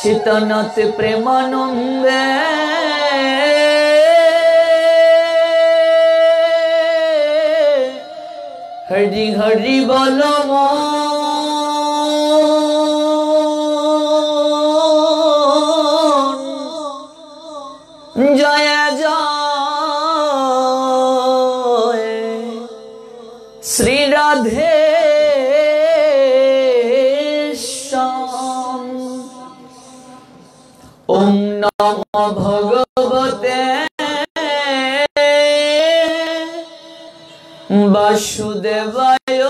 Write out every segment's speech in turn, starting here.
शीतनाथ प्रेमानंदे हरि हरि बोलो जय जय श्री राधे श्याम। ओम नमो भगवते वासुदेवाय।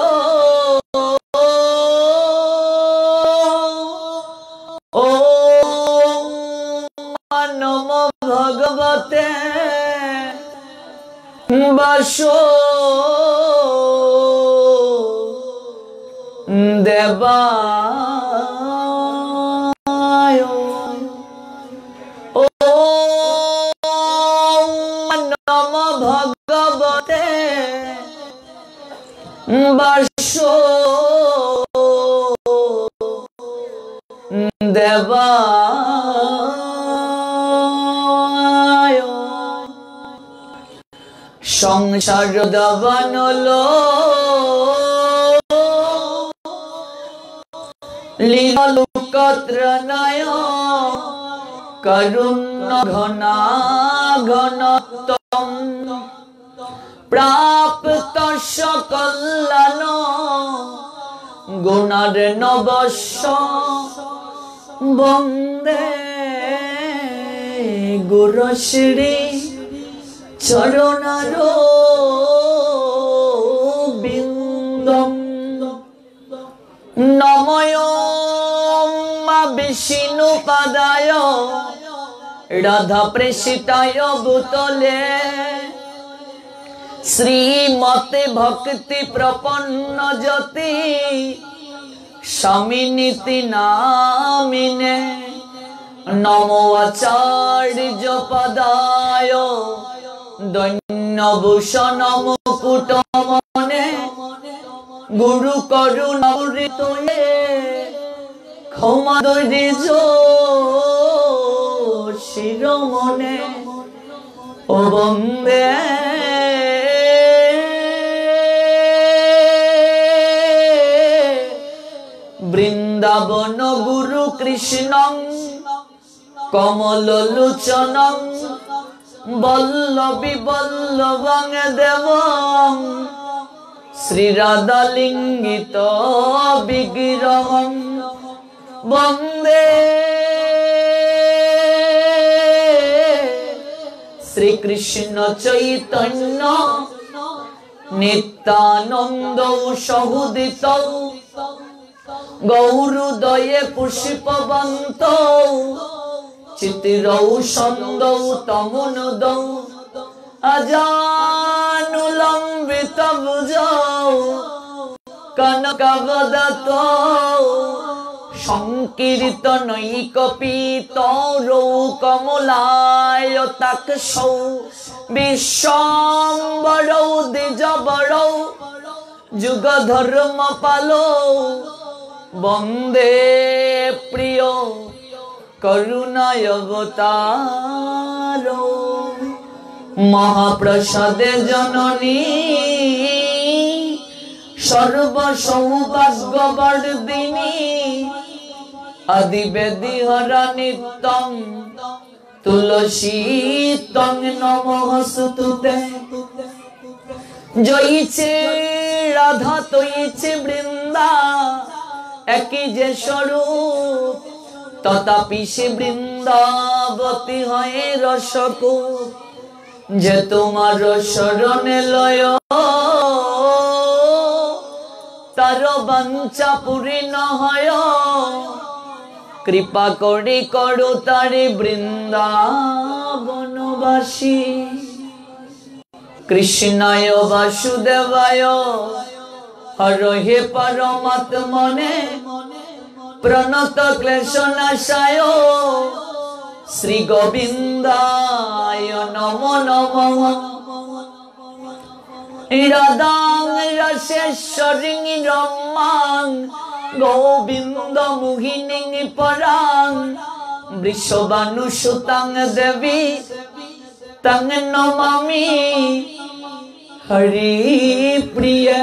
ओम नमो भगवते वासुदेवाय। ओम नमो भगवते वासुदेवाय। संसार दावानलो लीला लोकत्रनाय करुण्य घना घनत्वं प्राप्त सकल्यान गुणार नवस्य वंदे गुरुश्री चरणारो बिंदम। नमो विष्णुपदाय राधा प्रेषिताय भूतले श्रीमते भक्ति प्रपन्न ज्योति स्वामिनीति नामिने। नमो आचार्य पदाय दैन्यभूषण मुकुटमने गुरु करुणामृतये क्षमा धैर्य शिरोमणे। ओ वंदे वृंदावन गुरु कृष्णं कमललोचनं वल्लभी वल्लभं देवं श्री राधालिंगित विग्रहं वंदे। श्री कृष्ण चैतन्य नित्यानंद सहोदित गौरुदये पुष्पवंतो चितिरौ सन्दौ तमुनुदौ अजानुलंबित भुजौ कनकवदतो संकीर्तनैकपीतौ कमलायताक्षौ विश्वम्भरौ द्विजवरौ जुगधर्मपालौ वंदे प्रिय करुणावतारो। महाप्रसादे जननी सर्वसौभाग्यवर्धिनी आदिवेदी हरा नित्यं तुलसी तं नमोस्तुते। जयिचे राधा तयिचे वृंदा एकी जे स्वरूप तथापि से वृंदावती हये रसकूप। जे तुम्हार शरणे लय तार बांछा पूर्ण हय कृपा करी करो तारे वृंदावनवासी। कृष्णाय वासुदेवाय हरहे परमात्मने प्रणत क्लेशनाशाय श्री गोविंदाय नमो नमः। राधां रसेश्वरीं रमां गोविंद मोहिनीं परां বৃষবানুসুতাং দেবী তং নমামি হরি প্রিয়।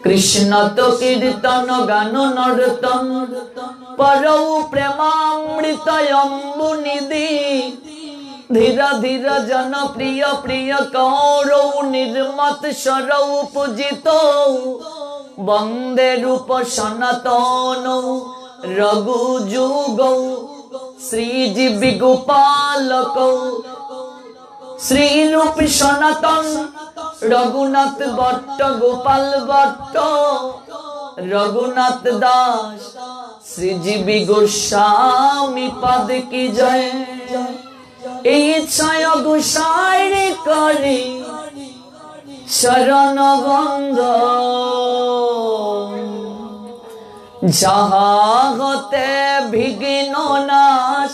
কৃষ্ণ তো কীর্তন গান নর্তন পরৌ প্রেমামৃত অম্বুনিধি। ধীরা ধীরা জনপ্রিয় প্রিয় কৌরৌ নির্মত সরৌ পূজিত। বন্দে রূপ সনাতন রঘু যুগৌ শ্রীজীবী গোপালক। শ্রীরূপ সনাতন রঘুনাথ ভট্ট গোপাল ভট্ট রঘুনাথ দাস শ্রীজীবী গোস্বামী পদ কি জয়। এই ছয় গোসাই করি শরণ বন্ধ। যাহা হতে বিঘ্ন নাশ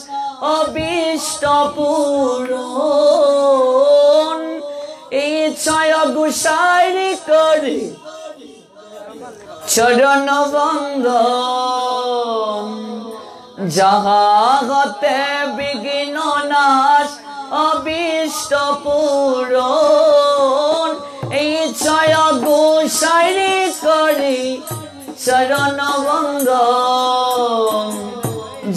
অবিষ্ট পূরণ। এই ছয় গোসাই করি চরণ বন্ধন। যাহা হতে বিঘ্ন নাশ অবিষ্ট পূরণ। এই ছয় গোসাই করি চরণ বন্ধন।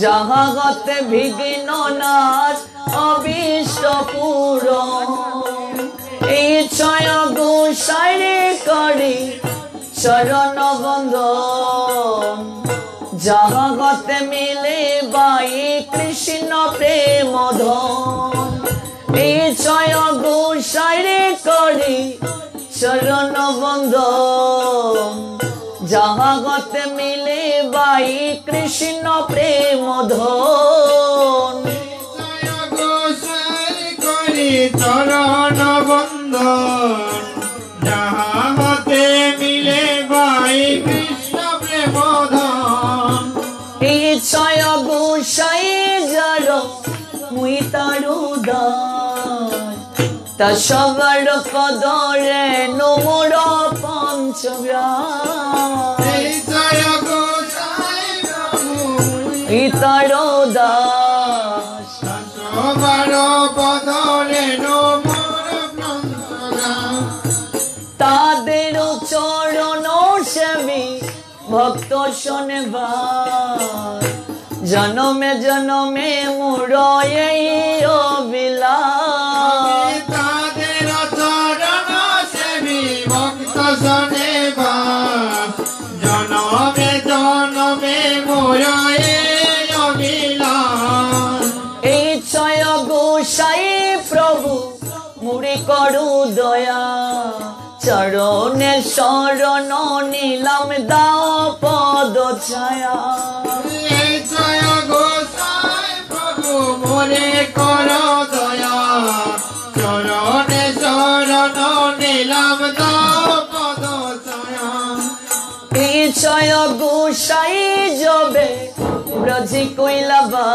যাহা হতে বিঘ্ন নাশ অবিষ্ট পূরণ। এই ছয় গোসাই করি চরণ বন্ধন। যাহা গতে মিলে বাই কৃষ্ণ প্রেম ধন। এই ছয় গোসাই করি চরণ বন্ধন। যাহা গতে মিলে বাই কৃষ্ণ প্রেম ধন। চরণ বন্ধন। যাহা হতে মিলে ভাই কৃষ্ণ প্রেম ধন। এই ছয় গোসাই যার মুই তার উদার। তা সবার পদরে নোমর পঞ্চগ্রাম। এই ছয় গোসাই মুই তার দাস। সবার পদরে নোমর পঞ্চগ্রাম। তাদের চরণ সেবী ভক্ত শোনবার। জনমে জনমে মোর এই অবিলাস। তাদের চরণ সেবী ভক্ত শোনবার। জনমে জনমে মোর এই অবিলাস। এই ছয় গোসাই প্রভু মুড়ি করু দয়া। চরণে শরণ নিলাম দাও পদ ছায়া। এই ছয় গোসাই প্রভু মোরে কর দয়া। চরণে শরণ নিলাম দাও পদ ছায়া। এই ছয় গোসাই যবে ব্রজি কইলাবা।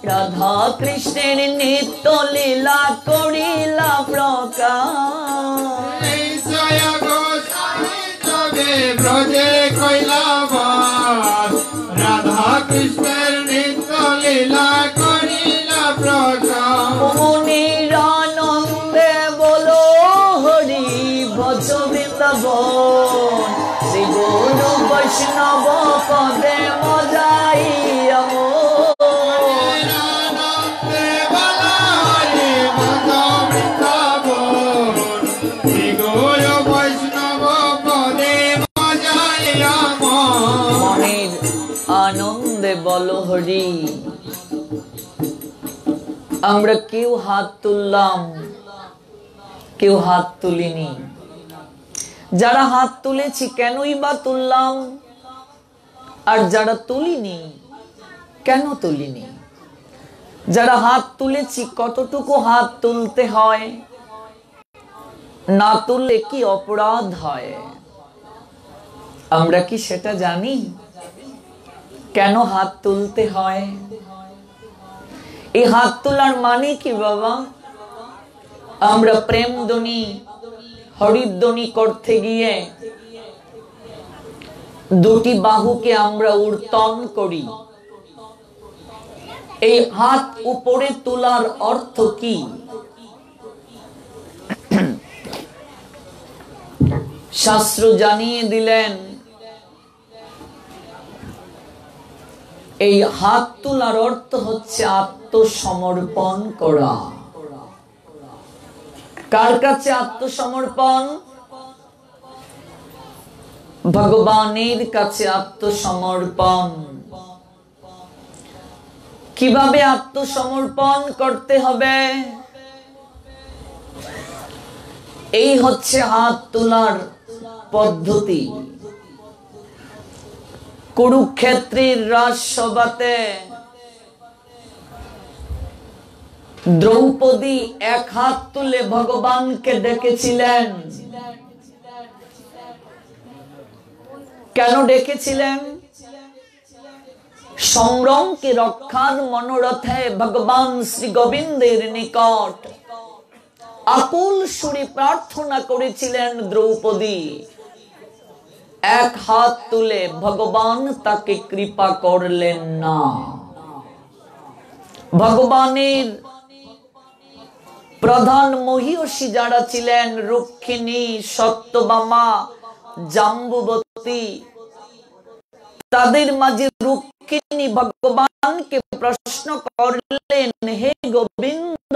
রাধা কৃষ্ণের নিত্য লীলা করিলা প্রকাশ। এই ছয় গোসাই যবে ব্রজে কইলা বাস। রাধা কৃষ্ণের নিত্য লীলা করিলা প্রকাশ। মুনির আনন্দে বলো হরি ভজ বৃন্দাবন। শ্রী গুরু বৈষ্ণব পদে মজাইয়া আনন্দে বলো হরি। আমরা কেউ হাত তুললাম, কেউ হাত তুলিনি। যারা হাত তুলেছি কেনই বা তুললাম, আর যারা তুলিনি কেন তুলিনি। যারা হাত তুলেছি কতটুকু হাত তুলতে হয়, না তুললে কি অপরাধ হয়, আমরা কি সেটা জানি? কেন হাত তুলতে হয়? এই হাত তোলার মানে কি বাবা? আমরা প্রেম ধ্বনি হরিধ্বনি করতে গিয়ে দুটি বাহুকে আমরা উর্তন করি, এই হাত উপরে তোলার অর্থ কি? শাস্ত্র জানিয়ে দিলেন এই হাত তোলার অর্থ হচ্ছে আত্মসমর্পণ করা। কার কাছে আত্মসমর্পণ? ভগবানের কাছে আত্মসমর্পণ। কিভাবে আত্মসমর্পণ করতে হবে? এই হচ্ছে হাত তোলার পদ্ধতি। কুরুক্ষেত্রের রাজসভাতে দ্রৌপদী এক হাত তুলে ভগবানকে ডেকেছিলেন। কেন ডেকেছিলেন? সংগ্রামকে রক্ষার মনোরথে ভগবান শ্রী গোবিন্দের নিকট আকুল সুরে প্রার্থনা করেছিলেন দ্রৌপদী। এক হাত তুলে ভগবান তাকে কৃপা করলেন না। ভগবানের প্রধান মহিষী যারা ছিলেন, রুক্মিণী, সত্যভামা, জাম্বুবতী, তাদের মাঝে রুক্মিণী ভগবানকে প্রশ্ন করলেন, হে গোবিন্দ,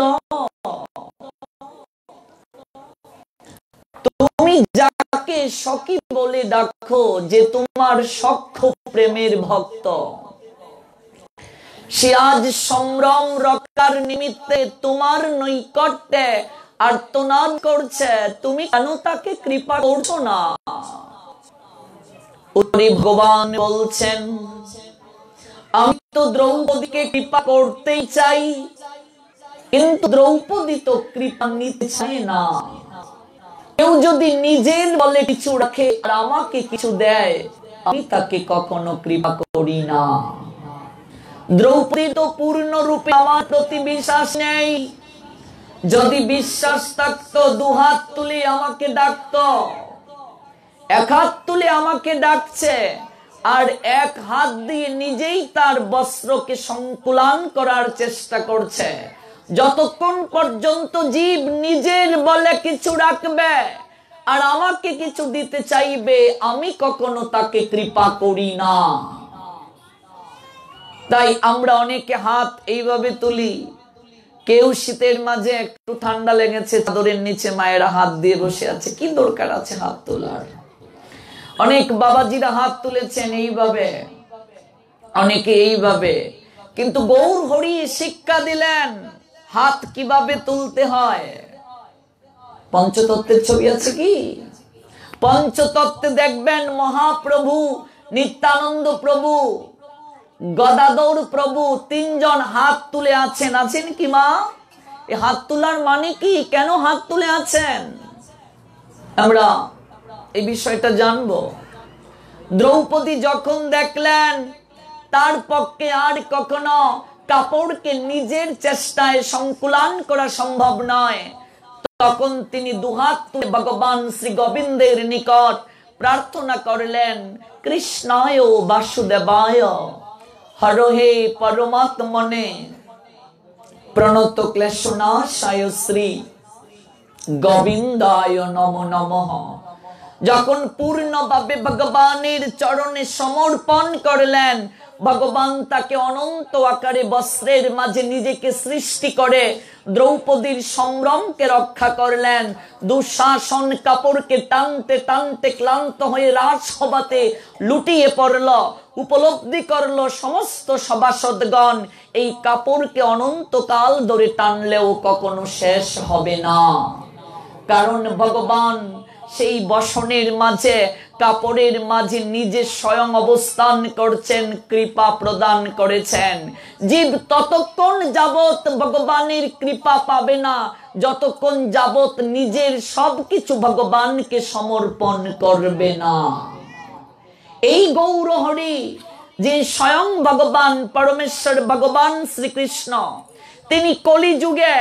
তুমি যাকে সখী বলে ডাকো, যে তোমার সখ্য প্রেমের ভক্ত, সে আজ সংগ্রাম রক্ষার নিমিত্তে তোমার নৈকট্যে আর্তনাদ করছে, তুমি কেন তাকে কৃপা করছো না? উত্তরে ভগবান বলছেন, আমি তো দ্রৌপদীকে কৃপা করতেই চাই, কিন্তু দ্রৌপদী তো কৃপা নিতে চায় না। কেউ যদি নিজের বলে কিছু রাখে আর আমাকে কিছু দেয়, আমি তাকে কখনো কৃপা করি না। দ্রৌপদী তো পূর্ণরূপে আমার প্রতি বিশ্বাস নেই। যদি বিশ্বাস থাকতো দুহাত তুলে আমাকে ডাকতো। এক হাত তুলে আমাকে ডাকছে আর এক হাত দিয়ে নিজেই তার বস্ত্রকে সংকুলান করার চেষ্টা করছে। যতক্ষণ পর্যন্ত জীব নিজের বলে কিছু রাখবে আর আমাকে কিছু দিতে চাইবে, আমি কখনো তাকে কৃপা করি না। তাই আমরা অনেকে হাত এইভাবে তুলি। কেউ শীতের মাঝে একটু ঠান্ডা লেগেছে, চাদরের নিচে মায়েরা হাত দিয়ে বসে আছে, কি দরকার আছে হাত তোলার? অনেক বাবাজিরা হাত তুলেছেন এইভাবে, অনেকে এইভাবে, কিন্তু গৌর হরি শিক্ষা দিলেন হাত কিভাবে তুলতে হয়। পঞ্চতত্ত্বের ছবি আছে কি? পঞ্চতত্ত্বে দেখবেন মহাপ্রভু, নিত্যানন্দ প্রভু, গদাধর প্রভু তিনজন হাত তুলে আছেন। আছেন কি মা? এই হাত তোলার মানে কি? কেন হাত তুলে আছেন? আমরা এই বিষয়টা জানবো। দ্রৌপদী যখন দেখলেন তার পক্ষে আর কখনো কাপড়কে নিজের চেষ্টায় সংকুলান করা সম্ভব নয়, তখন তিনি দুহাত তুলে ভগবান শ্রী গোবিন্দের নিকট প্রার্থনা করলেন, কৃষ্ণায় বাসুদেবায় হরহে পরমাত্মনে প্রণত ক্লেশনাশায় শ্রী গোবিন্দায় নমো নমঃ। যখন পূর্ণভাবে ভগবানের চরণে সমর্পণ করলেন, ভগবান তাকে অনন্ত আকারে বস্ত্রের মাঝে নিজেকে সৃষ্টি করে দ্রৌপদীর সংগ্রামকে রক্ষা করলেন। দুঃশাসন কাপড়কে টানতে টানতে ক্লান্ত হয়ে রাজসভাতে লুটিয়ে পড়ল। উপলব্ধি করলো সমস্ত সভাসদগণ, এই কাপড়কে অনন্তকাল ধরে টানলেও কখনো শেষ হবে না। কারণ ভগবান সেই বসনের মাঝে, কাপড়ের মাঝে নিজে স্বয়ং অবস্থান করছেন, কৃপা প্রদান করেছেন। জীব ততক্ষণ যাবত ভগবানের কৃপা পাবে না যতক্ষণ যাবত নিজের সবকিছু ভগবানকে সমর্পণ করবে না। এই গৌর হরি যে স্বয়ং ভগবান পরমেশ্বর ভগবান শ্রীকৃষ্ণ, তিনি কলিযুগে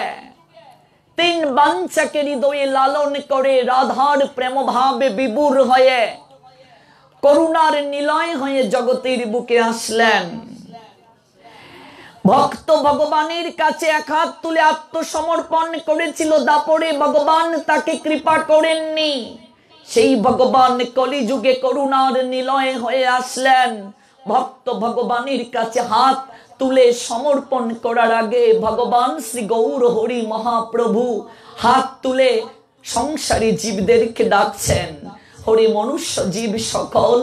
তিন বাঞ্ছাকে হৃদয়ে লালন করে রাধার প্রেম ভাবে বিভোর হয়ে করুণার নিলয় হয়ে জগতের বুকে আসলেন। ভক্ত ভগবানের কাছে এক হাত তুলে আত্মসমর্পণ করেছিল, দাপরে ভগবান তাকে কৃপা করেননি। সেই ভগবান কলিযুগে করুণার নিলয় হয়ে আসলেন। ভক্ত ভগবানের কাছে হাত তুলে সমর্পণ করার আগে ভগবান শ্রী গৌর হরি মহাপ্রভু হাত তুলে সংসারী জীবদেরকে ডাকছেন, হরি মনুষ্য জীব সকল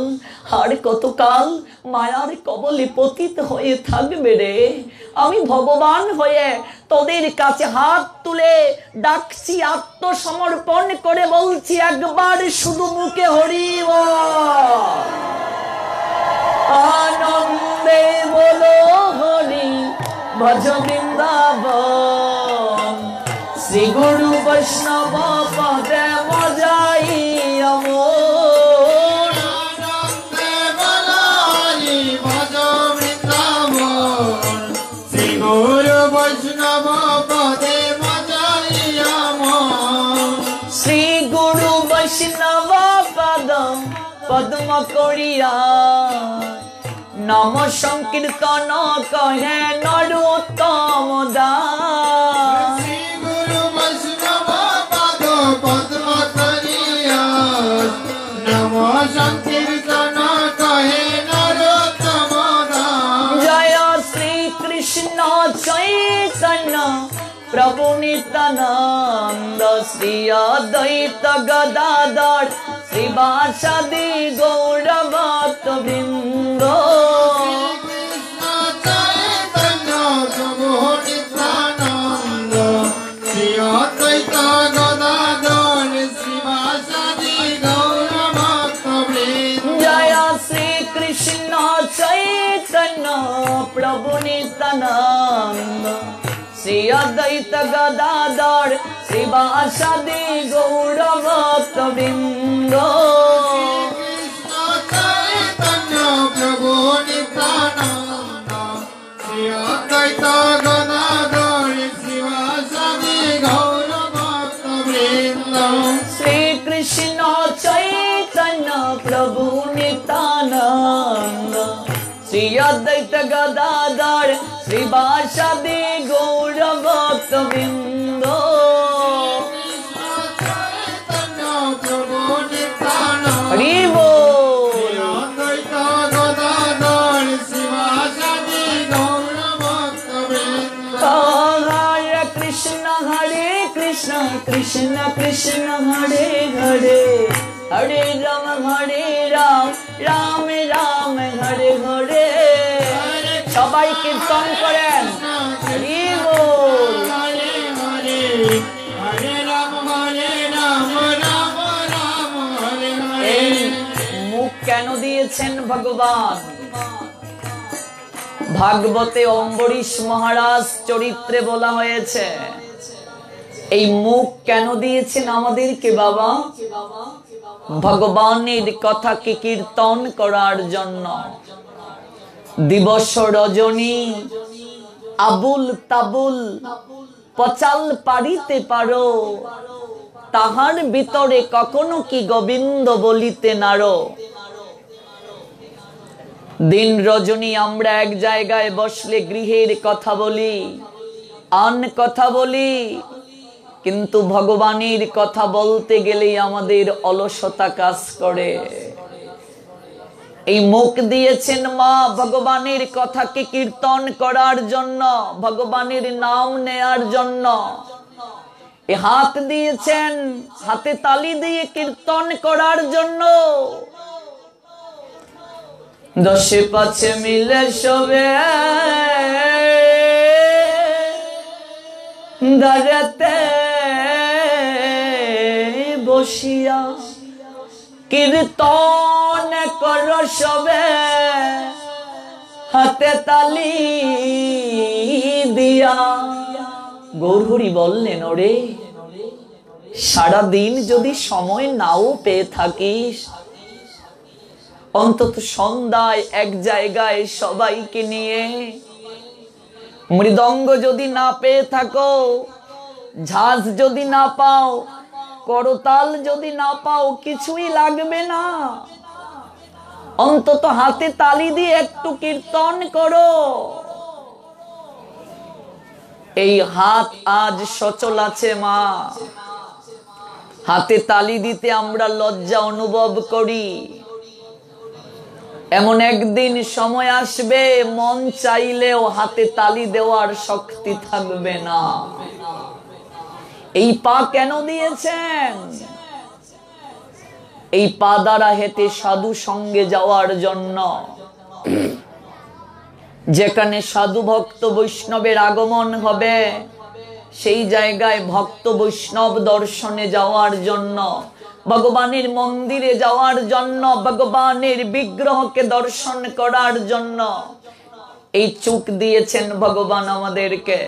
আর কতকাল মায়ার কবলে পতিত হয়ে থাকবে রে। আমি ভগবান হয়ে তোদের কাছে হাত তুলে ডাকছি, আত্মসমর্পণ করে বলছি, একবার শুধু মুখে হরি বল। আনন্দে বলো হরি ভজ বৃন্দাবন, শ্রী গুরু বৈষ্ণব পদে মজাই আমোর। আনন্দে বলো হরি ভজ বৃন্দাবন, শ্রী গুরু বৈষ্ণব পদে মজাই আমোর। শ্রী গুরু বৈষ্ণব পদম পদ্ম করিয়া নাম সংকীর্তন কহে নরোত্তম দাস। শ্রী গুরু বৈষ্ণব পদ পদ্ম করিয়া নাম সংকীর্তন কহে নরোত্তম দাস। জয় শ্রী কৃষ্ণ চৈতন্য প্রভু নিত্যানন্দ, শ্রী অদ্বৈত গদাধর শ্রীবাসাদি গৌর ভক্ত বৃন্দ। কৃষ্ণ চৈতন্য প্রভু নিত্যানন্দ, শ্রী অদ্বৈত গদাধর শ্রীবাসাদি গৌর ভক্ত বৃন্দ। জয় শ্রী কৃষ্ণ চৈতন্য প্রভু নিত্যানন্দ, শ্রী অদ্বৈত গদাধর শ্রীবাসাদি গৌর ভক্ত বৃন্দ। কৃষ্ণ চৈতন্য প্রভু নিত্যানন্দ, শ্রী অদ্বৈত গদাধর শ্রীবাসাদি গৌর ভক্ত বৃন্দ। শ্রী কৃষ্ণ চৈতন্য প্রভু নিত্যানন্দ, শ্রী অদ্বৈত গদাধর শ্রীবাসাদি গৌর ভক্ত বৃন্দ। হরি বল। অদ্বৈত গদাধর শ্রীবাসাদি গৌর ভক্ত বৃন্দ। হরে কৃষ্ণ কৃষ্ণ কৃষ্ণ হরে হরে, হরে রাম রাম রাম হরে হরে। সবাই কীর্তন করেন, হরি বল। হরে হরে, হরে রাম রাম রাম হরে এই হরে। মুখ কেন দিয়েছেন ভগবান? ভাগবতে অম্বরীশ মহারাজ চরিত্রে বলা হয়েছে, এই মুখ কেন দিয়েছেন আমাদেরকে বাবা? ভগবানের কথাকে কীর্তন করার জন্য। দিবস রজনী আবুল তাবুল পচাল পারিতে পারো, তাহার ভিতরে কখনো কি গোবিন্দ বলিতে নারো। দিন রজনী আমরা এক জায়গায় বসলে গৃহের কথা বলি, আন কথা বলি, কিন্তু ভগবানের কথা বলতে গেলেই আমাদের অলসতা কাজ করে। এই মুখ দিয়েছেন মা ভগবানের কথাকে কীর্তন করার জন্য, ভগবানের নাম নেয়ার জন্য। এ হাত দিয়েছেন হাতে তালি দিয়ে কীর্তন করার জন্য। দশে পাঁচে মিলে সবে দাঁড়াতে বসিয়া কীর্তন কর সবে হাতে তালি দিয়া। গৌরহরি বললেন, ওরে সারাদিন যদি সময় নাও পেয়ে থাকিস, অন্তত সন্ধ্যায় এক জায়গায় সবাইকে নিয়ে মৃদঙ্গ যদি না পেয়ে থাকো, ঝাঁজ যদি না পাও, করতাল যদি না পাও, কিছুই লাগবে না, অন্তত হাতে তালি দিয়ে একটু কীর্তন করো। এই হাত আজ সচল আছে মা, হাতে তালি দিতে আমরা লজ্জা অনুভব করি। এমন একদিন সময় আসবে মন চাইলেও হাতে তালি দেওয়ার শক্তি থাকবে না। এই পা কেন দিয়েছেন? এই পা দ্বারা হেঁটে সাধু সঙ্গে যাওয়ার জন্য, যেখানে সাধু ভক্ত বৈষ্ণবের আগমন হবে সেই জায়গায় ভক্ত বৈষ্ণব দর্শনে যাওয়ার জন্য, ভগবানের মন্দিরে যাওয়ার জন্য, ভগবানের বিগ্রহকে দর্শন করার জন্য এই চোখ দিয়েছেন ভগবান আমাদেরকে।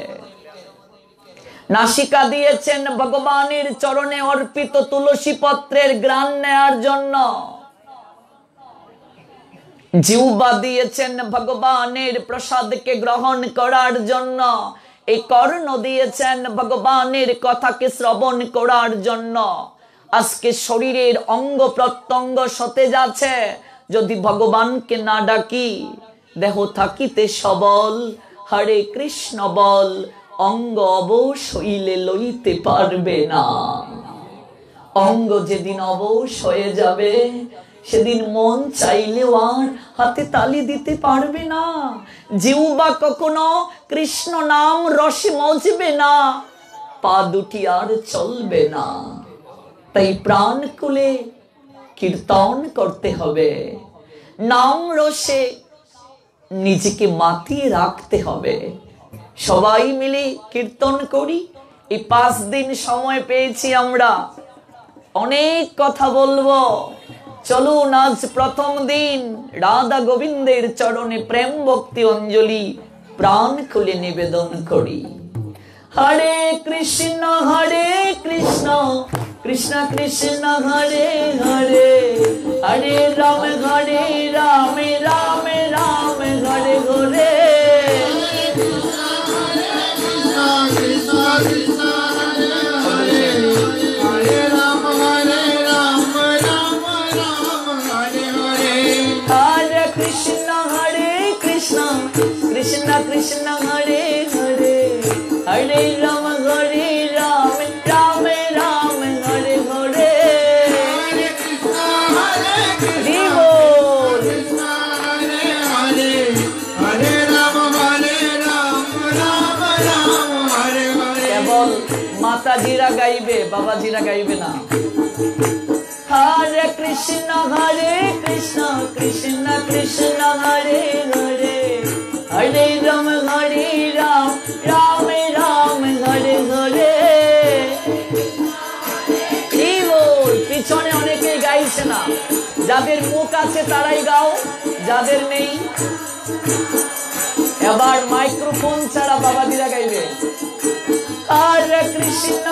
নাসিকা দিয়েছেন ভগবানের চরণে অর্পিত তুলসী পত্রের ঘ্রাণ নেয়ার জন্য। জিহ্বা দিয়েছেন ভগবানের প্রসাদকে গ্রহণ করার জন্য। এই কর্ণ দিয়েছেন ভগবানের কথাকে শ্রবণ করার জন্য। আজকে শরীরের অঙ্গ প্রত্যঙ্গ সতেজ আছে, যদি ভগবানকে না ডাকি দেহ থাকিতে সবল, হরে কৃষ্ণ বল অঙ্গ অবশ হইলে লইতে পারবে না। অঙ্গ যেদিন অবশ হয়ে যাবে সেদিন মন চাইলেও আর হাতে তালি দিতে পারবে না। জিহ্বা কখনো কৃষ্ণ নাম রসে মজবে না, পা দুটি আর চলবে না। তাই প্রাণ খুলে কীর্তন করতে হবে, নাম রসে নিজেকে মাতিয়ে রাখতে হবে। সবাই মিলে কীর্তন করি। এই 5 দিন সময় পেয়েছি আমরা, অনেক কথা বলবো। চলুন আজ প্রথম দিন রাধা গোবিন্দের চরণে প্রেম ভক্তি অঞ্জলি প্রাণ খুলে নিবেদন করি। হরে কৃষ্ণ কৃষ্ণ কৃষ্ণ হরে হরে, হরে Ram Ram Ram Hare Hare. Krishna Krishna Hare Hare, Hare Rama Ram Ram Hare Hare, Hare Krishna Hare Krishna Hare Hare, Hare Rama Ram Hare Hare। কেবল মাতাজিরা গাইবে, বাবাজিরা গাইবে না। হরে কৃষ্ণ কৃষ্ণ কৃষ্ণ হরে হরে, হরে রাম রাম রাম হরে হরে। পিছনে অনেকেই গাইছে না, যাদের মুখ আছে তারাই গাও, যাদের নেই এবার মাইক্রোফোন ছাড়া বাবাজিরা গাইবে। হরে কৃষ্ণ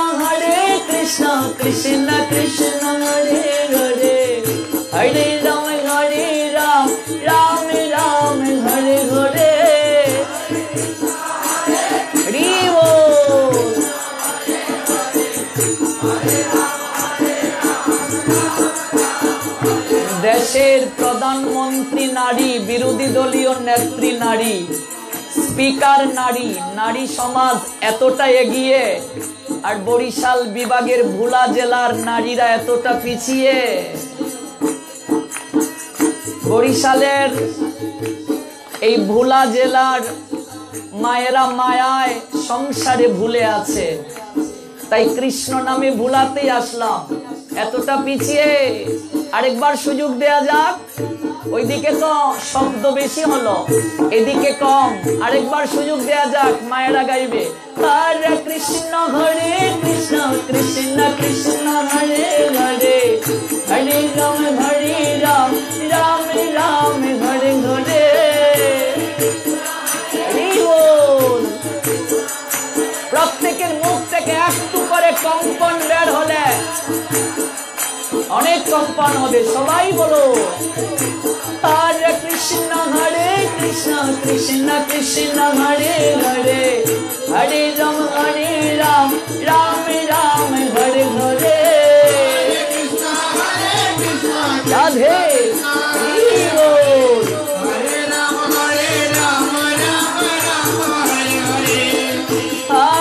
কৃষ্ণ কৃষ্ণ হরে হরে, হরে রাম রাম রাম হরে হরে। দেশের প্রধানমন্ত্রী নারী, বিরোধী দলীয় নেত্রী নারী, স্পিকার নারী, নারী সমাজ এতটা এগিয়ে, আর বরিশাল বিভাগের ভোলা জেলার নারীরা এতটা পিছিয়ে। বরিশালের এই ভোলা জেলার মায়েরা মায়ায় সংসারে ভুলে আছে, তাই কৃষ্ণ নামে ভুলাতেই আসলাম। এতটা পিছিয়ে, আরেকবার সুযোগ দেয়া যাক। ওইদিকে তো শব্দ বেশি হলো, এদিকে কম, আরেকবার সুযোগ দেয়া যাক, মায়েরা গাইবে। হরে কৃষ্ণ কৃষ্ণ কৃষ্ণ হরে হরে, হরে রাম রাম রাম হরে হরে। প্রত্যেকের মুখ থেকে একটু করে কম্পন বের হলে অনেক কম্পন হবে, সবাই বলো হরে কৃষ্ণ কৃষ্ণ কৃষ্ণ হরে হরে, হরে রাম রাম রাম হরে হরে। রাধে হরে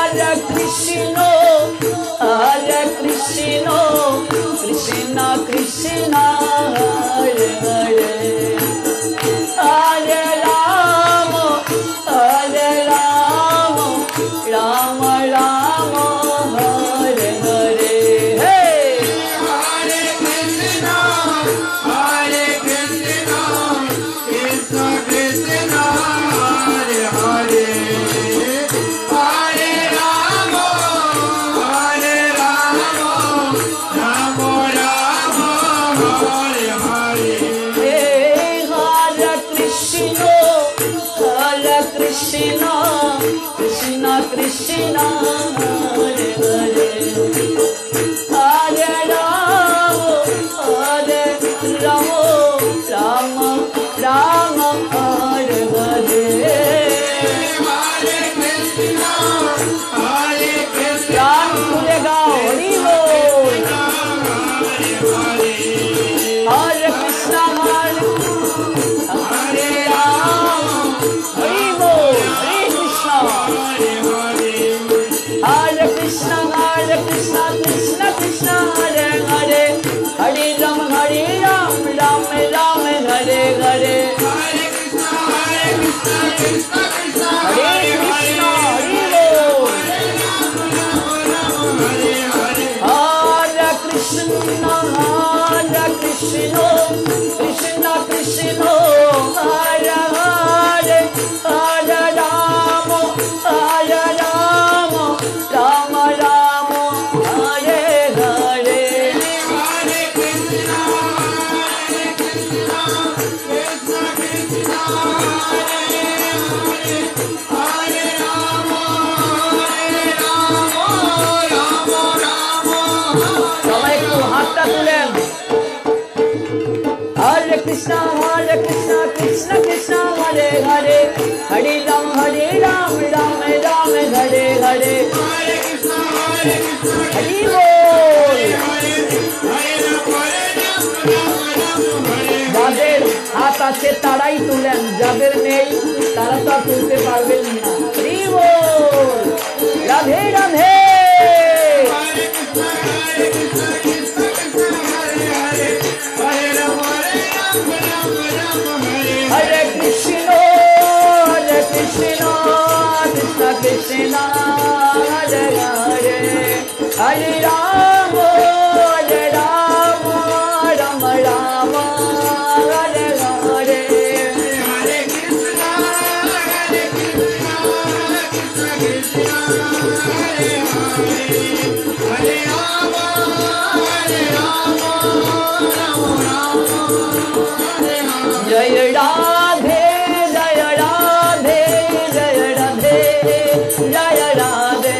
Hare Krishna Krishna Krishna Hare Hare Hare Rama Hare Rama Rama Rama Hare Hare प्राण खुलेगा हरि बोल हरे कृष्णा हरे राम हरि बोल हरे कृष्णा कृष्ण कृष्ण कृष्ण हरे हरे हरे राम राम राम हरे हरे हरे कृष्णा हरे कृष्णा हरे कृष्ण कृष्ण हरे हरे हरे राम राम राम हरे हरे हरे कृष्ण कृष्ण कृष्ण हरे हरे राम সবাই একটু হাতটা তুলেন Hare Krishna Krishna Krishna Hare Hare Hare Ram Ram Ram Hare Hare Hare Krishna Hare Bol যাদের হাত আছে তারাই তুলেন যাদের নেই তারা তো তুলতে পারবেন না হরি বল Radhe Radhe Hare Krishna Krishna Krishna Hare Hare Hare Ram Ram Ram Hare Hare Hare Krishna Krishna Hare Hare Hare Ram Jai Radhe Jai Radhe Jai Radhe Jai Radhe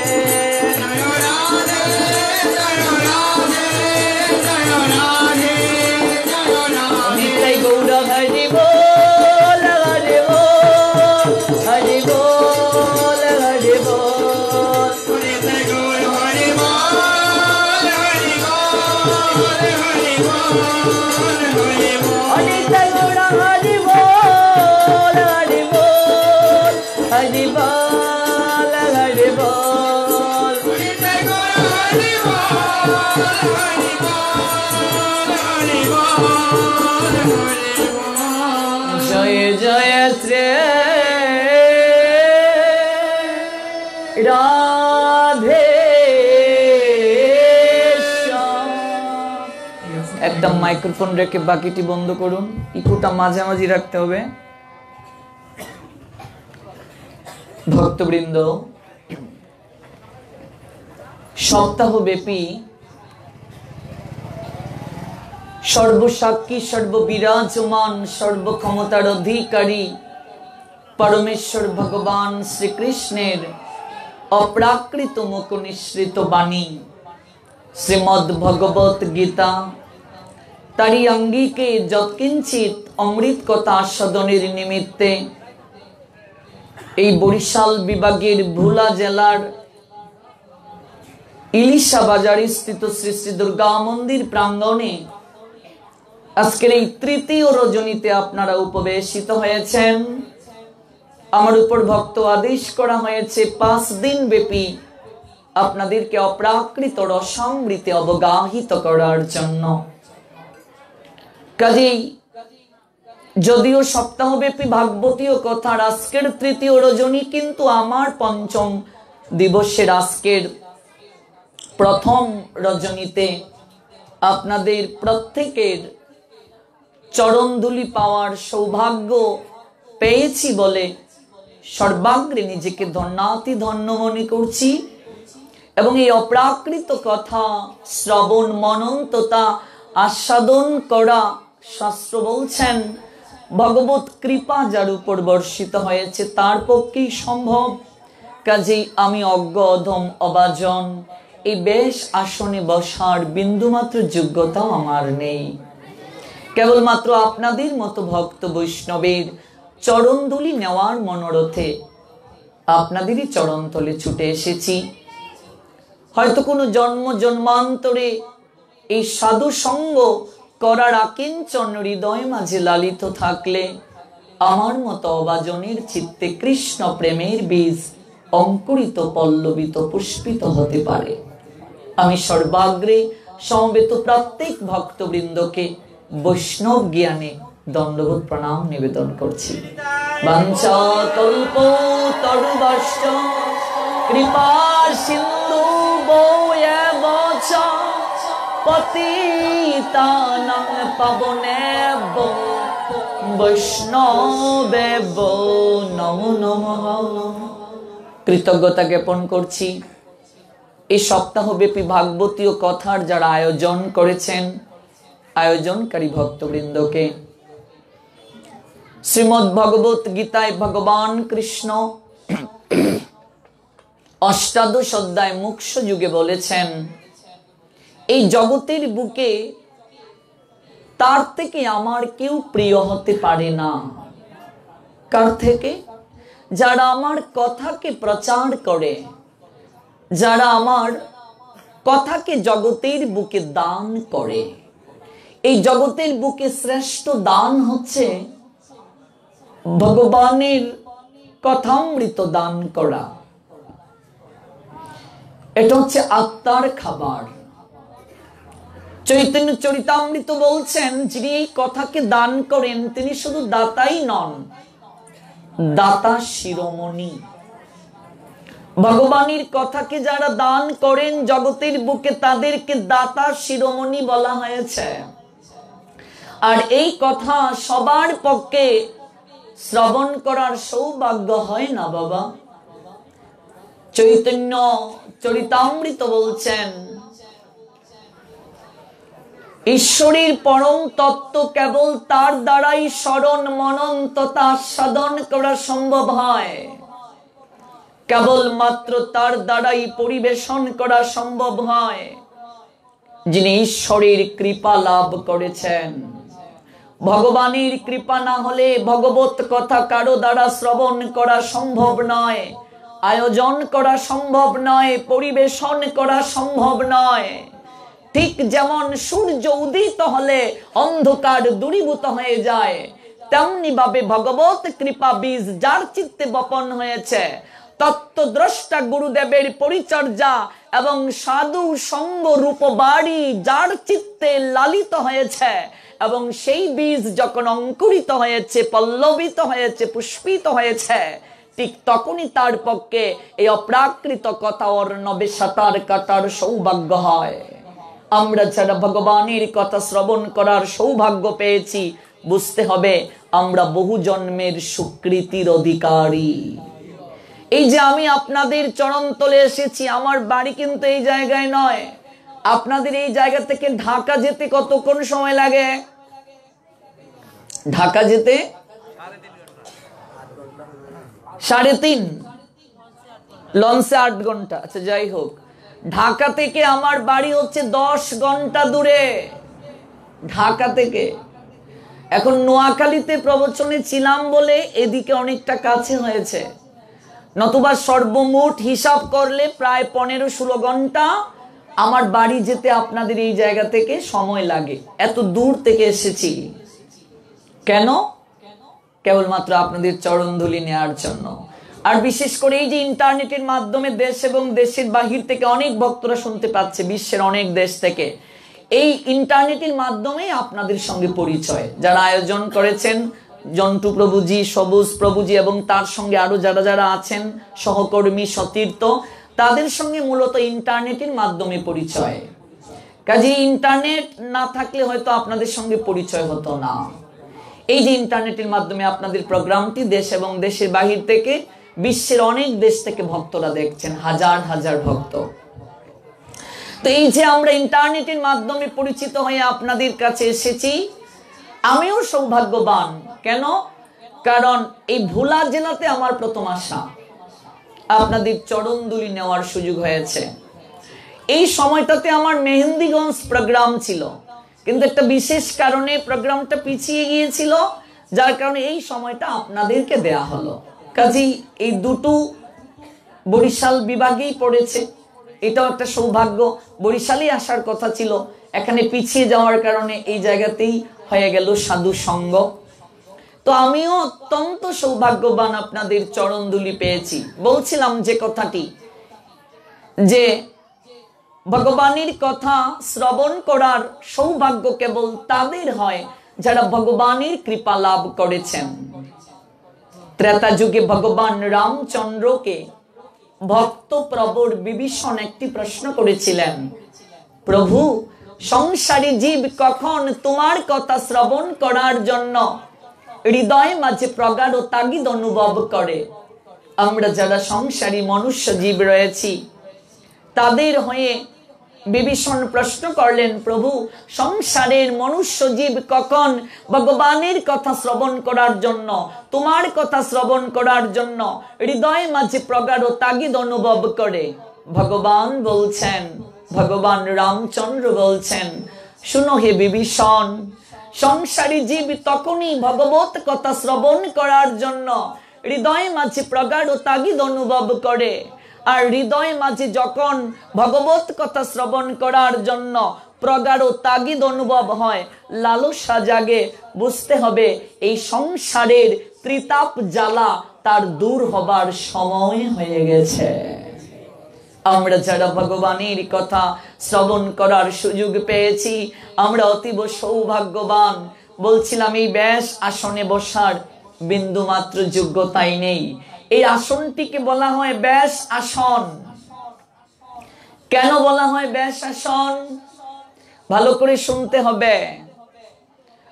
Nitai Gaura Hari Bol Hari Bol Hari Bol Hari Bol Nitai Gaura Hari Bol Hari Bol Hari Bol Nitai Gaura Hari Bol Hari Bol Hari Bol Hari Bol Nitai Gaura Hari Bol Hari Bol Jai Jai Shri Radhe একদম microphone রেখে বাকিটি বন্ধ করুন ইকুটা মাঝামাঝি রাখতে হবে ভক্তবৃন্দ সপ্তাহব্যাপী সর্বসাক্ষী সর্ববিরাজমান সর্বক্ষমতার অধিকারী পরমেশ্বর ভগবান শ্রীকৃষ্ণের অপ্রাকৃত মুখ নিঃসৃত বাণী শ্রীমদ্ ভগবত গীতা তারি অঙ্গিকে যৎকিঞ্চিত অমৃত কথা আস্বাদনের নিমিত্তে এই বরিশাল বিভাগের ভোলা জেলার ইলিশা বাজারে স্থিত শ্রী শ্রী দুর্গা মন্দির প্রাঙ্গণে আজকের এই তৃতীয় রজনীতে আপনারা উপবেশিত হয়েছেন আমার উপর ভক্ত আদেশ করা হয়েছে 5 দিন ব্যাপী আপনাদেরকে অপ্রাকৃত রসামৃতে অবগাহিত করার জন্য কাজেই যদিও সপ্তাহব্যাপী ভাগবতীয় কথার আজকের তৃতীয় রজনী কিন্তু আমার পঞ্চম দিবসের আজকের প্রথম রজনীতে আপনাদের প্রত্যেকের চরণধুলি পাওয়ার সৌভাগ্য পেয়েছি বলে সর্বাগ্রে নিজেকে ধন্যাতি ধন্য মনে করছি এবং এই অপ্রাকৃত কথা শ্রবণ মনন তথা আস্বাদন করা শাস্ত্র বলছেন ভগবত কৃপা যার উপর বর্ষিত হয়েছে তার পক্ষেই সম্ভব। কাজেই আমি অজ্ঞ অধম অবাজন এই বেশ আসনে বসার বিন্দুমাত্র যোগ্যতাও আমার নেই। কেবলমাত্র আপনাদের মতো ভক্ত বৈষ্ণবের চরণধুলি নেওয়ার মনোরথে আপনাদেরই চরণতলে ছুটে এসেছি। হয়তো কোনো জন্ম জন্মান্তরে এই সাধু সঙ্গ করার আকিঞ্চন হৃদয় মাঝে লালিত থাকলে আমার মতো অবাজনের চিত্তে কৃষ্ণ প্রেমের বীজ অঙ্কুরিত পল্লবিত পুষ্পিত হতে পারে। আমি সর্বাগ্রে সমবেত প্রত্যেক ভক্তবৃন্দকে বৈষ্ণব জ্ঞানে দণ্ডবোধ প্রণাম নিবেদন করছি। বাঞ্ছা কল্পতরুভ্যশ্চ কৃপা সিন্ধু ভৈবচ পতিতানাং পাবনেভ্যো বৈষ্ণবেভ্যো নমো নমঃ। কৃতজ্ঞতা জ্ঞাপন করছি এই সপ্তাহব্যাপী ভাগবতীয় কথার যারা আয়োজন করেছেন আয়োজনকারী ভক্তবৃন্দকে। শ্রীমদ্ ভগবত গীতায় ভগবান কৃষ্ণ অষ্টাদশ অধ্যায় মুখ্য যুগে বলেছেন এই জগতের বুকে তার থেকে আমার কেউ প্রিয় হতে পারে না। কার থেকে? যারা আমার কথাকে প্রচার করে, যারা আমার কথাকে জগতের বুকে দান করে। এই জগতের বুকে শ্রেষ্ঠ দান হচ্ছে ভগবানের কথামৃত দান করা। এটা হচ্ছে আত্মার খাবার। চৈতন্য চরিতামৃত বলছেন যিনি এই কথাকে দান করেন তিনি শুধু দাতাই নন, দাতা শিরোমণি। ভগবানের কথাকে যারা দান করেন জগতের বুকে তাদেরকে দাতা শিরোমণি বলা হয়েছে। আর এই কথা সবার পক্ষে শ্রবণ করার সৌভাগ্য হয় না বাবা। চৈতন্য চরিতামৃত বলছেন ঈশ্বরের পরম তত্ত্ব কেবল তার দ্বারাই স্মরণ মনন তথা সাধন করা সম্ভব হয়। কেবলমাত্র তার দ্বারাই পরিবেশন করা সম্ভব হয় যিনি ঈশ্বরের কৃপা লাভ করেছেন। ভগবানের কৃপা না হলে ভগবত কথা কারো দ্বারা শ্রবণ করা সম্ভব নয়, আয়োজন করা সম্ভব নয়, পরিবেশন করা সম্ভব নয়। ঠিক যেমন সূর্য উদিত হলে অন্ধকার দূরীভূত হয়ে যায়, তেমনি ভাবে ভগবত কৃপা বীজ যার চিত্তে বপন হয়েছে, তত্ত্বদ্রষ্টা গুরুদেবের পরিচর্যা এবং সাধু সঙ্গ রূপ বাড়ি যার চিত্তে লালিত হয়েছে এবং সেই বীজ যখন অঙ্কুরিত হয়েছে, পল্লবিত হয়েছে, পুষ্পিত হয়েছে, ঠিক তখনই তার পক্ষে এই অপ্রাকৃত কথা অর্ণবে সাঁতার কাটার সৌভাগ্য হয়। আমরা যারা ভগবানের কথা শ্রবণ করার সৌভাগ্য পেয়েছি বুঝতে হবে আমরা বহু জন্মের স্বীকৃতির অধিকারী। এই যে আমি আপনাদের চরণতলে এসেছি, আমার বাড়ি কিন্তু এই জায়গায় নয়। আপনাদের এই জায়গা থেকে ঢাকা যেতে কতক্ষণ সময় লাগে? ঢাকা যেতে 3.5, লঞ্চে 8 ঘন্টা। আচ্ছা যাই হোক, ঢাকা থেকে আমার বাড়ি হচ্ছে 10 ঘন্টা দূরে। ঢাকা থেকে এখন নোয়াখালীতে প্রবচনে ছিলাম বলে এদিকে অনেকটা কাছে হয়েছে, নতুবা সর্বমোট হিসাব করলে প্রায় 15-16 ঘন্টা আমার বাড়ি যেতে আপনাদের এই জায়গা থেকে সময় লাগে। এত দূর থেকে এসেছি কেন? কেবলমাত্র আপনাদের চরণধুলি নেওয়ার জন্য। আর বিশেষ করে এই যে ইন্টারনেটের মাধ্যমে দেশ এবং দেশের বাহির থেকে অনেক ভক্তরা শুনতে পাচ্ছে, বিশ্বের অনেক দেশ থেকে। এই ইন্টারনেটের মাধ্যমে আপনাদের সঙ্গে পরিচয়। যারা আয়োজন করেছেন জন্টু প্রভুজি, সবুজ প্রভুজি এবং তার সঙ্গে আরো যারা যারা আছেন সহকর্মী সতীর্থ, তাদের সঙ্গে মূলত ইন্টারনেটের মাধ্যমে পরিচয়। কাজে ইন্টারনেট না থাকলে হয়তো আপনাদের সঙ্গে পরিচয় হতো না। এই যে ইন্টারনেটের মাধ্যমে আপনাদের প্রোগ্রামটি দেশ এবং দেশের বাহির থেকে, বিশ্বের অনেক দেশ থেকে ভক্তরা দেখছেন, হাজার হাজার ভক্ত। তো এই যে আমরা ইন্টারনেটের মাধ্যমে পরিচিত হয়ে আপনাদের কাছে এসেছি, আমিও সৌভাগ্যবান। কেন? কারণ এই ভোলা জেলাতে আমার প্রথম আসা, আপনাদের চরণধুলি নেওয়ার সুযোগ হয়েছে। এই সময়টাতে আমার মেহেন্দিগঞ্জ প্রোগ্রাম ছিল, কিন্তু একটা বিশেষ কারণে প্রোগ্রামটা পিছিয়ে গিয়েছিল, যার কারণে এই সময়টা আপনাদেরকে দেয়া হলো। কাজেই এই দুটো বরিশাল বিভাগেই পড়েছে, এটাও একটা সৌভাগ্য। বরিশালে আসার কথা ছিল, এখানে পিছিয়ে যাওয়ার কারণে এই জায়গাতেই হয়ে গেল সাধু সঙ্গ। তো আমিও অত্যন্ত সৌভাগ্যবান, আপনাদের চরণধুলি পেয়েছি। বলছিলাম যে কথাটি, যে ভগবানের কথা শ্রবণ করার সৌভাগ্য কেবল তাদের হয় যারা ভগবানের কৃপা লাভ করেছেন। ত্রেতা যুগে ভগবান রামচন্দ্রকে ভক্ত প্রবর বিভীষণ একটি প্রশ্ন করেছিলেন, প্রভু, সংসারী জীব কখন তোমার কথা শ্রবণ করার জন্য হৃদয় মাঝে প্রগাঢ় তাগিদ অনুভব করে? আমরা যারা সংসারী মনুষ্য জীব রয়েছি, তাদের হয়ে বিভীষণ প্রশ্ন করলেন, প্রভু, সংসারের মনুষ্য জীব কখন ভগবানের কথা শ্রবণ করার জন্য, তোমার কথা শ্রবণ করার জন্য হৃদয় মাঝে প্রগাঢ় তাগিদ অনুভব করে? ভগবান বলছেন, ভগবান রামচন্দ্র বলছেন, শুনো হে বিভীষণ, সংসারী জীব তখনই ভগবত কথা শ্রবণ করার জন্য হৃদয় মাঝে প্রগাঢ় তাগিদ অনুভব করে। আর হৃদয় মাঝে যখন ভগবত কথা শ্রবণ করার জন্য প্রগাঢ় তাগিদ অনুভব হয়, লালসা জাগে, বুঝতে হবে এই সংসারের ত্রিতাপ জ্বালা তার দূর হবার সময় হয়ে গেছে। আমরা যারা ভগবানের কথা শ্রবণ করার সুযোগ পেয়েছি, আমরা অতীব সৌভাগ্যবান। বলছিলাম, এই ব্যাস আসনে বসার বিন্দু মাত্র যোগ্যতাই নেই। এই আসনটিকে বলা হয় ব্যাস আসন। কেন বলা হয় ব্যাস আসন? ভালো করে শুনতে হবে।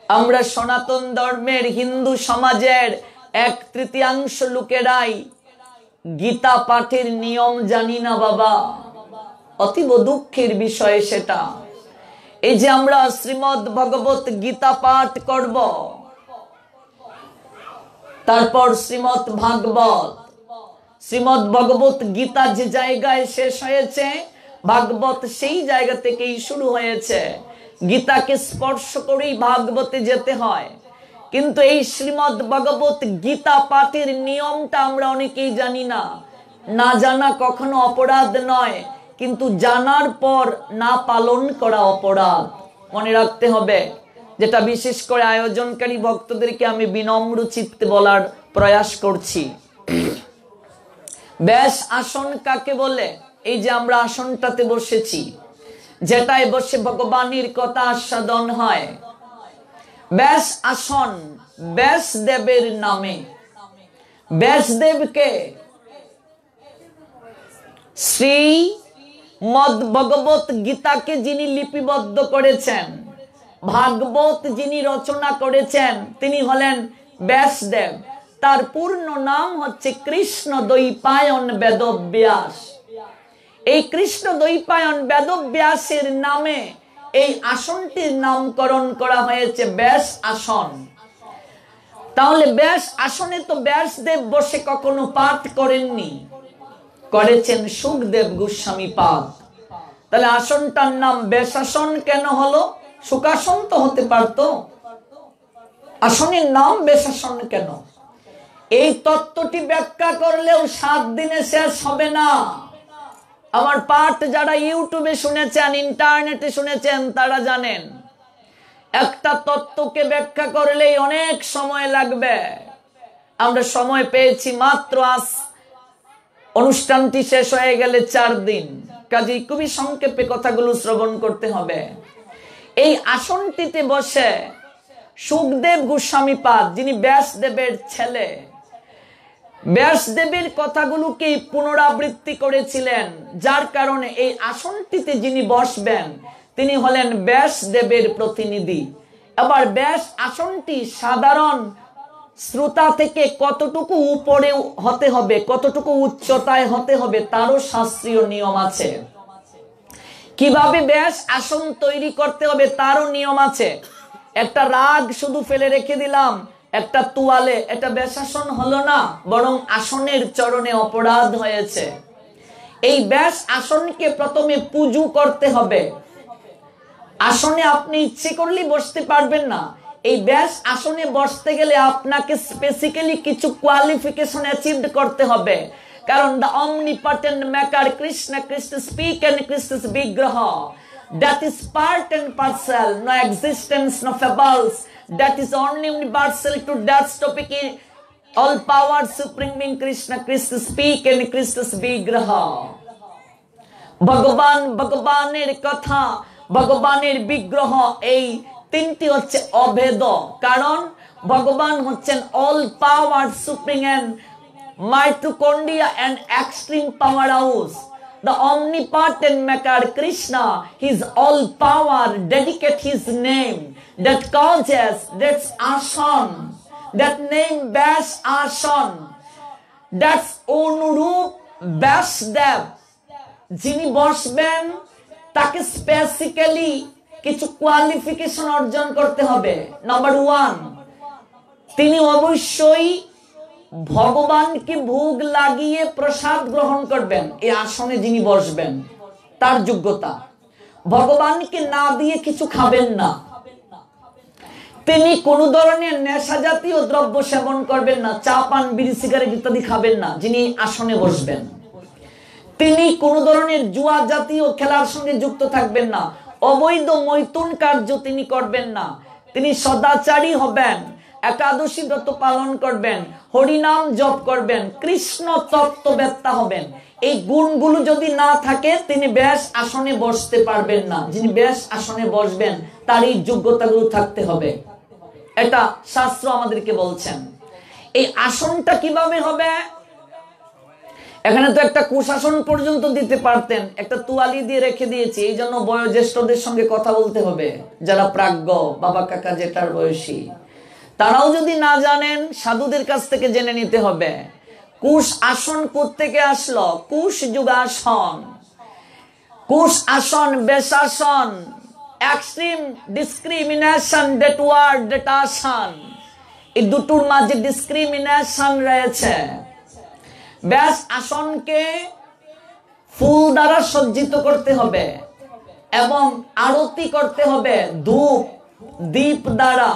আমরা সনাতন ধর্মের হিন্দু সমাজের 1/3 লোকেরাই গীতা পাঠের নিয়ম জানি না বাবা। অতীব দুঃখের বিষয় সেটা। এই যে আমরা শ্রীমদ্ ভগবত গীতা পাঠ করব, তারপর শ্রীমদ্ ভাগবত, শ্রীমদ্ ভগবত গীতা যে জায়গায় শেষ হয়েছে, ভাগবত সেই জায়গা থেকেই শুরু হয়েছে। গীতাকে স্পর্শ করেই ভাগবতে যেতে হয়। কিন্তু এই শ্রীমদ্ ভগবত গীতা পাঠের নিয়মটা আমরা অনেকেই জানি না। না জানা কখনো অপরাধ নয়, কিন্তু জানার পর না পালন করা অপরাধ। মনে রাখতে হবে। যেটা বিশেষ করে আয়োজনকারী ভক্তদেরকে আমি বিনম্র চিত্তে বলার প্রয়াস করছি, ব্যাস আসন কাকে বলে? এই যে আমরা আসনটাতে বসেছি, যেটায় বসে ভগবানের কথা আস্বাদন হয়, ব্যাস আসন ব্যাসদেবের নামে। ব্যাসদেবকে শ্রীমদ্ ভগবত গীতাকে যিনি লিপিবদ্ধ করেছেন, ভাগবত যিনি রচনা করেছেন, তিনি হলেন ব্যাসদেব। তার পূর্ণ নাম হচ্ছে কৃষ্ণ দ্বৈপায়ন বেদব্যাস। এই কৃষ্ণ দ্বৈপায়ন বেদব্যাসের নামে এই আসনটির নামকরণ করা হয়েছে ব্যাস আসন। তাহলে ব্যাস আসনে তো ব্যাসদেব বসে কখনো পাঠ করেননি, করেছেন সুখদেব গোস্বামী পাদ। তাহলে আসনটার নাম ব্যাসাসন কেন হলো? সুখাসন তো হতে পারতো, আসনের নাম ব্যাসাসন কেন? এই তত্ত্বটি ব্যাখ্যা করলেও 7 দিনে শেষ হবে না। আমার পাঠ যারা ইউটিউবে শুনেছেন, ইন্টারনেটে শুনেছেন, তারা জানেন একটা তত্ত্বকে ব্যাখ্যা করলেই অনেক সময় লাগবে। আমরা সময় পেয়েছি মাত্র আজ অনুষ্ঠানটি শেষ হয়ে গেলে 4 দিন। কাজেই খুবই সংক্ষেপে কথাগুলো শ্রবণ করতে হবে। এই আসনটিতে বসে সুখদেব গোস্বামী পাদ, যিনি ব্যাসদেবের ছেলে, ব্যাসদেবের কথাগুলোকে পুনরাবৃত্তি করেছিলেন, যার কারণে এই আসনটিতে যিনি বসবেন তিনি হলেন ব্যাসদেবের প্রতিনিধি। এবার ব্যাস আসনটি সাধারণ শ্রোতা থেকে কতটুকু উপরে হতে হবে, কতটুকু উচ্চতায় হতে হবে, তারও শাস্ত্রীয় নিয়ম আছে। কিভাবে ব্যাস আসন তৈরি করতে হবে তারও নিয়ম আছে। একটা রাগ শুধু ফেলে রেখে দিলাম, একটা তোয়ালে, এটা ব্যাসাসন হলো না, বরং আসনের চরণে অপরাধ হয়েছে। এই ব্যাস আসনকে প্রথমে পুজো করতে হবে। আসনে আপনি ইচ্ছে করলেই বসতে পারবেন না। এই ব্যাস আসনে বসতে গেলে আপনাকে স্পেসিক্যালি কিছু কোয়ালিফিকেশন অ্যাচিভড করতে হবে। কারণ the omnipotent maker Krishna, Krishna speak and Krishna's Vigraha, that is part and parcel, no existence, no fables, that is only universal to that topic, all power supreme being Krishna, Krishna speak and Krishna's Vigraha. ভগবান, ভগবানের কথা, ভগবানের বিগ্রহ, এই তিনটি হচ্ছে অভেদ। কারণ ভগবান হচ্ছেন all power supreme and mitochondria and extreme powerhouse. The omnipotent maker Krishna, his all power, dedicate his name, that causes, that's Ashan, that name Bash Ashan, that's Onurup Bashdev. যিনি বসবেন তাকে স্পেসিক্যালি কিছু কোয়ালিফিকেশন অর্জন করতে হবে। Number 1, তিনি অবশ্যই ভগবানকে ভোগ লাগিয়ে প্রসাদ গ্রহণ করবেন। এই আসনে যিনি বসবেন তার যোগ্যতা, ভগবানকে না দিয়ে কিছু খাবেন না। তিনি কোন ধরনের নেশা জাতীয় দ্রব্য সেবন করবেন না, চা পান বিড়ি সিগারেট ইত্যাদি খাবেন না যিনি আসনে বসবেন। তিনি কোন ধরনের জুয়া জাতীয় খেলার সঙ্গে যুক্ত থাকবেন না, অবৈধ মৈথুন কার্য তিনি করবেন না। তিনি সদাচারী হবেন, একাদশী ব্রত পালন করবেন, হরিনাম জপ করবেন, কৃষ্ণ তত্ত্ববেত্তা হবেন। এই গুণগুলো যদি না থাকে তিনি ব্যাস আসনে বসতে পারবেন না। যিনি ব্যাস আসনে বসবেন তার এই যোগ্যতাগুলো থাকতে হবে, এটা শাস্ত্র আমাদেরকে বলছেন। এই আসনটা কিভাবে হবে? এখানে তো একটা কুশাসন পর্যন্ত দিতে পারতেন, একটা তোয়ালি দিয়ে রেখে দিয়েছি। এই জন্য বয়োজ্যেষ্ঠদের সঙ্গে কথা বলতে হবে, যারা প্রাজ্ঞ, বাবা কাকা জেঠার বয়সী, তারাও যদি না জানেন সাধুদের কাছ থেকে জেনে নিতে হবে। কুশ আসন কোত্থেকে আসলো? কুশ যুগাসন, কুশ আসন, বেশাসন, এক্সট্রিম ডিসক্রিমিনেশন, ডেট ওয়ার্ড, ডেট আসন, এই দুটোর মাঝে ডিসক্রিমিনেশন রয়েছে। ব্যাস আসনকে ফুল দ্বারা সজ্জিত করতে হবে এবং আরতি করতে হবে ধূপ দীপ দ্বারা।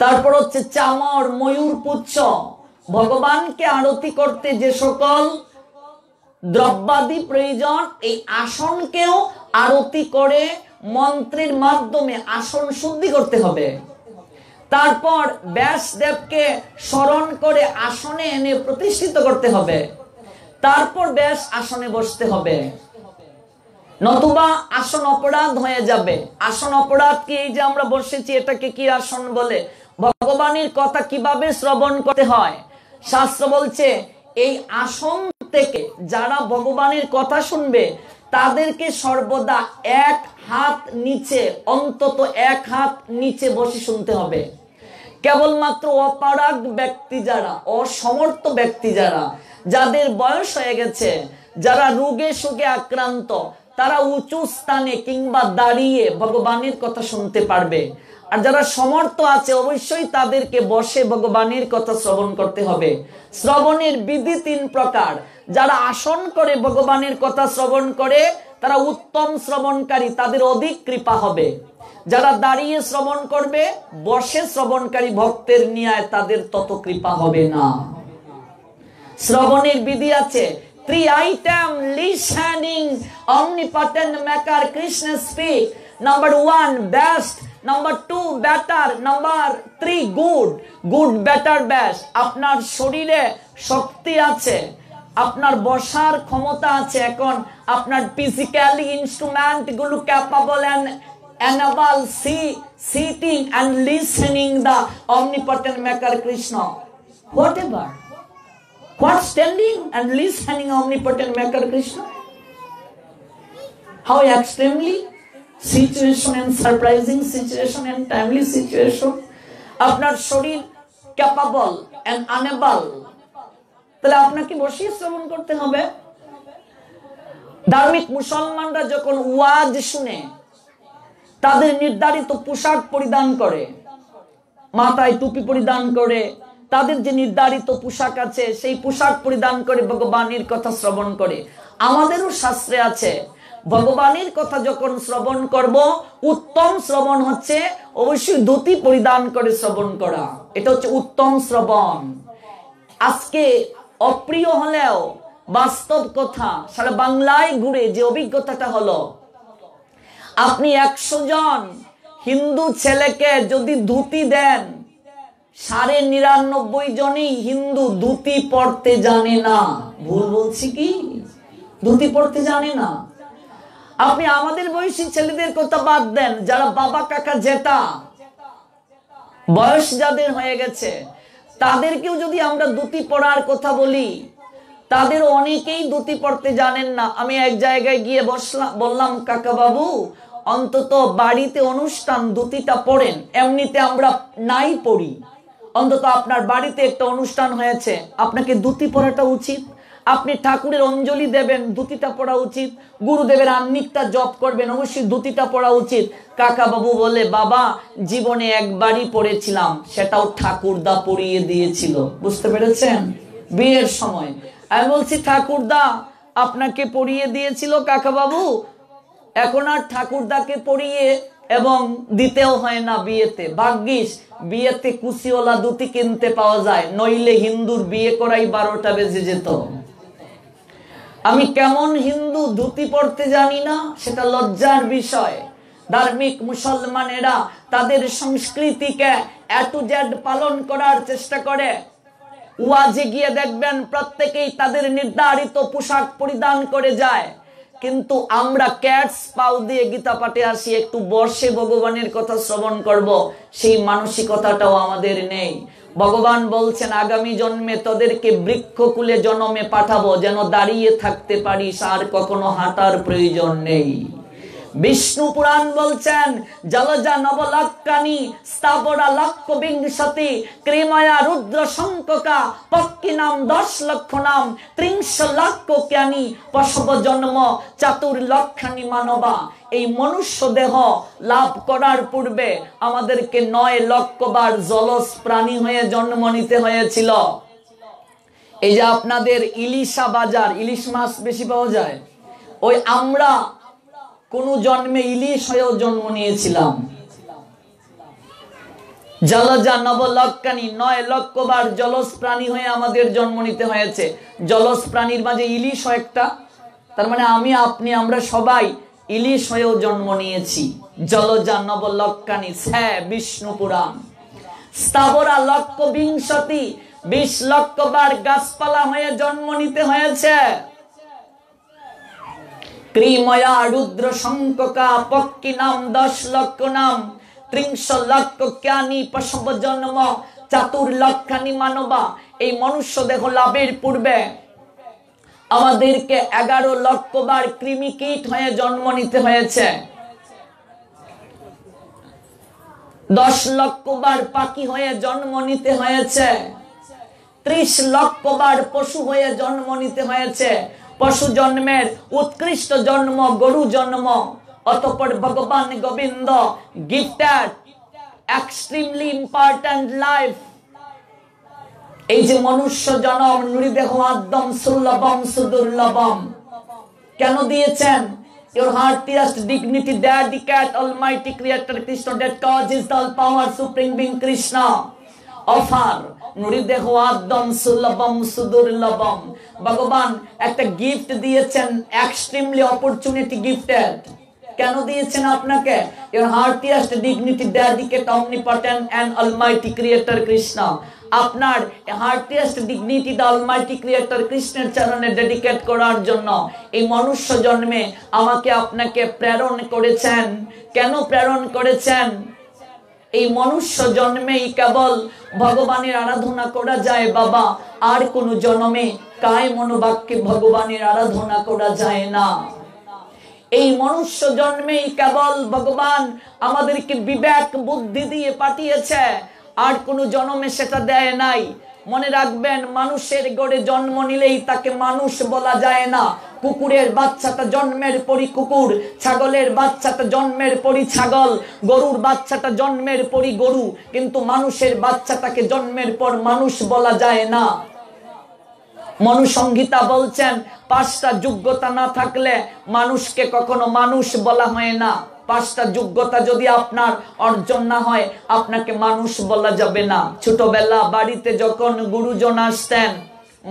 তারপর হচ্ছে চামর, ময়ূর পুচ্ছ। ভগবানকে আরতি করতে যে সকল দ্রব্যাদি প্রয়োজন, এই আসনকেও আরতি করে মন্ত্রের মাধ্যমে আসন শুদ্ধি করতে হবে। তারপর ব্যাসদেবকে স্মরণ করে আসনে এনে প্রতিষ্ঠিত করতে হবে। তারপর ব্যাস আসনে বসতে হবে, নতুবা আসন অপরাধ হয়ে যাবে। আসন অপরাধ কি? এই যে আমরা বসেছি এটাকে কি আসন বলে? ভগবানের কথা কিভাবে শ্রবণ করতে হয় শাস্ত্র বলছে, এই আসন থেকে যারা ভগবানের কথা শুনবে তাদেরকে সর্বদা এক হাত নিচে, অন্তত এক হাত নিচে বসে শুনতে হবে। কেবলমাত্র অপারগ ব্যক্তি যারা, অসমর্থ ব্যক্তি যারা, যাদের বয়স হয়ে গেছে, যারা রোগে শোকে আক্রান্ত, তারা উঁচু স্থানে কিংবা দাঁড়িয়ে ভগবানের কথা শুনতে পারবে। আর যারা সমর্থ আছে অবশ্যই তাদেরকে বসে ভগবানের কথা শ্রবণ করতে হবে। শ্রবণের বিধি 3 প্রকার। যারা আসন করে ভগবানের কথা শ্রবণ করে তারা উত্তম শ্রবণকারী, তাদের অধিক কৃপা হবে। যারা দাঁড়িয়ে শ্রবণ করবে, বসে শ্রবণকারী ভক্তের ন্যায়, তাদের তত কৃপা হবে না। শ্রবণের বিধি আছে 3 item: listening, omnipotent maker Krishna speak. Number 1, best. Number 2, better. Number 3, good. Good, better, best. আপনার শরীরে শক্তি আছে, আপনার বসার ক্ষমতা আছে, এখন আপনার ফিজিক্যালি ইনস্ট্রুমেন্ট গুলো capable and enable sitting and listening the omnipotent maker Krishna. Whatever. What standing and listening omnipotent maker Krishna? How extremely situation and surprising situation and timely situation. আপনার শরীর ক্যাপাবল and unable, তাহলে আপনাকে বসে শ্রবণ করতে হবে। ধার্মিক মুসলমানরা যখন ওয়াজ শুনে তাদের নির্ধারিত পোশাক পরিধান করে, মাথায় টুপি পরিধান করে, তাদের যে নির্ধারিত পোশাক আছে সেই পোশাক পরিধান করে ভগবানের কথা শ্রবণ করে। আমাদেরও শাস্ত্রে আছে ভগবানের কথা যখন শ্রবণ করব, উত্তম শ্রবণ হচ্ছে অবশ্যই ধুতি পরিধান করে শ্রবণ করা। এটা হচ্ছে উত্তম শ্রবণ। আজকে অপ্রিয় হলেও বাস্তব কথা, সারা বাংলায় ঘুরে যে অভিজ্ঞতাটা হলো, আপনি 100 জন হিন্দু ছেলেকে যদি ধুতি দেন, 99.5 জনই হিন্দু ধুতি পড়তে জানে না। ভুল বলছি কি? ধুতি পড়তে জানে না। আপনি আমাদের বয়সী ছেলেদের কথা বাদ দেন, যারা বাবা কাকা জেঠা বয়স যাদের হয়ে গেছে, তাদেরকেও যদি আমরা ধুতি পরার কথা বলি, তাদের অনেকেই ধুতি পড়তে জানেন না। আমি এক জায়গায় গিয়ে বললাম, কাকা বাবু অন্তত বাড়িতে অনুষ্ঠান ধুতিটা পড়েন, এমনিতে আমরা নাই পড়ি, অন্তত আপনার বাড়িতে একটা অনুষ্ঠান হয়েছে, আপনাকে ধুতি পরাটা উচিত। আপনি ঠাকুরের অঞ্জলি দেবেন, ধুতিটা পড়া উচিত। গুরুদেবের আহ্নিকটা জপ করবেন, অবশ্যই ধুতিটা পড়া উচিত। কাকা বাবু বলে, বাবা জীবনে একবারই পড়েছিলাম, সেটাও ঠাকুরদা পরিয়ে দিয়েছিল। বুঝতে পেরেছেন? বিয়ের সময় আমি বলছি, ঠাকুরদা আপনাকে পরিয়ে দিয়েছিল কাকা বাবু? এখন আর ঠাকুরদাকে পরিয়ে এবং দিতেও হয় না বিয়েতে। ভাগ্যিস বিয়েতে কুচিওয়ালা ধুতি কিনতে পাওয়া যায়, নইলে হিন্দুর বিয়ে করাই 12টা বেজে যেত। আমি কেমন হিন্দু, ধুতি পড়তে জানি না, সেটা লজ্জার বিষয়। ধার্মিক মুসলমানেরা তাদের সংস্কৃতিকে A to Z পালন করার চেষ্টা করে। ওয়াজে গিয়ে দেখবেন প্রত্যেকেই তাদের নির্ধারিত পোশাক পরিধান করে যায়, কিন্তু আমরা ক্যাটস পাউ দিয়ে গীতা পাঠে আসি, একটু বসে ভগবানের কথা শ্রবণ করব, সেই মানসিকতাটাও আমাদের নেই। ভগবান বলছেন, আগামী জন্মে তোদেরকে বৃক্ষকুলে জন্মে পাঠাবো, যেন দাঁড়িয়ে থাকতে পারিস, আর কখনো হাঁটার প্রয়োজন নেই। বিষ্ণু পুরাণ বলছেন, জলজা নবলক্কানি স্থাবরা লক্ষ বিংশতি ক্রিময়া রুদ্র শঙ্ককা পক্ষী নাম 10 লক্ষ নাম 30 লক্ষ জ্ঞানী পশব জন্ম চাতুর্লক্ষানি মানবা। এই মনুষ্য দেহ লাভ করার পূর্বে আমাদেরকে 9 লক্ষ বার জলজ প্রাণী হয়ে জন্ম নিতে হয়েছিল। এই যে আপনাদের ইলিশা বাজার, ইলিশ মাছ বেশি পাওয়া যায়, ওই আমরা কোন জন্মে ইলিশ হয়েও জন্ম নিয়েছিলাম। জলজা নবলক্কানি 9 লক্ষ বার জলজ প্রাণী হয়ে আমাদের জন্ম নিতে হয়েছে। জলজ প্রাণীর মাঝে ইলিশও একটা, তার মানে আমি আপনি আমরা সবাই ইলিশ হয়েও জন্ম নিয়েছি। জলজা নবলক্কানি, হ্যাঁ বিষ্ণু পুরাণ। স্থাবরা লক্ষ বিংশতি 20 লক্ষ বার গাছপালা হয়ে জন্ম নিতে হয়েছে। ক্রিময়া রুদ্র শঙ্ককা পক্ষী নাম 10 লক্ষ নাম 30 লক্ষ জ্ঞানী পশব জন্ম চাতুর্লক্ষানি মানবা। এই মনুষ্য দেহ লাভের পূর্বে আমাদেরকে 11 লক্ষ বার কৃমিকীট হয়ে জন্ম নিতে হয়েছে, 10 লক্ষ বার পাখি হয়ে জন্ম নিতে হয়েছে, 30 লক্ষ বার পশু হয়ে জন্ম নিতে হয়েছে। পশু জন্মের উৎকৃষ্ট জন্ম গরু জন্ম। অতঃপর ভগবান Govinda gifted extremely important life. এই যে মনুষ্য জন্ম, নৃদেহ আদ্যম সুলভম সুদুর্লভম, কেন দিয়েছেন? Your heartiest dignity dedicate Almighty Creator Krishna, that cause is the all power supreme being Krishna. Offer নৃদেহ আদ্যম সুলভম সুদুর্লভম। ভগবান একটা গিফট দিয়েছেন, এক্সট্রিমলি অপরচুনিটি গিফটেড। কেন দিয়েছেন আপনাকে? Your heartiest dignity dedicate omnipotent and almighty creator Krishna. আপনার heartiest dignity the Almighty creator কৃষ্ণের চরণে dedicate করার জন্য এই মনুষ্য জন্মে আমাকে আপনাকে প্রেরণ করেছেন। কেন প্রেরণ করেছেন? এই মনুষ্য জন্মেই কেবল ভগবানের আরাধনা করা যায় বাবা, আর কোন জন্মে কায় মনোবাক্যে ভগবানের আরাধনা করা যায় না। এই মনুষ্য জন্মেই কেবল ভগবান আমাদেরকে বিবেক বুদ্ধি দিয়ে পাঠিয়েছে, আর কোন জন্মে সেটা দেয় নাই। মনে রাখবেন, মানুষের গড়ে জন্ম নিলেই তাকে মানুষ বলা যায় না। কুকুরের বাচ্চাটা জন্মের পরই কুকুর, ছাগলের বাচ্চাটা জন্মের পরই ছাগল, গরুর বাচ্চাটা জন্মের পরই গরু, কিন্তু মানুষের বাচ্চাটাকে জন্মের পর মানুষ বলা যায় না। মনুসংহিতা বলছেন 5টা যোগ্যতা না থাকলে মানুষকে কখনো মানুষ বলা হয় না। 5টা যোগ্যতা যদি আপনার অর্জন না হয়, আপনাকে মানুষ বলা যাবে না। ছোটবেলা বাড়িতে যখন গুরুজন আসতেন,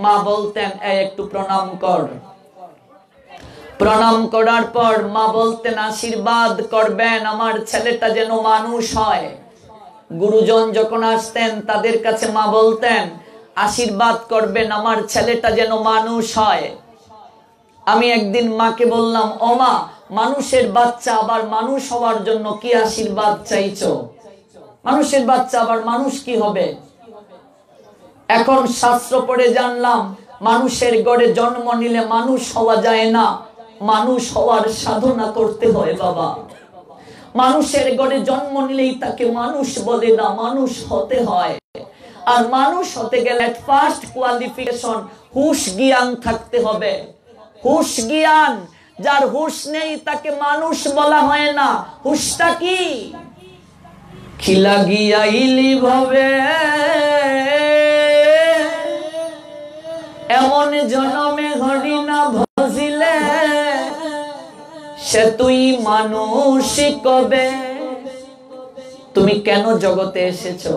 মা বলতেন একটু প্রণাম কর। প্রণাম করার পর মা বলতেন আশীর্বাদ করবেন আমার ছেলেটা যেন মানুষ হয়। গুরুজন যখন আসতেন তাদের কাছে মা বলতেন আশীর্বাদ করবেন আমার ছেলেটা যেন মানুষ হয়। আমি একদিন মাকে বললাম, ও মা, মানুষের বাচ্চা আবার মানুষ হওয়ার জন্য কি আশীর্বাদ চাইছো? মানুষের বাচ্চা আবার মানুষ কি হবে? এখন শাস্ত্র পড়ে জানলাম মানুষের গড়ে জন্ম নিলে মানুষ হওয়া যায় না, মানুষ হওয়ার সাধনা করতে হয় বাবা। মানুষের গড়ে জন্ম নিলেই তাকে মানুষ বলে না, মানুষ হতে হয়। আর মানুষ হতে গেলে ফার্স্ট কোয়ালিফিকেশন হুশ জ্ঞান থাকতে হবে। হুশ জ্ঞান, যার হুশ নেই তাকে মানুষ বলা হয় না। হুশটা কি? খিলা গিয়াইলি ভাবে এমন জনমে হরি না ভজিলে সে তুই মানুষ কবে। তুমি কেন জগতে এসেছো?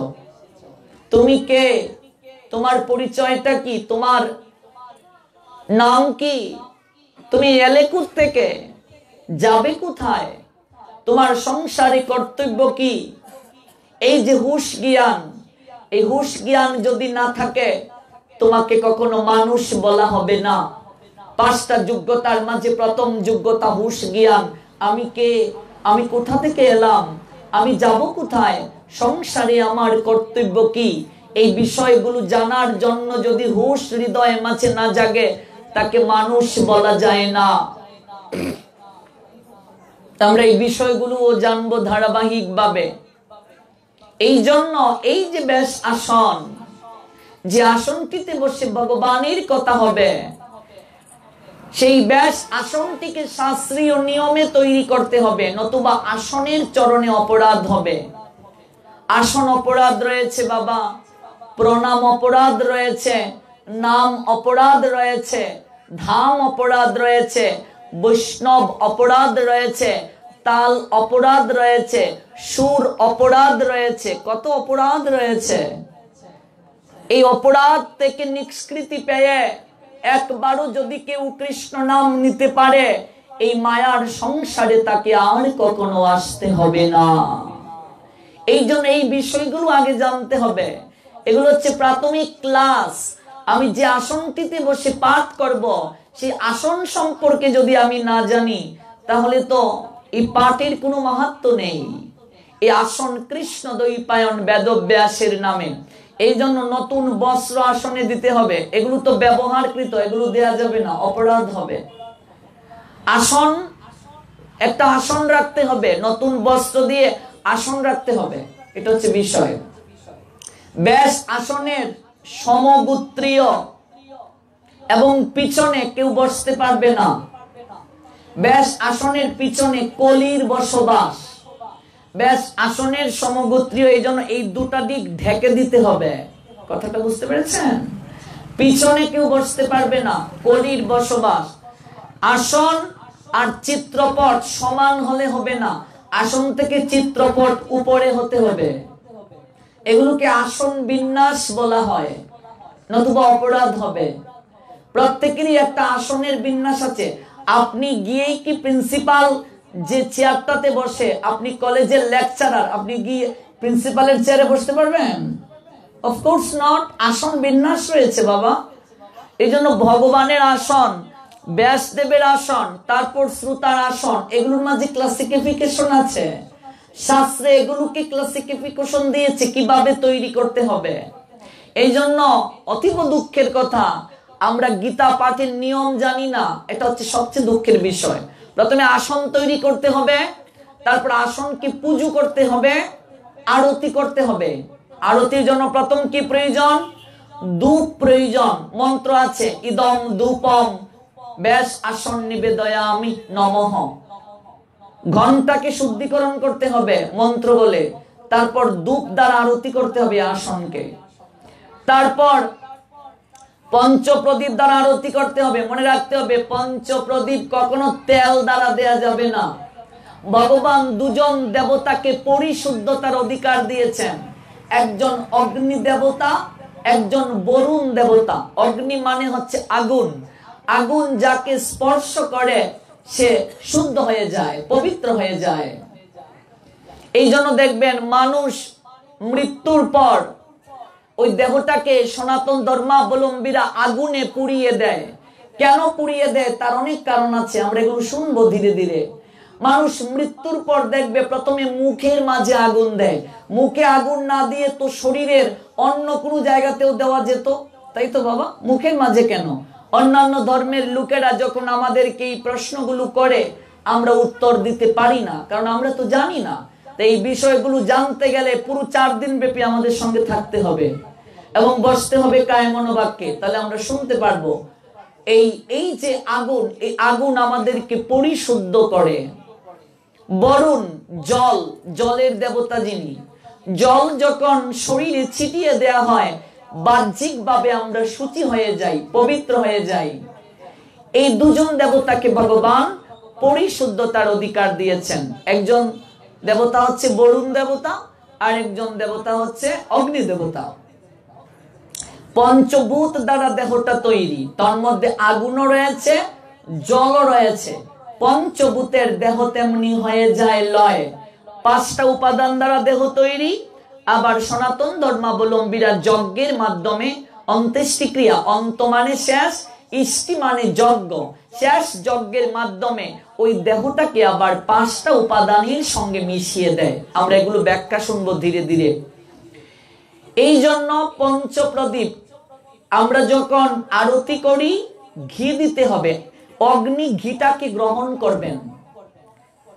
তুমি কে? তোমার পরিচয়টা কি? তোমার নাম কি? তুমি এলে থেকে যাবে কোথায়? তোমার সংসারে কর্তব্য কি? এই যে হুশ জ্ঞান, এই হুশ জ্ঞান যদি না থাকে তোমাকে কখনো মানুষ বলা হবে না। 5টা যোগ্যতার মাঝে প্রথম যোগ্যতা হুশ জ্ঞান। আমি কে? আমি কোথা থেকে এলাম? আমি যাব কোথায়? সংসারে আমার কর্তব্য কি? এই বিষয়গুলো জানার জন্য যদি হুশ হৃদয়ের মাঝে না জাগে তাকে মানুষ বলা যায় না। আমরা এই বিষয়গুলো জানবো ধারাবাহিক ভাবে। এই জন্য এই যে বেশ আসন, যে আসনটিতে বসে ভগবানের কথা হবে, সেই বেশ আসনটিকে শাস্ত্রীয় নিয়মে তৈরি করতে হবে, নতুবা আসনের চরণে অপরাধ হবে। আসন অপরাধ রয়েছে বাবা, প্রণাম অপরাধ রয়েছে, নাম অপরাধ রয়েছে, ধাম অপরাধ রয়েছে, বৈষ্ণব অপরাধ রয়েছে, তাল অপরাধ রয়েছে, সুর অপরাধ রয়েছে, কত অপরাধ রয়েছে। এই অপরাধ থেকে নিষ্কৃতি পেয়ে একবারও যদি কেউ কৃষ্ণ নাম নিতে পারে, এই মায়ার সংসারে তাকে আর কখনো আসতে হবে না। এই জন্য এই বিষয়গুলো আগে জানতে হবে। এগুলো হচ্ছে প্রাথমিক ক্লাস। আমি যে আসনটিতে বসে পাঠ করব, সেই আসন সম্পর্কে যদি আমি না জানি, তাহলে তো এই পাঠের কোনো মাহাত্ম্য নেই। এই আসন কৃষ্ণ দ্বৈপায়ন বেদব্যাসের নামে। এই জন্য নতুন বস্ত্র আসনে দিতে হবে। এগুলো তো ব্যবহারকৃত, এগুলো দেয়া যাবে না, অপরাধ হবে। আসন, একটা আসন রাখতে হবে, নতুন বস্ত্র দিয়ে আসন রাখতে হবে, এটা হচ্ছে বিষয়। ব্যাস আসনের সমগোত্রীয় এবং পিছনে কেউ বসতে পারবে না। ব্যাস আসনের পিছনে কলির বসবাস। ব্যাস আসনের সমগোত্রীয়, এই জন্য এই দুটা দিক ঢেকে দিতে হবে। কথাটা বুঝতে পেরেছেন? পিছনে কেউ বসতে পারবে না, কলির বসবাস। আসন আর চিত্রপট সমান হলে হবে না, আসন থেকে চিত্রপট উপরে হতে হবে। এগুলোকে আসন বিন্যাস বলা হয়, নতুবা অপরাধ হবে। প্রত্যেকেরই একটা আসনের বিন্যাস আছে। আপনি গিয়েই কি প্রিন্সিপাল যে চেয়ারটাতে বসে, আপনি কলেজের লেকচারার, আপনি গিয়ে প্রিন্সিপালের চেয়ারে বসতে পারবেন? Of course not. আসন বিন্যাস রয়েছে বাবা। এই জন্য ভগবানের আসন, ব্যাসদেবের আসন, তারপর শ্রোতার আসন, এগুলোর মাঝে ক্লাসিফিকেশন আছে। শাস্ত্রে এগুলোকে ক্লাসিফিকেশন দিয়েছে কিভাবে তৈরি করতে হবে। এই জন্য অতীব দুঃখের কথা, আমরা গীতা পাঠের নিয়ম জানি না। এটা হচ্ছে সবচেয়ে দুঃখের বিষয়। প্রথমে আসন তৈরি করতে হবে, তারপর আসনকে পুজো করতে হবে, আরতি করতে হবে। আরতির জন্য প্রথম কি প্রয়োজন? ধূপ প্রয়োজন, মন্ত্র আছে, ইদম ধূপম ব্যাস আসন নিবেদয়ামি নমঃ। ঘন্টাকে শুদ্ধিকরণ করতে হবে মন্ত্র বলে, তারপর ধূপ দ্বারা আরতি করতে হবে আসনকে, তারপর পঞ্চপ্রদীপ দ্বারা আরতি করতে হবে। মনে রাখতে হবে পঞ্চপ্রদীপ কখনো তেল দ্বারা দেয়া যাবে না। ভগবান দুজন দেবতাকে পরিশুদ্ধতার অধিকার দিয়েছেন, একজন অগ্নি দেবতা, একজন বরুণ দেবতা। অগ্নি মানে হচ্ছে আগুন, আগুন যাকে স্পর্শ করে সে শুদ্ধ হয়ে যায়, পবিত্র হয়ে যায়। এই জন্য দেখবেন মানুষ মৃত্যুর পর ওই দেহটাকে সনাতন ধর্মাবলম্বীরা আগুনে পুড়িয়ে দেয়। কেন পুড়িয়ে দেয় তার অনেক কারণ আছে, আমরা এগুলো শুনবো ধীরে ধীরে। মানুষ মৃত্যুর পর দেখবে প্রথমে মুখের মাঝে আগুন দেয়, মুখে আগুন না দিয়ে তো শরীরের অন্য কোনো জায়গাতেও দেওয়া যেত, তাই তো বাবা? মুখের মাঝে কেন? অন্যান্য ধর্মের লোকেরা যখন আমাদেরকে এই প্রশ্নগুলো করে আমরা উত্তর দিতে পারি না, কারণ আমরা তো জানি না। এই বিষয়গুলো জানতে গেলে পুরো 4 দিন ব্যাপী আমাদের সঙ্গে থাকতে হবে এবং বসতে হবে কায়মনোবাক্যে, তাহলে আমরা শুনতে পারবো। এই যে আগুন, এই আগুন আমাদেরকে পরিশুদ্ধ করে। বরুণ জল, জলের দেবতা যিনি, জল যখন শরীরে ছিটিয়ে দেয়া হয় বাহ্যিক ভাবে আমরা শুচি হয়ে যাই, পবিত্র হয়ে যাই। এই দুজন দেবতাকে ভগবান পরিশুদ্ধতার অধিকার দিয়েছেন। একজন দেবতা হচ্ছে বরুণ দেবতা, আর একজন দেবতা হচ্ছে অগ্নি দেবতা। পঞ্চভূত দ্বারা দেহটা তৈরি, তার মধ্যে আগুনও রয়েছে, জলও রয়েছে। পঞ্চভূতের দেহ তেমনি হয়ে যায় লয়। 5টা উপাদান দ্বারা দেহ তৈরি। আবার সনাতন ধর্মাবলম্বীরা যজ্ঞের মাধ্যমে অন্ত্যেষ্টিক্রিয়া, অন্ত মানে শেষ, ইষ্টি মানে যজ্ঞ, শেষ যজ্ঞের মাধ্যমে ওই দেহটাকে আবার 5টা উপাদানের সঙ্গে মিশিয়ে দেয়। আমরা এগুলো ব্যাখ্যা শুনবো ধীরে ধীরে। এই জন্য পঞ্চপ্রদীপ আমরা যখন আরতি করি ঘি দিতে হবে। অগ্নি ঘিটাকে গ্রহণ করবেন।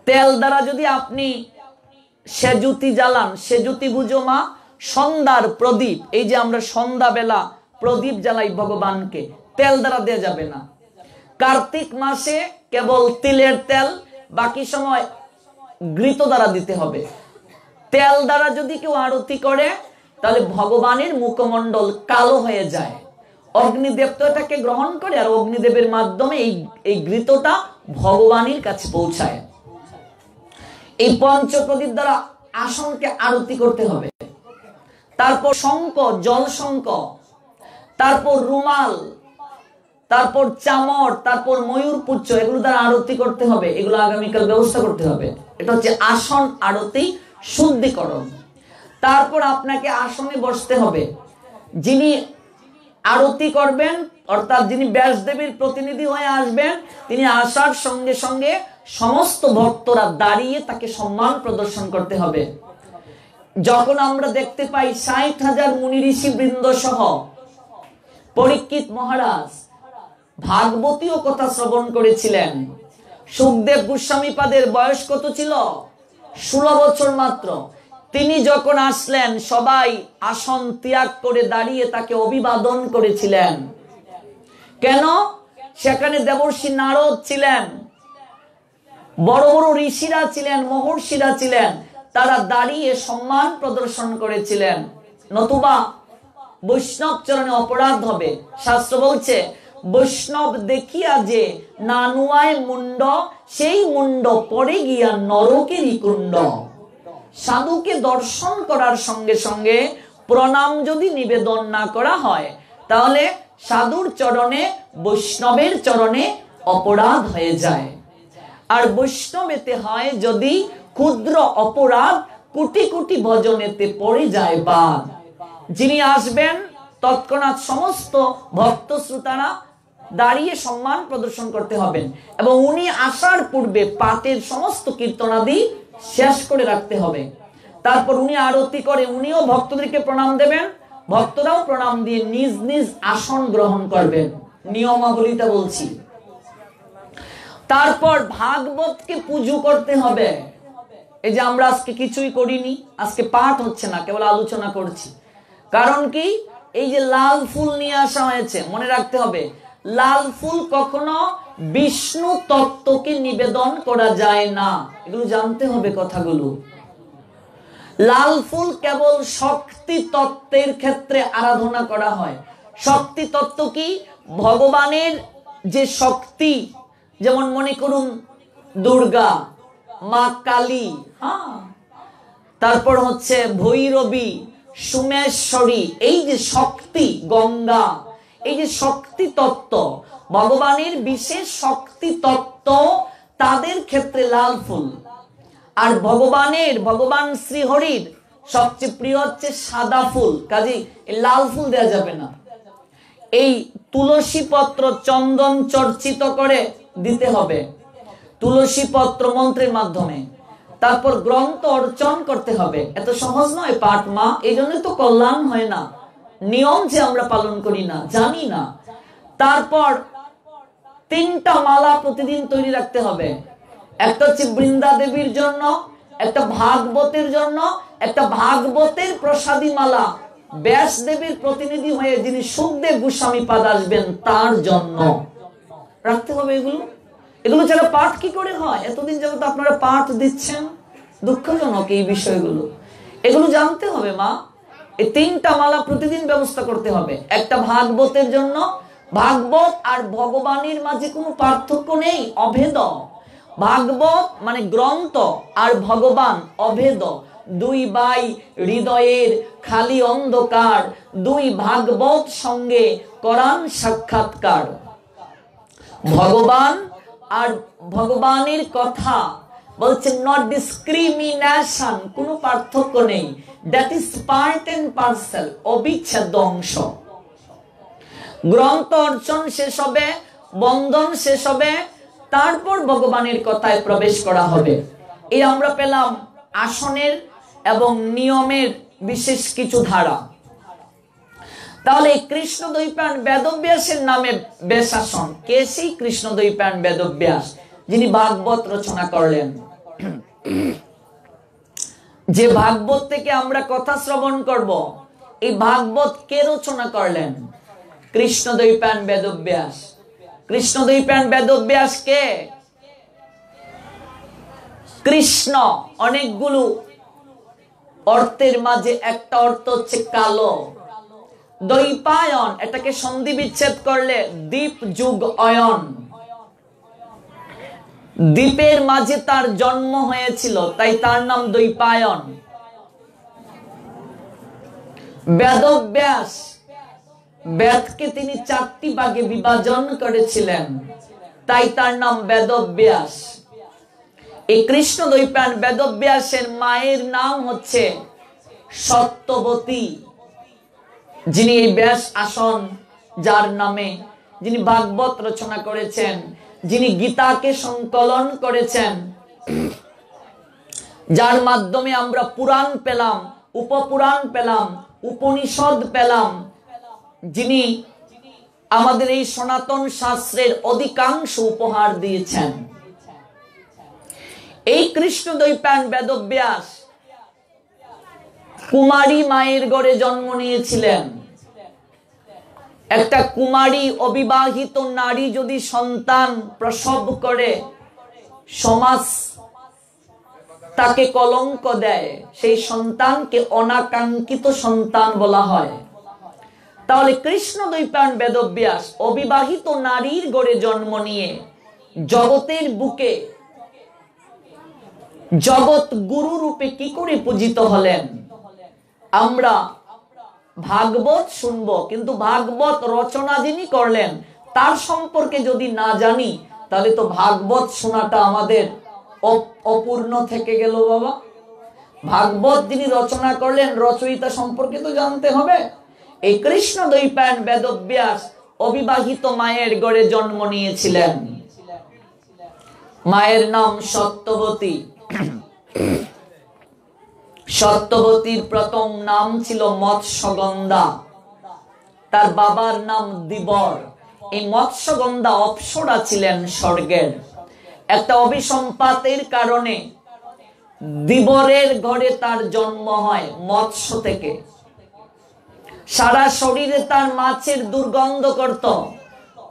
তেল দ্বারা যদি আপনি সেজুতি জ্বালান, সেজুতি বুঝো মা, সন্ধ্যার প্রদীপ, এই যে আমরা সন্ধ্যা বেলা প্রদীপ জ্বালাই ভগবানকে, তেল দ্বারা দেয়া যাবে না। কার্তিক মাসে কেবল তিলের তেল, বাকি সময় ঘৃত দ্বারা দিতে হবে। তেল দ্বারা যদি কেউ আরতি করে তাহলে ভগবানের মুখমণ্ডল কালো হয়ে যায়। অগ্নিদেব তো এটাকে গ্রহণ করে, আর অগ্নিদেবের মাধ্যমে এই ঘৃতটা ভগবানের কাছে পৌঁছায়। এই পঞ্চপ্রদীপ দ্বারা আসনকে আরতি করতে হবে। তারপর শঙ্খ, জল শঙ্খ, তারপর রুমাল, তারপর চামর, তারপর ময়ূর পুচ্ছ, এগুলো দ্বারা আরতি করতে হবে। এগুলো আগামীকাল ব্যবস্থা করতে হবে। এটা হচ্ছে আসন আরতি শুদ্ধিকরণ। তারপর আপনাকে আসনে বসতে হবে। যিনি আরতি করবেন অর্থাৎ যিনি ব্যাসদেবীর প্রতিনিধি হয়ে আসবেন, তিনি আসার সঙ্গে সঙ্গে সমস্ত ভক্তরা দাঁড়িয়ে তাকে সম্মান প্রদর্শন করতে হবে। যখন আমরা দেখতে পাই 60,000 মুনি ঋষি বৃন্দ সহ পরীক্ষিত মহারাজ ভাগবতীয় কথা শ্রবণ করেছিলেন। সুখদেব গোস্বামীপাদের বয়স কত ছিল? 16 বছর মাত্র। তিনি যখন আসলেন সবাই আসন ত্যাগ করে দাঁড়িয়ে তাকে অভিবাদন করেছিলেন। কেন? সেখানে দেবর্ষি নারদ ছিলেন, বড় বড় ঋষিরা ছিলেন, মহর্ষিরা ছিলেন, তারা দাঁড়িয়ে সম্মান প্রদর্শন করেছিলেন। নতুবা বৈষ্ণব চরণে অপরাধ হবে। শাস্ত্র বলছে বৈষ্ণব দেখিয়া যে নানুয়ায় মুন্ড, সেই মুন্ড পড়ে গিয়া নরকেরই কুণ্ড। সাধুকে দর্শন করার সঙ্গে সঙ্গে প্রণাম যদি নিবেদন না করা হয় তাহলে সাধুর চরণে, বৈষ্ণবের চরণে অপরাধ হয়ে যায়। আর বৈষ্ণবেতে হয় যদি ক্ষুদ্র অপরাধ, কোটি কোটি ভজনেতে পড়ে যায় বাদ। যিনি আসবেন তৎক্ষণাৎ সমস্ত ভক্ত শ্রোতারা দাঁড়িয়ে সম্মান প্রদর্শন করতে হবেন, এবং উনি আসার পূর্বে পাঠের সমস্ত কীর্তনাদি শেষ করে রাখতে হবে। তারপর উনি আরতি করে উনিও ভক্তদেরকে প্রণাম দেবেন, ভক্তরাও প্রণাম দিয়ে নিজ নিজ আসন গ্রহণ করবেন। নিয়মাবলীটা বলছি। তারপর ভাগবতকে পুজো করতে হবে। এই যে আমরা আজকে কিছুই করিনি, আজকে পাঠ হচ্ছে না, কেবল আলোচনা করছি। কারণ কি? এই যে লাল ফুল নিয়ে আসা হয়েছে, মনে রাখতে হবে লাল ফুল কখনো বিষ্ণু তত্ত্বকে নিবেদন করা যায় না, এগুলো জানতে হবে কথাগুলো। লাল ফুল কেবল শক্তি তত্ত্বের ক্ষেত্রে আরাধনা করা হয়। শক্তি তত্ত্ব কি? ভগবানের যে শক্তি, যেমন মনে করুন দুর্গা, মা কালী, তারপর হচ্ছে ভৈরবী, সুমেশ্বরী, এই যে শক্তি, গঙ্গা, এই যে শক্তি তত্ত্ব, ভগবানের বিশেষ শক্তি তত্ত্ব, তাদের ক্ষেত্রে লাল ফুল। আর ভগবান শ্রীহরির সবচেয়ে প্রিয় হচ্ছে সাদা ফুল, কাজেই লাল ফুল দেওয়া যাবে না। এই তুলসী পত্র চন্দন চর্চিত করে দিতে হবে, তুলসী পত্র মন্ত্রের মাধ্যমে। তারপর গ্রন্থ অর্চন করতে হবে। এত সহজ নয় পাঠ মা, এই জন্য তো কল্যাণ হয় না, নিয়ম যে আমরা পালন করি না, জানি না। তারপর 3টা মালা প্রতিদিন তৈরি রাখতে হবে। একটা হচ্ছে বৃন্দা দেবীর জন্য, একটা ভাগবতের জন্য, একটা ভাগবতের প্রসাদী মালা ব্যাস দেবীর প্রতিনিধি হয়ে যিনি সুখদেব গোস্বামী পাদ আসবেন তার জন্য রাখতে হবে। এগুলো ছাড়া পাঠ কি করে হয়? এতদিন যাবত আপনারা পাঠ দিচ্ছেন, দুঃখজনক এই বিষয়গুলো। এগুলো জানতে হবে মা। এই 3টা মালা প্রতিদিন ব্যবস্থা করতে হবে। একটা ভাগবতের জন্য, ভাগবত আর ভগবানের মাঝে কোনো পার্থক্য নেই, অভেদ। ভাগবত মানে গ্রন্থ, আর ভগবান অভেদ। 2 ভাই হৃদয়ের খালি অন্ধকার, 2 ভাগবত সঙ্গে কোরআন সাক্ষাৎকার। ভগবান আর ভগবানের কথা বলছে নট ডিসক্রিমিনেশন, কোনো পার্থক্য নেই, that is part and parcel, অবিচ্ছেদ্য অংশ। গ্রন্থ অর্চন শেষ হবে, বন্ধন শেষ হবে, তারপর ভগবানের কথায় প্রবেশ করা হবে। এই আমরা পেলাম আসনের এবং নিয়মের বিশেষ কিছু ধারা। তাহলে কৃষ্ণদ্বৈপায়ন বেদব্যাসের নামে বেশাসন। কে সেই কৃষ্ণদ্বৈপায়ন বেদব্যাস? যিনি ভাগবত রচনা করলেন। যে ভাগবত থেকে আমরা কথা শ্রবণ করব, এই ভাগবত কে রচনা করলেন? কৃষ্ণদ্বৈপায়ন বেদব্যাস। কৃষ্ণদ্বৈপায়ন বেদব্যাস কে? কৃষ্ণ অনেকগুলো অর্থের মাঝে একটা অর্থ হচ্ছে কালো। দ্বৈপায়ন, এটাকে সন্ধি বিচ্ছেদ করলে দ্বীপ যুগ অয়ন, দ্বীপের মাঝে তার জন্ম হয়েছিল, তাই তার নাম দ্বৈপায়ন। বেদব্যাস, বেদকে তিনি 4টি ভাগে বিভাজন করেছিলেন, তাই তার নাম বেদব্যাস। এই কৃষ্ণদ্বৈপায়ন বেদব্যাসের মায়ের নাম হচ্ছে সত্যবতী, যিনি এই ব্যাস আসন, যার নামে যিনি ভাগবত রচনা করেছেন, যিনি গীতাকে সংকলন করেছেন, যার মাধ্যমে আমরা পুরাণ পেলাম, উপপুরাণ পেলাম, উপনিষদ পেলাম, যিনি আমাদের এই সনাতন শাস্ত্রের অধিকাংশ উপহার দিয়েছেন। এই কৃষ্ণদ্বৈপায়ন বেদব্যাস কুমারী মায়ের ঘরে জন্ম নিয়েছিলেন। একটা কুমারী অবিবাহিত নারী যদি সন্তান প্রসব করে, সমাজ তাকে কলঙ্ক দেয়, সেই সন্তানকে অনাকাঙ্ক্ষিত সন্তান বলা হয়। তাহলে কৃষ্ণদ্বৈপায়ন বেদব্যাস অবিবাহিত নারীর ঘরে জন্ম নিয়ে জগতের বুকে জগৎ গুরু রূপে কি করে পূজিত হলেন? আমরা ভাগবত শুনবো, কিন্তু ভাগবত রচনা যিনি করলেন তার সম্পর্কে যদি না জানি, তাহলে তো ভাগবত শোনাটা আমাদের অপূর্ণ থেকে গেল বাবা। ভাগবত যিনি রচনা করলেন, রচয়িতা সম্পর্কে তো জানতে হবে। এই কৃষ্ণদ্বৈপায়ন বেদব্যাস অবিবাহিত মায়ের ঘরে জন্ম নিয়েছিলেন। মায়ের নাম সত্যবতী। সত্যবতীর প্রথম নাম ছিল মৎস্যগন্ধা, তার বাবার নাম দিবর। এই মৎস্যগন্ধা অপ্সরা ছিলেন স্বর্গের। একটা অভিসম্পাতের কারণে দিবরের ঘরে তার জন্ম হয় মৎস্য থেকে। সারা শরীরে তার মাছের দুর্গন্ধ করত,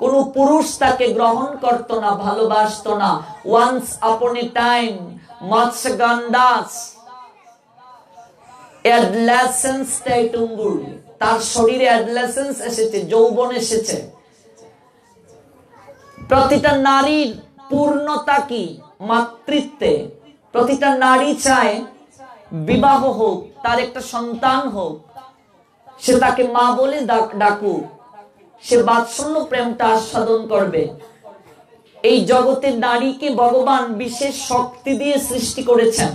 কোনো পুরুষ তাকে গ্রহণ করত না, ভালোবাসত না। ওয়ান্স আপন এ টাইম মৎস্যগন্ধাস অ্যাডলেসেন্স টাইটুঙ্গুর, তার শরীরে অ্যাডলেসেন্স এসেছে, যৌবন এসেছে। প্রতিটা নারীর পূর্ণতা কি? মাতৃত্বে। প্রতিটা নারী চায় বিবাহ হোক, তার একটা সন্তান হোক, সে তাকে মা বলে ডাকুক, সে বাৎসল্য প্রেমটা আস্বাদন করবে। এই জগতে নারীকে ভগবান বিশেষ শক্তি দিয়ে সৃষ্টি করেছেন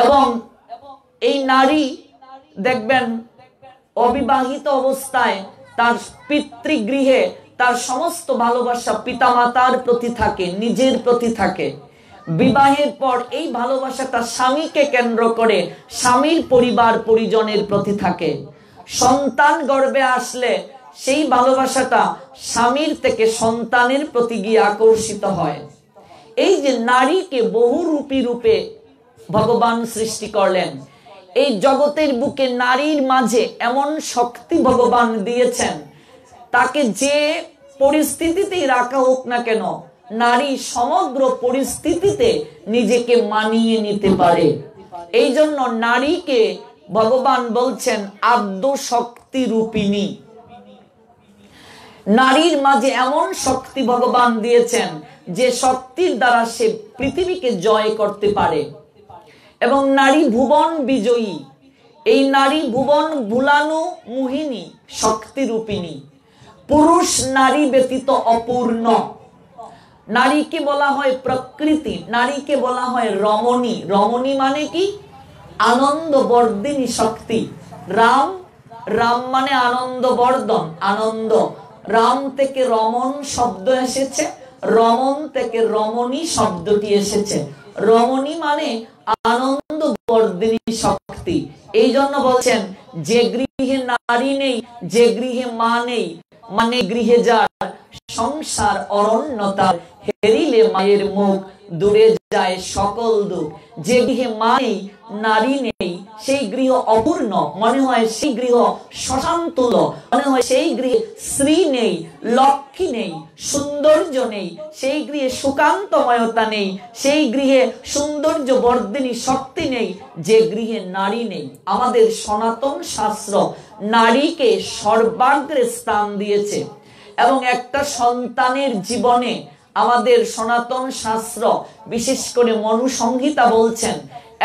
এবং এই নারী দেখবেন অবিবাহিত অবস্থায় তার পিতৃগৃহে তার সমস্ত ভালোবাসা পিতামাতার প্রতি থাকে, নিজের প্রতি থাকে। বিবাহের পর এই ভালোবাসাটা স্বামীকে কেন্দ্র করে স্বামীর পরিবার পরিজনের প্রতি থাকে। সন্তান গর্ভে আসলে সেই ভালোবাসাটা স্বামীর থেকে সন্তানের প্রতি গিয়ে আকর্ষিত হয়। এই যে নারীকে বহুরূপী রূপে ভগবান সৃষ্টি করলেন, এই জগতের বুকে নারীর মাঝে এমন শক্তি ভগবান দিয়েছেন, তাকে যে পরিস্থিতিতেই রাখা হোক না কেন, নারী সমগ্র পরিস্থিতিতে নিজেকে মানিয়ে নিতে পারে। এই জন্য নারীকে ভগবান বলছেন আদ্য শক্তি রূপিণী। নারীর মাঝে এমন শক্তি ভগবান দিয়েছেন যে শক্তির দ্বারা সে পৃথিবীকে জয় করতে পারে এবং নারী ভুবন বিজয়ী। এই নারী ভুবন ভুলানো মোহিনী শক্তি রূপিণী, পুরুষ নারী ব্যতীত অপূর্ণ। নারীকে বলা হয় প্রকৃতি, নারীকে বলা হয় রমণী। রমণী মানে কি? আনন্দ বর্ধিনী শক্তি। রাম, রাম মানে আনন্দ বর্ধন, আনন্দ। রাম থেকে রমণ শব্দ এসেছে, রমণ থেকে রমণী শব্দটি এসেছে। রমণী মানে আনন্দ বর্ধিনী শক্তি। এই জন্য বলছেন যে গৃহে নারী নেই, যে গৃহে মা নেই, মানে গৃহে যার সংসার অরণ্যতার, হেরিলে মায়ের মুখ দূরে যায় সকল দুঃখ। যে গৃহে মা নেই, নারী নেই, সেই গৃহ অপূর্ণ, মনে হয় সেই গৃহ শ্মশানতুল্য, মনে হয় সেই গৃহে শ্রী নেই, লক্ষ্মী নেই, সৌন্দর্য নেই, সেই গৃহে সুকান্তময়তা নেই, সেই গৃহে সৌন্দর্য বর্ধিনী শক্তি নেই, যে গৃহে নারী নেই। আমাদের সনাতন শাস্ত্র নারীকে সর্বাগ্রে স্থান দিয়েছে এবং একটা সন্তানের জীবনে আমাদের সনাতন শাস্ত্র বিশেষ করে মনুসংহিতা বলছেন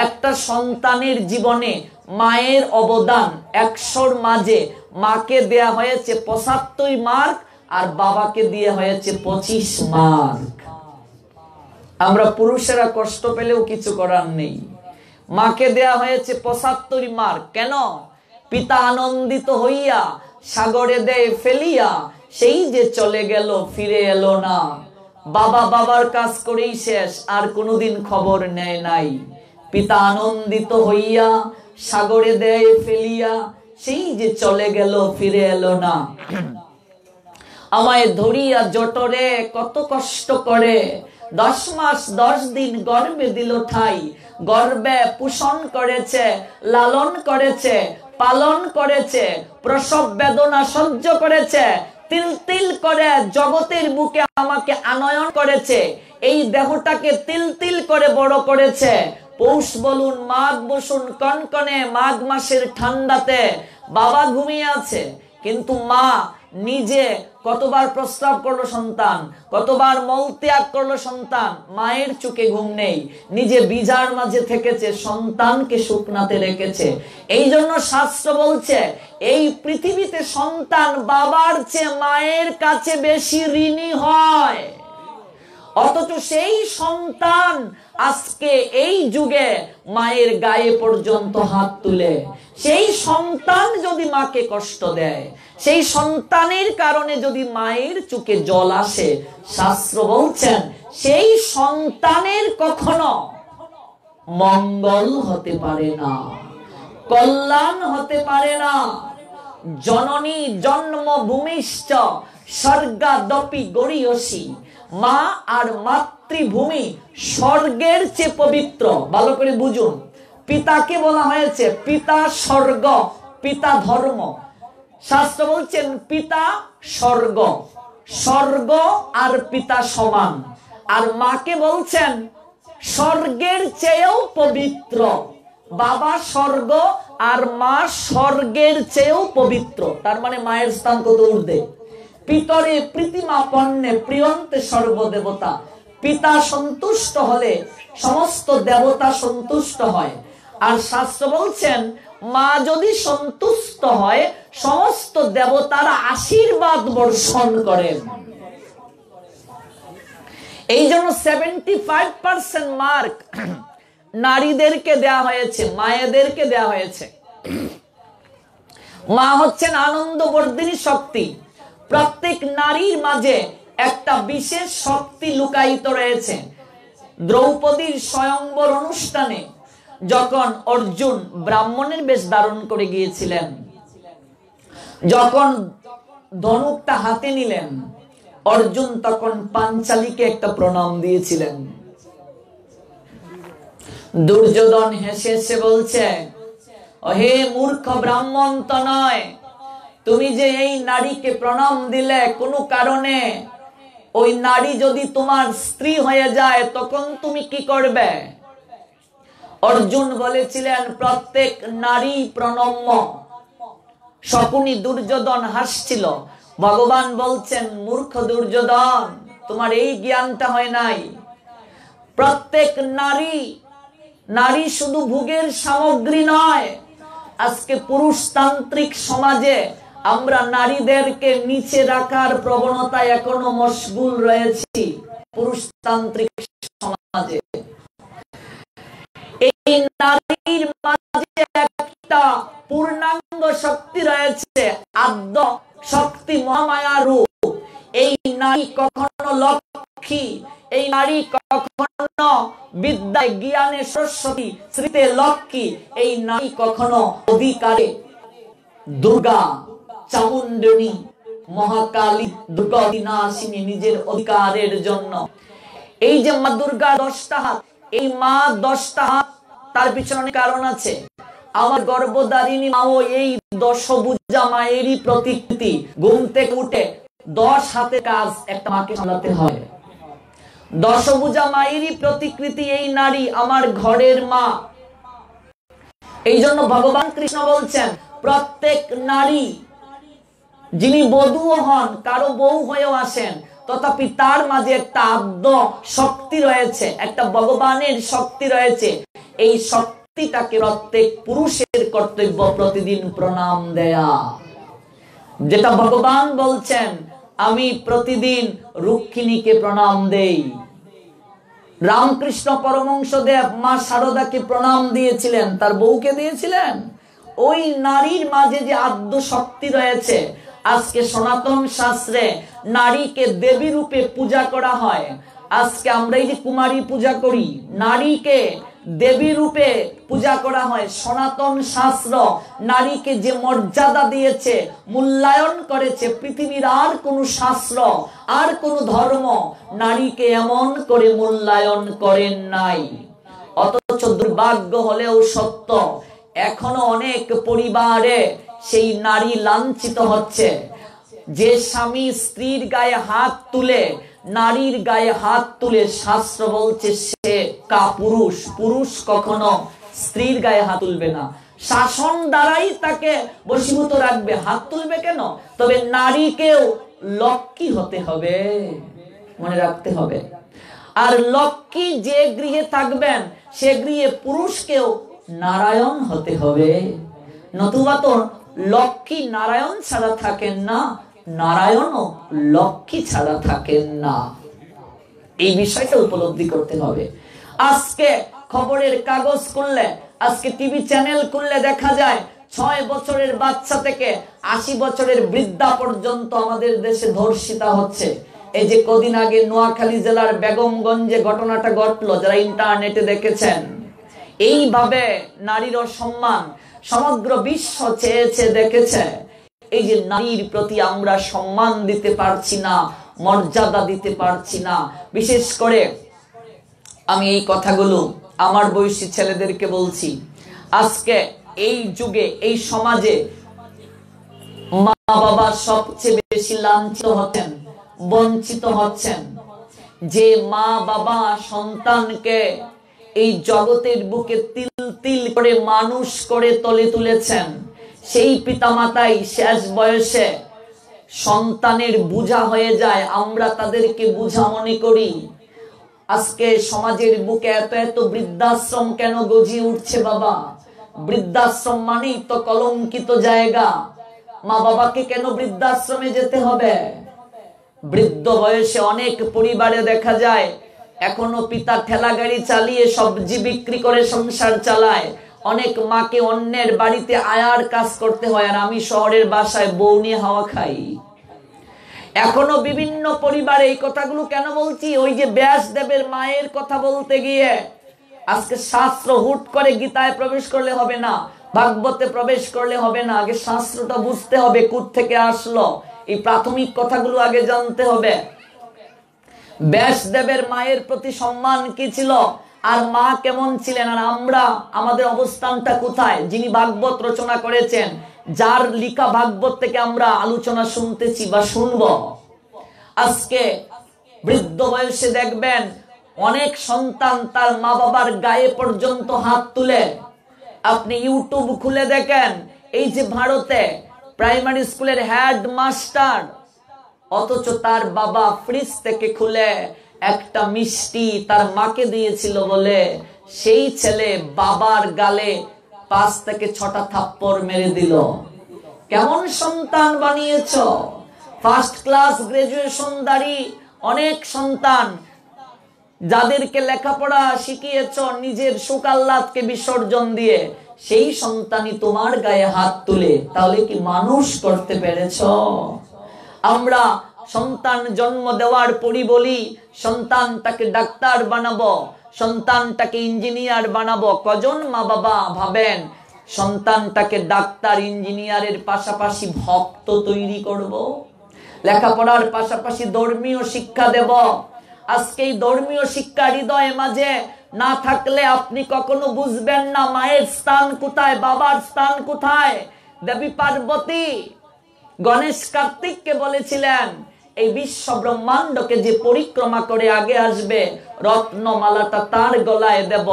একটা সন্তানের জীবনে মায়ের অবদান 100-র মাঝে মাকে দেয়া হয়েছে 75 মার্ক আর বাবাকে দিয়ে হয়েছে 25 মার্ক। আমরা পুরুষেরা কষ্ট পেলেও কিছু করার নেই, মাকে দেয়া হয়েছে 75 মার্ক। কেন? পিতা আনন্দিত হইয়া সাগরে দেয় ফেলিয়া, সেই যে চলে গেল ফিরে এলো না। বাবা বাবার কাজ করেই শেষ, আর কোনোদিন খবর নেয় নাই। পিতা আনন্দিত হইয়া সাগরে দেয় ফেলিয়া, সেই যে চলে গেল ফিরে এলো না। আমায় ধরিয়া জটরে কত কষ্ট করে, 10 মাস 10 দিন গর্ভে দিল ঠাই। গর্ভে পোষণ করেছে, লালন করেছে, পালন করেছে, প্রসব বেদনা সহ্য করেছে, তিল তিল করে জগতের বুকে আমাকে আনয়ন করেছে, এই দেহটাকে তিল তিল করে বড় করেছে। পৌষ বলুন, মাঘ বসুন, কনকনে মাঘ মাসের ঠান্ডাতে বাবা ঘুমিয়ে আছে, কিন্তু মা নিজে কতবার প্রস্রাব করলো সন্তান, কতবার মল ত্যাগ করলো সন্তান, মায়ের চোখে ঘুম নেই, নিজে বিজার মাঝে থেকেছে, সন্তানকে শুকনাতে রেখেছে। এই জন্য শাস্ত্র বলছে এই পৃথিবীতে সন্তান বাবার চেয়ে মায়ের কাছে বেশি ঋণী হয়। অথচ সেই সন্তান আজকে এই যুগে মায়ের গায়ে পর্যন্ত হাত তুলে। সেই সন্তান যদি মাকে কষ্ট দেয়, সেই সন্তানের কারণে যদি মায়ের চোখে জল আসে, শাস্ত্র বলছেন সেই সন্তানের কখনো মঙ্গল হতে পারে না, কল্যাণ হতে পারে না। জননী জন্মভূমিশ্চ স্বর্গাদপি গরীয়সী, মা আর মাতৃভূমি স্বর্গের চেয়ে পবিত্র। ভালো করে বুঝুন, পিতাকে বলা হয়েছে পিতা স্বর্গ, পিতা ধর্ম। শাস্ত্র বলছেন পিতা স্বর্গ, স্বর্গ আর পিতা সমান। আর মাকে বলছেন স্বর্গের চেয়েও পবিত্র। বাবা স্বর্গ আর মা স্বর্গের চেয়েও পবিত্র, তার মানে মায়ের স্থান কত ঊর্ধ্বে। পিতরে প্রীতিমাপন্নে প্রিয়ন্তে সর্বদেবতা। পিতা সন্তুষ্ট হলে সমস্ত দেবতা সন্তুষ্ট হয়। আর শাস্ত্র বলছেন মা যদি সন্তুষ্ট হয় সমস্ত দেবতারা আশীর্বাদ বর্ষণ করেন। এই জন্য 75% মার্ক নারীদেরকে দেয়া হয়েছে, মায়েদেরকে দেয়া হয়েছে। মা হচ্ছেন আনন্দবর্ধিনী শক্তি। প্রত্যেক নারীর মাঝে একটা বিশেষ শক্তি লুকায়িত রয়েছে। দ্রৌপদীর স্বয়ংবর অনুষ্ঠানে যখন অর্জুন ব্রাহ্মণের বেশ ধারণ করে গিয়েছিলেন, যখন ধনুকটা হাতে নিলেন, অর্জুন তখন পাঞ্চালীকে একটা প্রণাম দিয়েছিলেন। দুর্যোধন হেসে হেসে বলছে, হে মূর্খ ব্রাহ্মণ তো নয়, তুমি যে এই নারীকে প্রণাম দিলে কোনো কারণে, ওই নারী যদি তোমার স্ত্রী হয়ে যায় তখন তুমি কি করবে? অর্জুন বলেছিলেন প্রত্যেক নারী প্রণম্য। শকুনি দুর্যোধন হাসছিল। ভগবান বলছেন মূর্খ দুর্যোধন, তোমার এই জ্ঞানটা হয় নাই। প্রত্যেক নারী, নারী শুধু ভোগের সামগ্রী নয়। আজকে পুরুষতান্ত্রিক সমাজে আমরা নারীদেরকে নিচে রাখার প্রবণতায় এখনো মশগুল রয়েছি। পুরুষতান্ত্রিক সমাজে এই নারীর মাঝে একটা পূর্ণাঙ্গ শক্তি রয়েছে, আদ্য শক্তি, মহামায়া রূপ। এই নারী কখনো লক্ষ্মী, এই নারী কখনো বিদ্যায় জ্ঞানে সরস্বতী, শ্রীতে লক্ষ্মী। এই নারী কখনো অধিকারে দুর্গা, চামুণ্ডনী, মহাকালী, দুর্গা বিনাশিনী, নিজের অধিকারের জন্য। এই যে মা দুর্গা 10টা হাত, এই মা 10টা হাত, তার পিছনে অনেক কারণ আছে। আমার গর্ভধারিণী মাও এই দশভুজা মায়েরই প্রতিকৃতি। ঘুম থেকে উঠে 10 হাতে কাজ একটা মাকে সামলাতে হয়। দশভুজা মায়েরই প্রতিকৃতি এই নারী, আমার ঘরের মা। এই জন্য ভগবান কৃষ্ণ বলছেন প্রত্যেক নারী যিনি বধূও হন, কারো বউ হয়েও আসেন, তথাপি তার মাঝে একটা আদ্য শক্তি রয়েছে, একটা ভগবানের শক্তি রয়েছে। এই শক্তিটাকে প্রত্যেক পুরুষের কর্তব্য প্রতিদিন প্রণাম দেয়া। যেটা ভগবান বলছেন, আমি প্রতিদিন রুক্মিণীকে প্রণাম দেই। রামকৃষ্ণ পরমহংসদেব মা শারদাকে প্রণাম দিয়েছিলেন, তার বউকে দিয়েছিলেন। ওই নারীর মাঝে যে আদ্য শক্তি রয়েছে। আজকে সনাতন শাস্ত্রে নারীকে দেবী রূপে পূজা করা হয়। আজকে আমরা এই যে কুমারী পূজা করি, নারীকে দেবী রূপে পূজা করা হয়। সনাতন শাস্ত্র নারীকে যে মর্যাদা দিয়েছে, মূল্যায়ন করেছে, পৃথিবীর আর কোন শাস্ত্র, আর কোন ধর্ম নারীকে এমন করে মূল্যায়ন করেন নাই। অথচ দুর্ভাগ্য হলেও সত্য, এখনো অনেক পরিবারে সেই নারী লাঞ্ছিত হচ্ছে। যে স্বামী স্ত্রীর গায়ে হাত তুলে, নারীর গায়ে হাত তুলে, শাস্ত্র বলছে সে কাপুরুষ। পুরুষ কখনো স্ত্রীর গায়ে হাত তুলবে না, শাসন দ্বারাই তাকে বশীভূত রাখবে। হাত তুলবে কেন? তবে নারীকেও লক্ষ্মী হতে হবে, মনে রাখতে হবে। আর লক্ষ্মী যে গৃহে থাকবেন, সে গৃহে পুরুষকেও নারায়ণ হতে হবে। নতুবা তো লক্ষ্মী নারায়ণ ছাড়া থাকেন না, নারায়ণও লক্ষ্মী ছাড়া থাকেন না। এই বিষয়টা উপলব্ধি করতে হবে। আজকে খবরের কাগজ খুললে, আজকে টিভি চ্যানেল খুললে দেখা যায় 6 বছরের বাচ্চা থেকে 80 বছরের বৃদ্ধা পর্যন্ত আমাদের দেশে ধর্ষিতা হচ্ছে। এই যে কদিন আগে নোয়াখালী জেলার বেগমগঞ্জে ঘটনাটা ঘটলো, যারা ইন্টারনেটে দেখেছেন। এইভাবে নারীর সম্মান সমগ্র বিশ্ব চেয়েছে, দেখেছে। এই যে নারীর প্রতি আমরা সম্মান দিতে পারছি না, মর্যাদা দিতে পারছি না। বিশেষ করে আমি এই কথাগুলো আমার বয়সী ছেলেদেরকে বলছি। আজকে এই যুগে এই সমাজে মা বাবা সবচেয়ে বেশি লাঞ্ছিত হচ্ছেন, বঞ্চিত হচ্ছেন। যে মা বাবা সন্তানকে এই জগতের বুকে তিল তিল করে মানুষ করে তলে তুলেছেন, সেই পিতামাতাই শেষ বয়সে সন্তানের বোঝা হয়ে যায়। আমরা তাদেরকে বোঝা মনে করি। আজকে সমাজের বুকে এত এত বৃদ্ধাশ্রম কেন গজিয়ে উঠছে বাবা? বৃদ্ধাশ্রম মানেই তো কলঙ্কিত জায়গা। মা বাবাকে কেন বৃদ্ধাশ্রমে যেতে হবে? বৃদ্ধ বয়সে অনেক পরিবারে দেখা যায় এখনো পিতা ঠেলা গাড়ি চালিয়ে সবজি বিক্রি করে সংসার চালায়। অনেক মাকে অন্যের বাড়িতে আয়ার কাজ করতে হয়, আর আমি শহরের বাসায় বউ নিয়ে হাওয়া খাই। এখনো বিভিন্ন পরিবারে এই কথাগুলো কেন বলছি? ওই যে ব্যাসদেবের মায়ের কথা বলতে গিয়ে আজকে শাস্ত্র হুট করে গীতায় প্রবেশ করলে হবে না, ভাগবতে প্রবেশ করলে হবে না। আগে শাস্ত্রটা বুঝতে হবে, কোত্থেকে আসলো, এই প্রাথমিক কথাগুলো আগে জানতে হবে। ব্যাসদেবের মায়ের প্রতি সম্মান কি ছিল, আর মা কেমন ছিলেন, আর আমরা আমাদের অবস্থানটা কোথায়? যিনি ভাগবত রচনা করেছেন, যার লিখা ভাগবত থেকে আমরা আলোচনা শুনতেছি বা শুনব। আজকে বৃদ্ধ বয়সে দেখবেন অনেক সন্তান তার মা বাবার গায়ে পর্যন্ত হাত তুলে। আপনি ইউটিউব খুলে দেখেন, এই যে ভারতে প্রাইমারি স্কুলের হেডমাস্টার, অথচ তার বাবা ফ্রিজ থেকে খুলে একটা মিষ্টি তার মাকে দিয়েছিল বলে সেই ছেলে বাবার গালে 5 থেকে 6টা থাপ্পড় মেরে দিল। কেমন সন্তান বানিয়েছ? ফার্স্ট ক্লাস গ্রাজুয়েশনধারী অনেক সন্তান, যাদেরকে লেখাপড়া শিখিয়েছ নিজের সুখ আহ্লাদকে বিসর্জন দিয়ে, সেই সন্তানই তোমার গায়ে হাত তুলে। তাহলে কি মানুষ করতে পেরেছ? আমরা সন্তান জন্ম দেওয়ার পরই বলি সন্তানটাকে ডাক্তার বানাবো, সন্তানটাকে ইঞ্জিনিয়ার বানাবো। কজন মা বাবা ভাবেন সন্তানটাকে ডাক্তার ইঞ্জিনিয়ারের পাশাপাশি ভক্ত তৈরি করব, লেখাপড়ার পাশাপাশি ধর্মীয় শিক্ষা দেব? আজকে এই ধর্মীয় শিক্ষা হৃদয়ে মাঝে না থাকলে আপনি কখনো বুঝবেন না মায়ের স্থান কোথায়, বাবার স্থান কোথায়। দেবী পার্বতী গণেশ কার্তিককে বলেছিলেন, এই বিশ্ব ব্রহ্মাণ্ডকে যে পরিক্রমা করে আগে আসবে রত্নমালাটা তার গলায় দেব।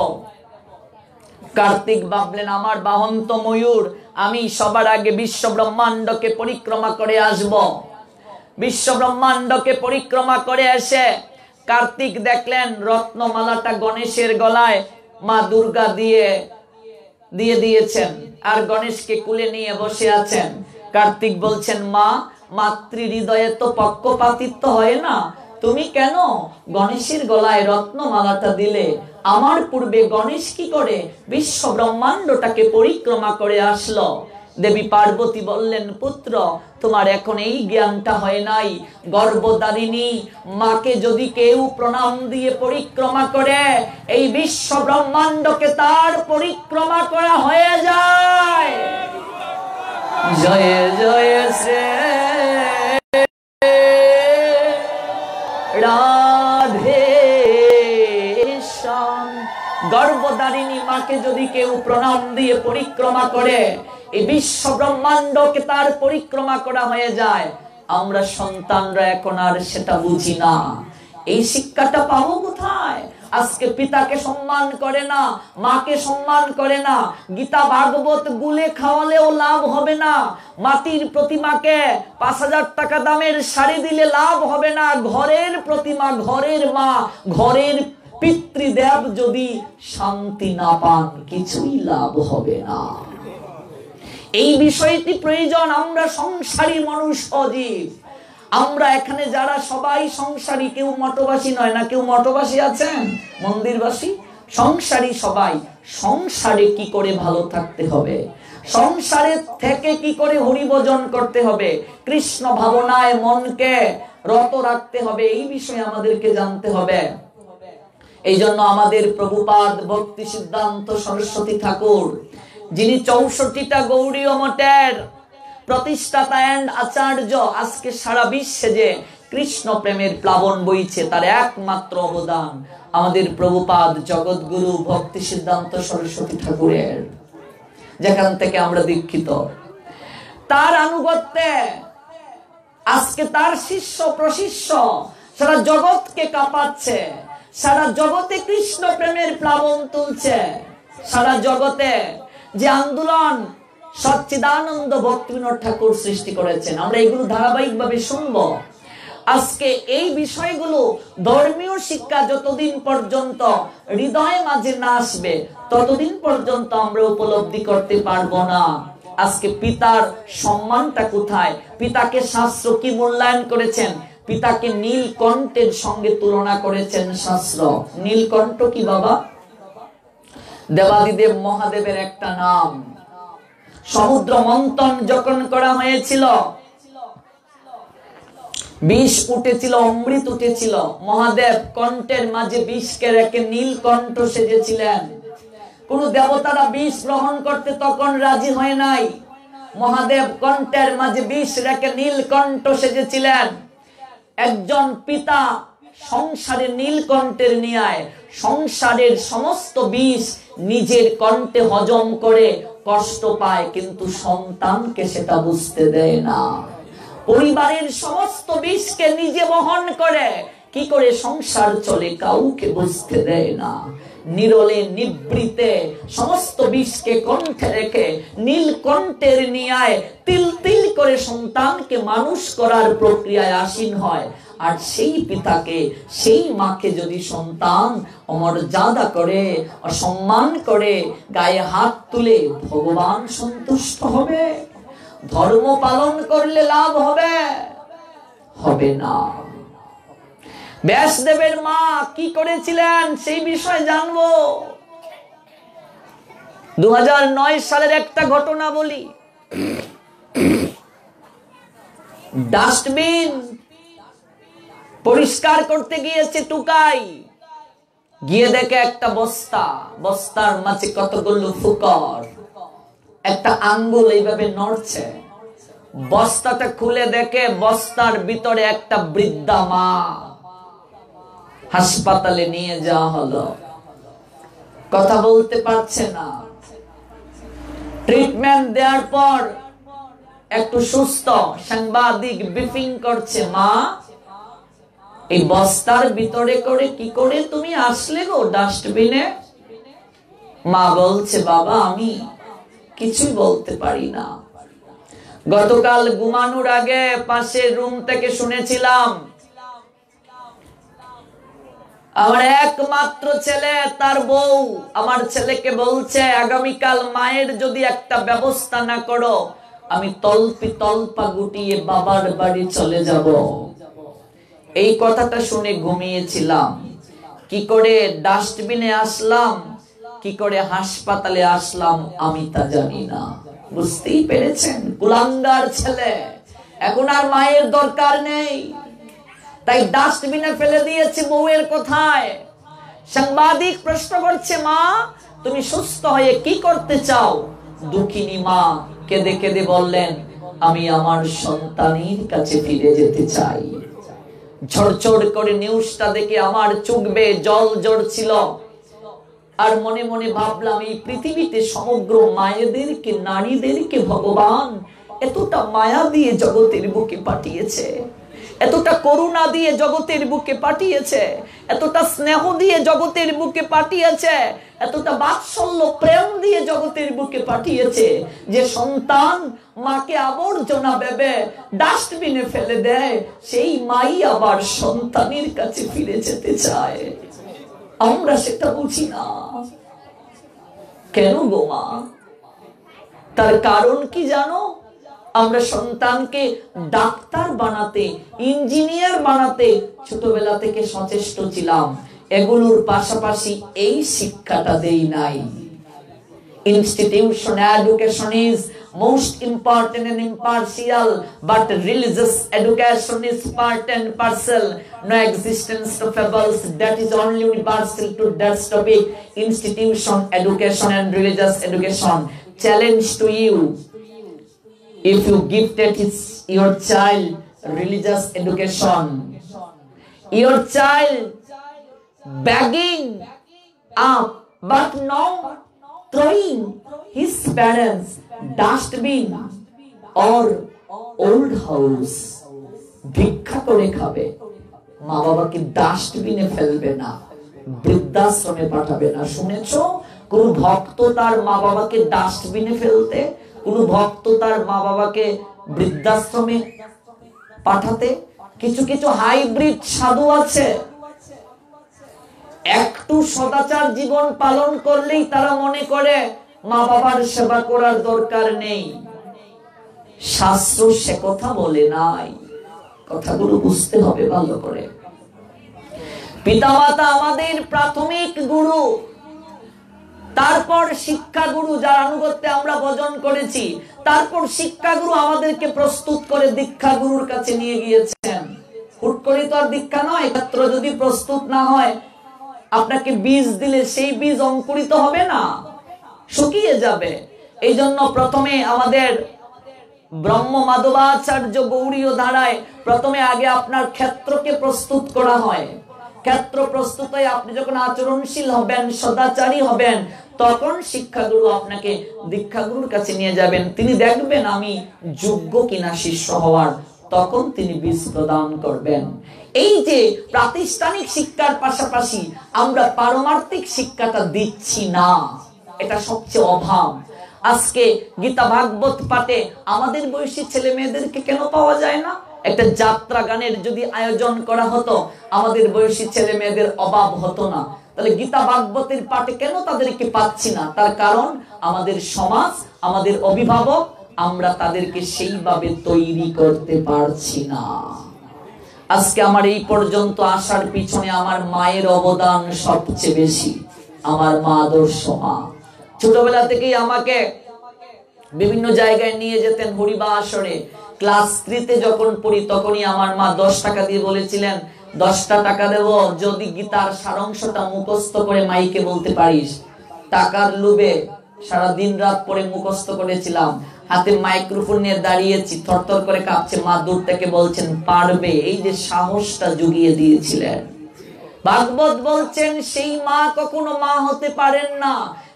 কার্তিক ভাবলেন আমার বাহন তো ময়ূর, আমি সবার আগে বিশ্ব ব্রহ্মাণ্ডকে পরিক্রমা করে আসব। বিশ্ব ব্রহ্মাণ্ডকে পরিক্রমা করে এসে কার্তিক দেখলেন রত্নমালাটা গণেশের গলায় মা দুর্গা দিয়ে দিয়েছেন, আর গণেশকে কুলে নিয়ে বসে আছেন। কার্তিক বলছেন, মা, মাতৃ হৃদয়ে তো পক্ষপাতিত্ব হয় না, তুমি কেন গণেশের গলায় রত্নমালাটা দিলে? আমার পূর্বে গণেশ কি করে বিশ্ব ব্রহ্মাণ্ডটাকে পরিক্রমা করে আসলো? দেবী পার্বতী বললেন, পুত্র, তোমার এখন এই জ্ঞানটা হয় নাই। গর্ভধারিণী মাকে যদি কেউ প্রণাম দিয়ে পরিক্রমা করে, এই বিশ্ব ব্রহ্মাণ্ডকে তার পরিক্রমা করা হয়ে যায়। জয় জয় শ্রী রাধে শ্যাম। গর্ভধারিণী মাকে যদি কেউ প্রণাম দিয়ে পরিক্রমা করে, এই বিশ্ব ব্রহ্মাণ্ডকে তার পরিক্রমা করা হয়ে যায়। আমরা সন্তানরা এখন আর সেটা বুঝি না। এই শিক্ষাটা পাবো কোথায়? আজকে পিতাকে সম্মান করে না, মাকে সম্মান করে না। গীতা ভাগবত গুলে খাওয়ালেও লাভ হবে না। মাটির প্রতিমাকে 5000 টাকা দামের শাড়ি দিলে লাভ হবে না। ঘরের প্রতিমা, ঘরের মা, ঘরের পিতৃদেব যদি শান্তি না পান, কিছুই লাভ হবে না। এই বিষয়টি প্রয়োজন। আমরা সংসারী মানুষ, অজীব। আমরা এখানে যারা সবাই সংসারী, কেউ মঠবাসী নয় না। কেউ মঠবাসী আছেন? মন্দিরবাসী? সংসারী সবাই। সংসারে কি করে ভালো থাকতে হবে, সংসারে থেকে কি করে হরিভজন করতে হবে, কৃষ্ণ ভাবনায় মনকে রত রাখতে হবে, এই বিষয়ে আমাদেরকে জানতে হবে। এই জন্য আমাদের প্রভুপাদ ভক্তি সিদ্ধান্ত সরস্বতী ঠাকুর, যিনি 64টা গৌড়ীয় মঠের প্রতিষ্ঠাতা এন্ড আচার্য, আজকে সারা বিশ্বে যে কৃষ্ণ প্রেমের প্লাবন বইছে, তার একমাত্র অবদান আমাদের প্রভুপাদ জগৎগুরু ভক্তি সিদ্ধান্ত সরস্বতী ঠাকুরের। যেখান থেকে আমরা দীক্ষিত। তার আনুগত্যে আজকে তার শিষ্য প্রশিষ্য সারা জগৎকে কাঁপাচ্ছে, সারা জগতে কৃষ্ণ প্রেমের প্লাবন তুলছে। সারা জগতে যে আন্দোলন সচ্চিদানন্দ ভক্তিবিনোদ ঠাকুর সৃষ্টি করেছেন, আমরা এগুলো ধারাবাহিকভাবে শুনবো। আজকে এই বিষয়গুলো ধর্মীয় শিক্ষা যতদিন পর্যন্ত হৃদয়ে মাঝে না আসবে ততদিন পর্যন্ত আমরা উপলব্ধি করতে পারবো না। আজকে পিতার সম্মানটা কোথায়? পিতাকে শাস্ত্র কি মূল্যায়ন করেছেন? পিতাকে নীলকণ্ঠের সঙ্গে তুলনা করেছেন শাস্ত্র। নীলকণ্ঠ কি বাবা? দেবাদিদেব মহাদেবের একটা নাম। সমুদ্র মন্থন যখন করা হয়েছিল, বিষ উঠেছিল, অমৃত উঠেছিল, মহাদেব কণ্ঠের মাঝে বিষকে রেখে নীলকণ্ঠ সেজেছিলেন। কোন দেবতারা বিষ গ্রহণ করতে তখন রাজি হয় নাই। মহাদেব কণ্ঠের মাঝে বিষ রেখে নীলকণ্ঠ সেজেছিলেন। একজন পিতা সংসারে নীলকণ্ঠের ন্যায় সংসারের সমস্ত বিষ নিজের কণ্ঠে হজম করে কষ্ট পায়, কিন্তু সন্তানকে সেটা বুঝতে দেয় না। পরিবারের সমস্ত বিষকে নিজে বহন করে, কি করে সংসার চলে কাউকে বুঝতে দেয় না। নিরলে নিবৃতে সমস্ত বিষকে কণ্ঠে রেখে নীলকণ্ঠের ন্যায় তিল তিল করে সন্তানকে মানুষ করার প্রক্রিয়ায় আসীন হয়। আর সেই পিতাকে, সেই মাকে যদি সন্তান অমর্যাদা করে, অসম্মান করে, গায়ে হাত তুলে, ভগবান সন্তুষ্ট হবে? ধর্ম পালন করলে লাভ হবে? হবে না। ব্যাসদেবের মা কি করেছিলেন সেই বিষয়ে জানবো। 2009 সালের একটা ঘটনা বলি। ডাস্টবিন পরিষ্কার করতে গিয়েছে টুকাই, গিয়ে দেখে একটা বস্তা, বস্তার মাঝে কতগুলো ফুকর, একটা আঙ্গুল এইভাবে নড়ছে। বস্তাটা খুলে দেখে বস্তার ভিতরে একটা বৃদ্ধা মা। হাসপাতালে নিয়ে যাওয়া হলো, কথা বলতে পারছে না। ট্রিটমেন্ট দেওয়ার পর একটু সুস্থ, সাংবাদিক ব্রিফিং করছে, মা এই বস্তার ভিতরে করে কি করে তুমি আসলে গো ডাস্টবিনে? মা বলছে, বাবা আমি কিছু বলতে পারি না। গতকাল ঘুমানোর আগে পাশের রুম থেকে শুনেছিলাম আমার একমাত্র ছেলে, তার বউ আমার ছেলেকে বলছে, আগামীকাল মায়ের যদি একটা ব্যবস্থা না করো আমি তল্পা গুটিয়ে বাবার বাড়ি চলে যাব। এই কথাটা শুনে ঘুমিয়েছিলাম। কি করে ডাস্টবিনে আসলাম, কি করে হাসপাতালে আসলাম আমি তা জানি না। বুঝতেই পেরেছেন? কুলাঙ্গার ছেলে। এখন আর মায়ের দরকার নেই, তাই ডাস্টবিনে ফেলে দিয়েছে। বউয়ের কোথায়? সাংবাদিক প্রশ্ন করছে, মা তুমি সুস্থ হয়ে কি করতে চাও? দুঃখিনী মা কেঁদে কেঁদে বললেন, আমি আমার সন্তানের কাছে ফিরে যেতে চাই। ঝরঝর করে নিউজটা দেখে আমার চোখ বেয়ে জল ঝরছিল। আর মনে মনে ভাবলাম, এই পৃথিবীতে সমগ্র মায়েদেরকে, নারীদেরকে ভগবান এতটা মায়া দিয়ে জগতের বুকে পাঠিয়েছে, এতটা করুণা দিয়ে জগতের বুকে পাঠিয়েছে, এতটা স্নেহ দিয়ে জগতের বুকে পাঠিয়েছে, এতটা বাৎসল্য প্রেম দিয়ে জগতের বুকে পাঠিয়েছে, যে সন্তান মাকে আবর্জনা ভেবে ডাস্টবিনে ফেলে দেয়, সেই মাই আবার সন্তানের কাছে ফিরে যেতে চায়। আমরা সেটা বুঝি না কেন গো মা? তার কারণ কি জানো? আমরা সন্তানকে ডাক্তার বানাতে, ইঞ্জিনিয়ার বানাতে ছোটবেলা থেকে সচেষ্ট ছিলাম, এগুলোর পাশাপাশি এই শিক্ষাটা দেই নাই। Institution education is most important and impartial, but religious education is part and parcel. No existence of fables that is only universal to that topic. Institution education and religious education. Challenge to you: if you gifted your child religious education, your child begging up, but no, throwing his parents dustbin or old house. ভিক্ষা করে খাবে, মা বাবাকে ডাস্টবিনে ফেলবে না, বৃদ্ধাশ্রমে পাঠাবে না। শুনেছো কোন ভক্ত তার মা বাবাকে ডাস্টবিনে ফেলতে, কোন ভক্ত তার মা বাবাকে বৃদ্ধাশ্রমে পাঠাতে? কিছু কিছু হাইব্রিড সাধু আছে, একটু সদাচার জীবন পালন করলেই তারা মনে করে মা বাবার সেবা করার দরকার নেই। শাস্ত্র সে কথা বলে নাই, কথাগুলো বুঝতে হবে ভালো করে। পিতামাতা আমাদের প্রাথমিক গুরু, তারপর শিক্ষা গুরু, যার আনুগত্যে আমরা ভজন করেছি, তারপর শিক্ষা গুরু আমাদেরকে প্রস্তুত করে দীক্ষা গুরুর কাছে নিয়ে গিয়েছেন। হুট করে তো আর দীক্ষা নয়, ছাত্র যদি প্রস্তুত না হয়, আপনাকে বীজ দিলে সেই বীজ অঙ্কুরিত হবে না, শুকিয়ে যাবে। এই জন্য প্রথমে আমাদের ব্রহ্ম মাধবাচার্য গৌড়ীয় ধারায় প্রথমে আগে আপনার ক্ষেত্রকে প্রস্তুত করা হয়। ক্ষেত্র প্রস্তুত হয়ে আপনি যখন আচরণশীল হবেন, সদাচারী হবেন, তখন শিক্ষাগুরু আপনাকে দীক্ষাগুরুর কাছে নিয়ে যাবেন। তিনি দেখবেন আমি যোগ্য কিনা শিষ্য হওয়ার, তখন তিনি বীজ প্রদান করবেন। এই যে প্রাতিষ্ঠানিক শিক্ষার পাশাপাশি আমরা পারমার্থিক শিক্ষাটা দিচ্ছি না, এটা সবচেয়ে অভাব। আজকে গীতা ভাগবত পাঠে আমাদের বয়সী ছেলে মেয়েদেরকে কেন পাওয়া যায় না? একটা যাত্রা গানের যদি আয়োজন করা হতো, আমাদের বয়সী ছেলে মেয়েদের অভাব হতো না। তাহলে গীতা ভাগবতের পাঠে কেন তাদেরকে পাচ্ছি না? তার কারণ আমাদের সমাজ, আমাদের অভিভাবক, আমরা তাদেরকে সেইভাবে তৈরি করতে পারছি না। আজকে আমার এই পর্যন্ত আসার পিছনে আমার মায়ের অবদান সবচেয়ে বেশি। আমার মা আদর্শ মা ছোটবেলা থেকেই আমাকে বিভিন্ন জায়গায় নিয়ে যেতেন হরিবাসরে। ক্লাস 3-তে যখন পড়ি তখনই আমার মা 10 টাকা দিয়ে বলেছিলেন, 10টা টাকা দেব যদি গীতার সারাংশটা মুখস্থ করে মাইকে বলতে পারিস। টাকার লোভে সারা দিন রাত পরে মুখস্থ করেছিলাম। হাতে মাইক্রোফোন নিয়ে দাঁড়িয়েছি, থরথর করে কাঁপছে। মা দূর থেকে বলছেন পারবে, এই যে সাহসটা জুগিয়ে দিয়েছিলেন। ভাগবত বলছেন সেই মা কখনো মা হতে পারেন না,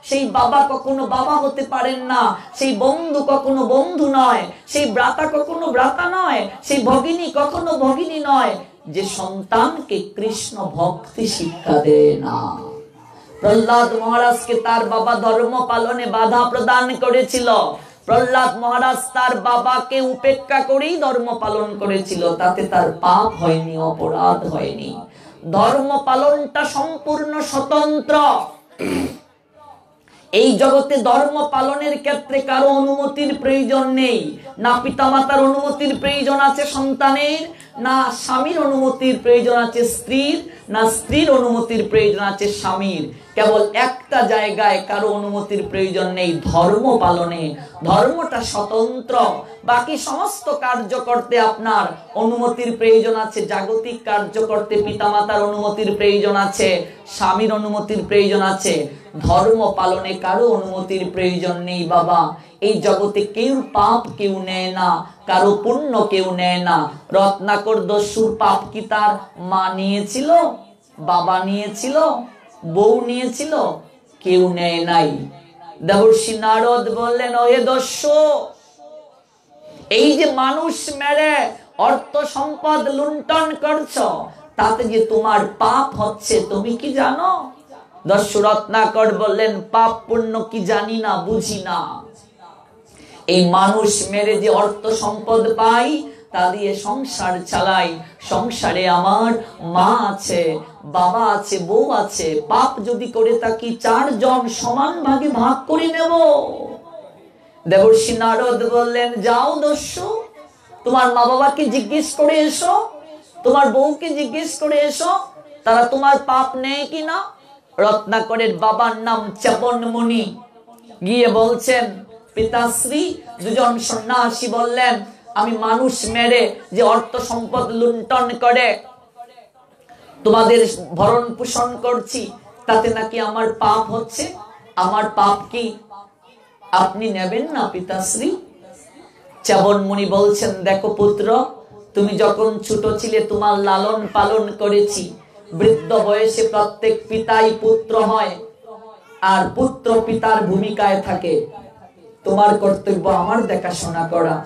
সেই বাবা কখনো বাবা হতে পারেন না, সেই বন্ধু কখনো বন্ধু নয়, সেই ভ্রাতা কখনো ভ্রাতা নয়, সেই ভগিনী কখনো ভগিনী নয়, যে সন্তানকে কৃষ্ণ ভক্তি শিক্ষা দেয় না। প্রহ্লাদ মহারাজকে তার বাবা ধর্ম পালনে বাধা প্রদান করেছিল। প্রহ্লাদ মহারাজ তার বাবাকে উপেক্ষা করেই ধর্ম পালন করেছিল, তাতে তার পাপ হয়নি, অপরাধ হয়নি। ধর্ম পালনটা সম্পূর্ণ স্বতন্ত্র। এই জগতে ধর্ম পালনের ক্ষেত্রে কারো অনুমতির প্রয়োজন নেই। না পিতামাতার অনুমতির প্রয়োজন আছে সন্তানের, না স্বামীর অনুমতির প্রয়োজন আছে স্ত্রীর, না স্ত্রীর অনুমতির প্রয়োজন আছে স্বামীর। কেবল একটা জায়গায় কারো অনুমতির প্রয়োজন নেই, ধর্ম পালনে। ধর্মটা স্বতন্ত্র। বাকি সমস্ত কার্য করতে আপনার অনুমতির প্রয়োজন আছে। জাগতিক কার্য করতে পিতামাতার অনুমতির প্রয়োজন আছে, স্বামীর অনুমতির প্রয়োজন আছে। ধর্ম পালনে কারো অনুমতির প্রয়োজন নেই বাবা। এই জগতে কেউ পাপ কেউ নেয় না, কারো পুণ্য কেউ নেয় না। রত্নাকর দস্যুর পাপ কি তার মা নিয়েছিল, বাবা নিয়েছিল, বউ নিয়েছিল? কেউ নেয় নাই। দেবর্ষি নারদ বললেন, ওহে দস্যু, এই যে মানুষ মেরে অর্থ সম্পদ লুণ্ঠন করছো, তাতে যে তোমার পাপ হচ্ছে তুমি কি জানো? দস্যু রত্নাকর বললেন, পাপ পুণ্য কি জানি না, বুঝি না। এই মানুষ মেরে যে অর্থ সম্পদ পাই, তা দিয়ে সংসার চালাই। সংসারে আমার মা আছে, বাবা আছে, বউ আছে। পাপ যদি করে থাকি 4 জন সমান ভাগে ভাগ করে নেব। দেবর্ষি নারদ বললেন, যাও দস্যু, তোমার মা বাবাকে জিজ্ঞেস করে এসো, তোমার বউকে জিজ্ঞেস করে এসো, তারা তোমার পাপ নেয় কিনা। রত্নাকরের বাবার নাম চ্যাপন মুনি। গিয়ে বলছেন, পিতাশ্রী, 2 জন সন্ন্যাসী বললেন, আমি মানুষ মেরে যে অর্থ সম্পদ লুণ্ঠন করে তোমাদের ভরণ পোষণ করছি, তাতে নাকি আমার পাপ হচ্ছে। আমার পাপ কি আপনি নেবেন না পিতাশ্রী? চ্যাবন মুনি বলছেন, দেখো পুত্র, তুমি যখন ছোট ছিলে তোমার লালন পালন করেছি। বৃদ্ধ বয়সে প্রত্যেক পিতাই পুত্র হয়। আর পুত্র পিতার ভূমিকায় থাকে। তোমার কর্তব্য আমার দেখাশোনা করা,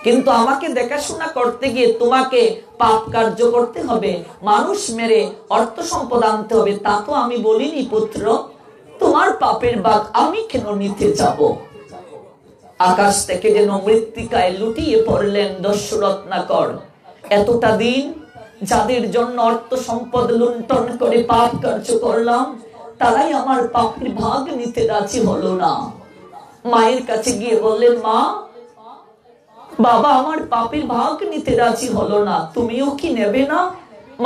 কিন্তু আমাকে দেখাশোনা করতে গিয়ে তোমাকে পাপ কার্য করতে হবে, মানুষ মেরে অর্থ সম্পদ আনতে হবে, তা তো আমি বলিনি পুত্র। তোমার পাপের ভাগ আমি কেন নিতে যাব? আকাশ থেকে যেন মৃত্তিকায় লুটিয়ে পড়লেন দস্যুরত্নাকর। এতটা দিন যাদের জন্য অর্থ সম্পদ লুণ্ঠন করে পাপ কার্য করলাম, তারাই আমার পাপের ভাগ নিতে রাজি হলো না। মায়ের কাছে গিয়ে বললেন, মা, বাবা আমার পাপের ভাগ নিতে রাজি হলো না, তুমিও কি নেবে না?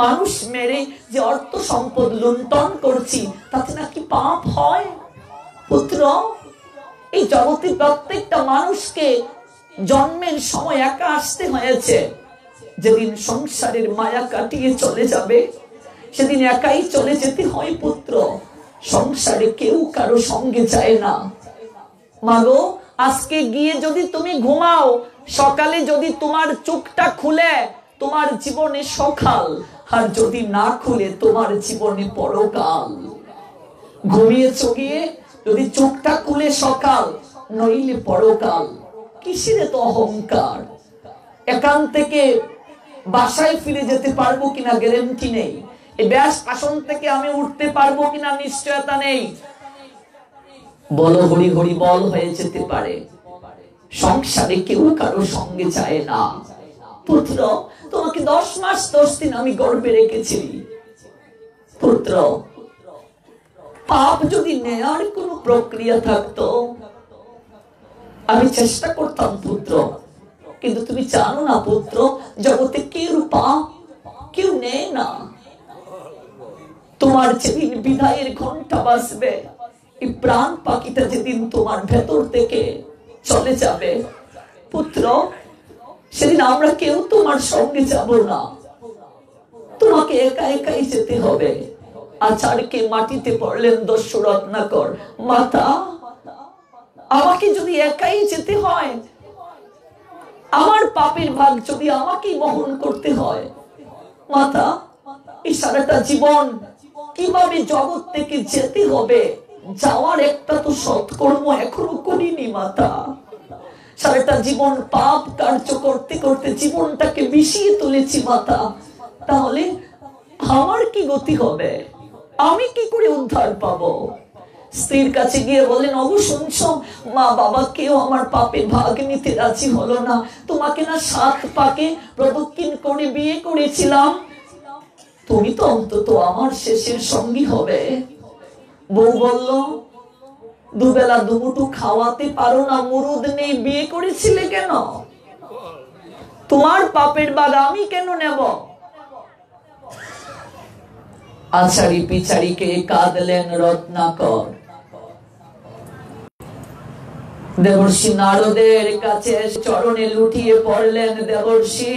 মানুষ মেরে যে অর্থ সম্পদ লুণ্ঠন করছি, তাতে নাকি পাপ হয়? পুত্র, এই জগতে প্রত্যেকটা মানুষকে জন্মের সময় একা আসতে হয়েছে। যেদিন সংসারের মায়া কাটিয়ে চলে যাবে, সেদিন একাই চলে যেতে হয় পুত্র। সংসারে কেউ কারো সঙ্গে যায় না। মাগো, আজকে গিয়ে যদি তুমি ঘুমাও, সকালে যদি তোমার চোখটা খুলে, তোমার জীবনে সকাল, আর যদি না খুলে তোমার জীবনে পরকাল। ঘুমিয়েছ গিয়ে, যদি চোখটা খুলে সকাল, নইলে পরকাল। কিসের তো অহংকার? এখান থেকে বাসায় ফিরে যেতে পারবো কিনা গ্যারান্টি নেই। এই ব্যাস আসন থেকে আমি উঠতে পারবো কিনা নিশ্চয়তা নেই। বলো হরি হরি বল হয়ে যেতে পারে। সংসারে কেউ কারো সঙ্গে যায় না। পুত্র, তোমাকে 10 মাস 10 দিন আমি গর্ভে রেখেছি। পুত্র, পাপ যদি নেয়ার কোন প্রক্রিয়া থাকতো, আমি চেষ্টা করতাম পুত্র, কিন্তু তুমি জানো না পুত্র, জগতে কেউ পাপ কেউ নেয় না। তোমার যেদিন বিদায়ের ঘন্টা বাজবে, এই প্রাণ পাখিটা যেদিন তোমার ভেতর থেকে চলে যাবে পুত্র, সেদিন আমরা কেউ তোমার সঙ্গে যাব না। তোমাকে একা একাই যেতে হবে। আচারকে মাটিতে পড়লেন দস্যুরত্নাকর। মাতা, আমাকে যদি একাই যেতে হয়, আমার পাপের ভাগ যদি আমাকেই বহন করতে হয়, মাতা, এই সারাটা জীবন কিভাবে জগৎ থেকে যেতে হবে, যাওয়ার একটা তো সৎকর্ম এখনো করিনি মাতা। সারাটা জীবন পাপ কার্য করতে করতে জীবনটাকে বিষিয়ে তুলেছি মাতা। তাহলে আমার কি গতি হবে? আমি কি করে উদ্ধার পাবো? স্ত্রীর কাছে গিয়ে বললেন, ওগো শুনছো, মা বাবা কেউ আমার পাপের ভাগ নিতে রাজি হলো না। তোমাকে না 7 পাকে প্রদক্ষিণ করে বিয়ে করেছিলাম, তুমি তো অন্তত আমার শেষের সঙ্গী হবে। বউ বলল, দুবেলা দুমুঠো খাওয়াতে পারো না, মুরুদ নেই, বিয়ে করেছিলে কেন? তোমার পাপের ভাগ আমি কেন নেব? আচারি পিচারিকে কাঁদলেন রত্নাকর। দেবর্ষি নারদের কাছে চরণে লুটিয়ে পড়লেন। দেবর্ষি,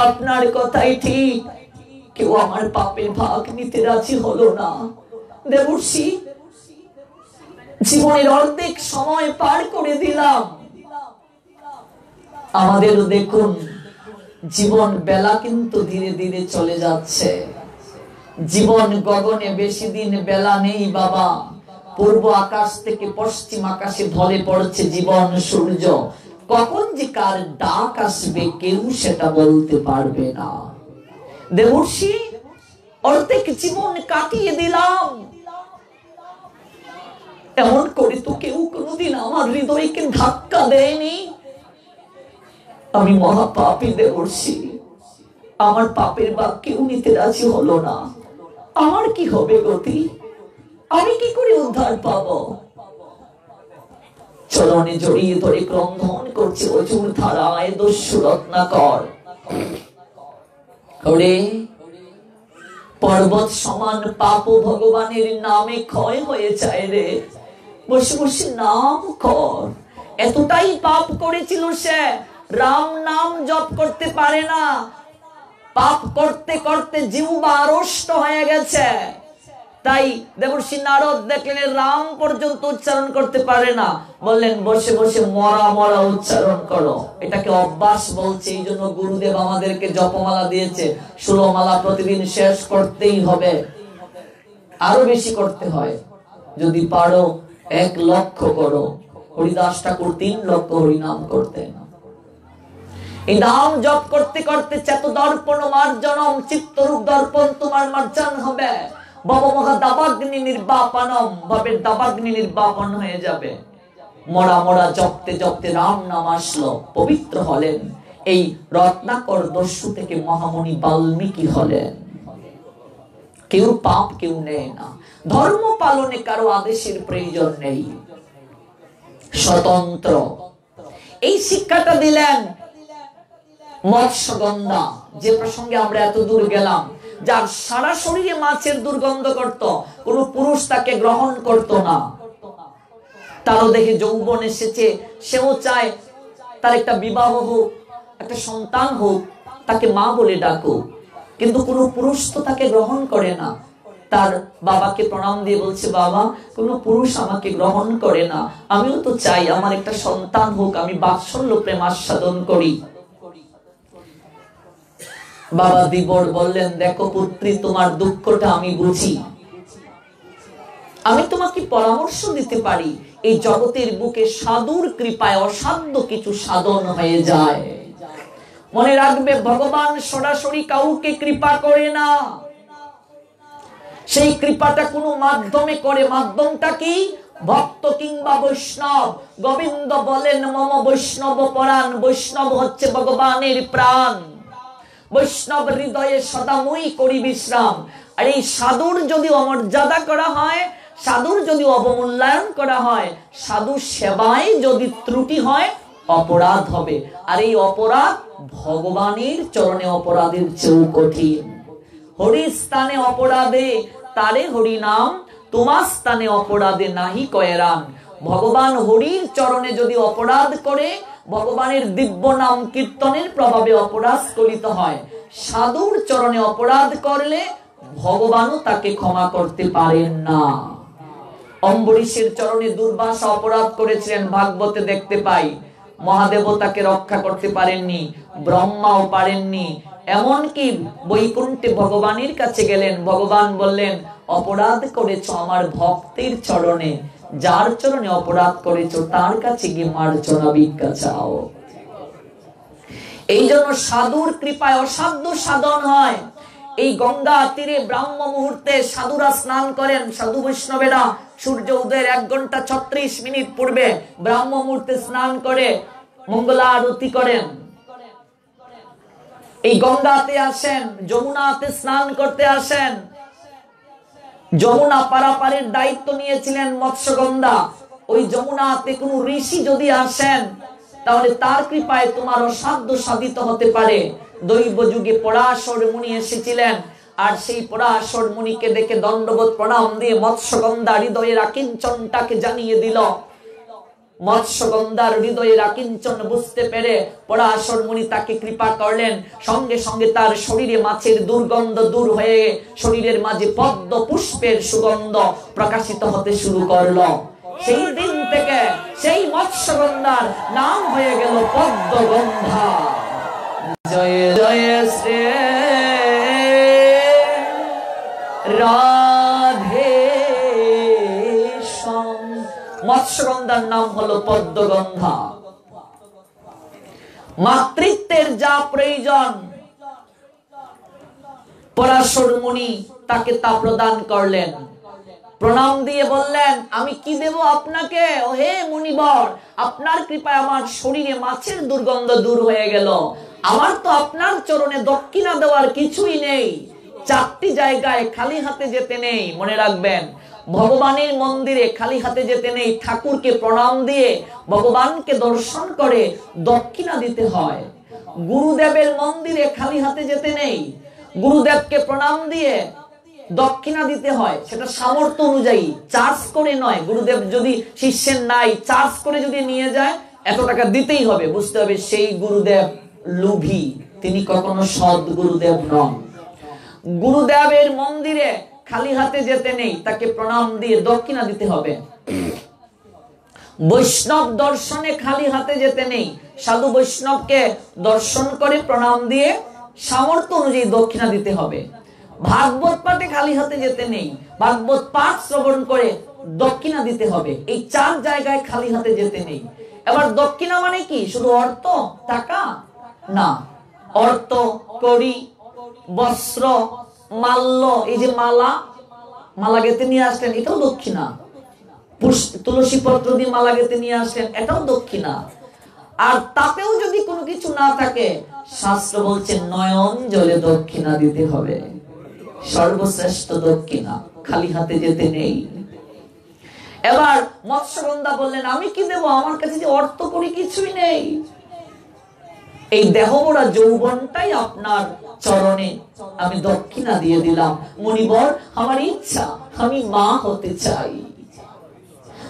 আপনার কথাই ঠিক, কেউ আমার পাপের ভাগ নিতে রাজি হলো না। দেবর্ষি, জীবনের অর্ধেক সময় পার করে দিলাম। আমাদেরও দেখুন, জীবন বেলা কিন্তু ধীরে ধীরে চলে যাচ্ছে। জীবন গগনে বেশি দিন বেলা নেই বাবা। পূর্ব আকাশ থেকে পশ্চিম আকাশে ঢলে পড়ছে জীবন সূর্য। কখন যে কার ডাক আসবে কেউ সেটা বলতে পারবে না। দেবর্ষি, অর্ধেক জীবন কাটিয়ে দিলাম, এমন করে তো কেউ কোনোদিন আমার হৃদয়কে ধাক্কা দেয়নি। আমি মহাপাপী দেবর্ষি, আমার পাপের ভাগ কেউ নিতে রাজি হলো না। আমার কি হবে গতি? আমি কি করে উদ্ধার পাবো? চরণে জড়িয়ে ধরে ক্রন্দন করছে অজুর ধারায় দস্যুরত্নাকর। ওরে, পর্বত সমান পাপ ভগবানের নামে ক্ষয় হয়ে যায় রে। বসে বসে নাম কর। এতটাই পাপ করেছিল সে, রাম নাম জপ করতে পারে না। পাপ করতে করতে জিহ্বা আড়ষ্ট হয়ে গেছে। তাই দেবর্ষি নারদ দেখলেন রাম পর্যন্ত উচ্চারণ করতে পারে না। বললেন, বসে বসে মরা মরা উচ্চারণ করো। এটাকে অভ্যাস বলছে। এই জন্য গুরুদেব আমাদেরকে জপমালা দিয়েছে। 16 মালা প্রতিদিন শেষ করতেই হবে, আরো বেশি করতে হয়। যদি পারো 1 লক্ষ করো। হরিদাস ঠাকুর 3 লক্ষ হরিনাম করতেন। এই নাম জপ করতে করতে চেত দর্পণ মার্জনম, চিত্তরূপ দর্পণ তোমার মার্জন হবে। ভবমহা দাবাগ্নি নির্বাপনম, ভবের দাবাগ্নি নির্বাপন হয়ে যাবে। মরা মরা জপতে জপতে রাম নাম আসলো, পবিত্র হলেন। এই রত্নাকর দস্যু থেকে মহামণি বাল্মীকি হলেন। কেউ পাপ কেউ নেয় না, ধর্ম পালনে কারো আদেশের প্রয়োজন নেই, স্বতন্ত্র। এই শিক্ষাটা দিলেন মৎস্যগন্ধা, যে প্রসঙ্গে আমরা এত দূর গেলাম। যার সারা শরীরে মাছের দুর্গন্ধ করত, কোন পুরুষ তাকে গ্রহণ করত না। তারও দেখে যৌবন এসেছে, সেও চায় তার একটা বিবাহ হোক, একটা সন্তান হোক, তাকে মা বলে ডাকুক, কিন্তু কোনো পুরুষ তো তাকে গ্রহণ করে না। তার বাবাকে প্রণাম দিয়ে বলছে, বাবা, কোনো পুরুষ আমাকে গ্রহণ করে না, আমিও তো চাই আমার একটা সন্তান হোক, আমি বাৎসল্য প্রেম আস্বাদন করি। বাবা দিবর বললেন, দেখো পুত্রী, তোমার দুঃখটা আমি বুঝি, আমি তোমাকে পরামর্শ দিতে পারি। এই জগতের বুকে সাধুর কৃপায় অসাধ্য কিছু সাধন হয়ে যায়। মনে রাখবে, ভগবান সরাসরি কাউকে কৃপা করে না, সেই কৃপাটা কোনো মাধ্যমে করে। মাধ্যমটা কি? ভক্ত কিংবা বৈষ্ণব। গোবিন্দ বলেন, মম বৈষ্ণব পরাণ, বৈষ্ণব হচ্ছে ভগবানের প্রাণ। বৈষ্ণব হৃদয়ে সদাময়ী করি বিশ্রাম। আর এই সাধুর যদি অমর্যাদা করা হয়, সাধুর যদি অবমূল্যায়ন করা হয়, সাধু সেবায় যদি ত্রুটি হয়, অপরাধ হবে। আর এই অপরাধ ভগবানের চরণে অপরাধের চেয়েও কঠিন। হরি স্থানে অপরাধে তারে হরি নাম, তোমার স্থানে অপরাধে নাহি কয়রান। ভগবান হরির চরণে যদি অপরাধ করে, ভগবানের দিব্য নাম কীর্তনের প্রভাবে অপরাধ স্খলিত হয়। সাধুর চরণে অপরাধ করলে ভগবানও তাকে ক্ষমা করতে পারেন না। অম্বরীশের চরণে দুর্বাসা অপরাধ করেছিলেন, ভাগবতে দেখতে পাই। মহাদেব তাকে রক্ষা করতে পারেননি, ব্রহ্মাও পারেননি। এমনকি বৈকুণ্ঠে ভগবানের কাছে গেলেন, ভগবান বললেন, অপরাধ করেছ আমার ভক্তের চরণে, যার চরণে অপরাধ করেছ তার কাছে গিয়ে মার্জনা ভিক্ষা চাও। এই জন্য সাধুর কৃপায় অসাধ্য সাধন হয়। এই গঙ্গা তীরে ব্রাহ্ম মুহূর্তে সাধুরা স্নান করেন। সাধু বৈষ্ণবেরা সূর্য উদয়ের 1 ঘন্টা 36 মিনিট পূর্বে ব্রাহ্ম মুহূর্তে স্নান করে মঙ্গলা আরতি করেন। এই গঙ্গাতে আসেন, যমুনাতে স্নান করতে আসেন। যমুনা পারাপারের দায়িত্ব নিয়েছিলেন মৎস্যগন্ধা। ওই যমুনাতে কোন ঋষি যদি আসেন, তাহলে তার কৃপায় তোমার অসাধ্য সাধিত হতে পারে। দৈব যুগে পরাশর মুনি এসেছিলেন, আর সেই পরাশর মুনিকে দেখে দণ্ডবোধ প্রণাম দিয়ে মৎস্যগন্ধা হৃদয়ের আকিঞ্চনটাকে জানিয়ে দিল। মৎস্যগন্ধার হৃদয়ের আকিঞ্চন বুঝতে পেরে পরাশর মুনি তাকে কৃপা করলেন। সঙ্গে সঙ্গে তার শরীরে মাছের দুর্গন্ধ দূর হয়ে শরীরের মাঝে পদ্ম পুষ্পের সুগন্ধ প্রকাশিত হতে শুরু করলো। সেই দিন থেকে সেই মৎস্যগন্ধার নাম হয়ে গেল পদ্মগন্ধা। জয় জয় শ্রী রাধে। মৎস্যগন্ধার নাম হলো পদ্মগন্ধা। মাতৃত্বের যা প্রয়োজন পরাশর মুনি তাকে তা প্রদান করলেন। প্রণাম দিয়ে বললেন, আমি কি দেব আপনাকে? ও হে মুনিবর, আপনার কৃপায় আমার শরীরে মাছের দুর্গন্ধ দূর হয়ে গেল। আমার তো আপনার চরণে দক্ষিণা দেওয়ার কিছুই নেই। 4টি জায়গায় খালি হাতে যেতে নেই। মনে রাখবেন, ভগবানের মন্দিরে খালি হাতে যেতে নেই। ঠাকুরকে প্রণাম দিয়ে ভগবানকে দর্শন করে দক্ষিণা দিতে হয়। গুরুদেবের মন্দিরে খালি হাতে যেতে নেই। গুরুদেবকে প্রণাম দিয়ে দক্ষিণা দিতে হয়, সেটা সামর্থ্য অনুযায়ী, চার্জ করে নয়। গুরুদেব যদি শিষ্যের নাই, চার্জ করে যদি নিয়ে যায়, এত টাকা দিতেই হবে। বুঝতে হবে সেই গুরুদেব লোভী, তিনি কখনো সৎ গুরুদেব নন। গুরুদেবের মন্দিরে খালি হাতে যেতে নেই, তাকে প্রণাম দিয়ে দক্ষিণা দিতে হবে। বৈষ্ণব দর্শনে খালি হাতে যেতে নেই। সাধু বৈষ্ণবকে দর্শন করে প্রণাম দিয়ে সামর্থ্য অনুযায়ী দক্ষিণা দিতে হবে। ভাগবত পাঠে খালি হাতে যেতে নেই। ভাগবত পাঠ শ্রবণ করে দক্ষিণা দিতে হবে। এই 4 জায়গায় খালি হাতে যেতে নেই। এবার দক্ষিণা মানে কি? শুধু অর্থ, টাকা না, অর্থ, কড়ি, বস্ত্র, মাল্য, এই যে মালা গেতে নিয়ে আসলেন, এটাও দক্ষিণা। তুলসী পত্র দিয়ে মালা গেতে নিয়ে আসলেন, এটাও দক্ষিণা। আর তাতেও যদি কোনো কিছু না থাকে, শাস্ত্র বলছে নয়ন জলে দক্ষিণা দিতে হবে। সর্বশ্রেষ্ঠ দক্ষিণা, খালি হাতে যেতে নেই। এবার মৎস্যগন্ধা বললেন, আমি কি দেব? আমার কাছে যে অর্থ করি কিছুই নেই। এই দেহভরা যৌবনটাই আপনার চরণে আমি দক্ষিণা দিয়ে দিলাম। মুনিবর, আমার ইচ্ছা, আমি মা হতে চাই।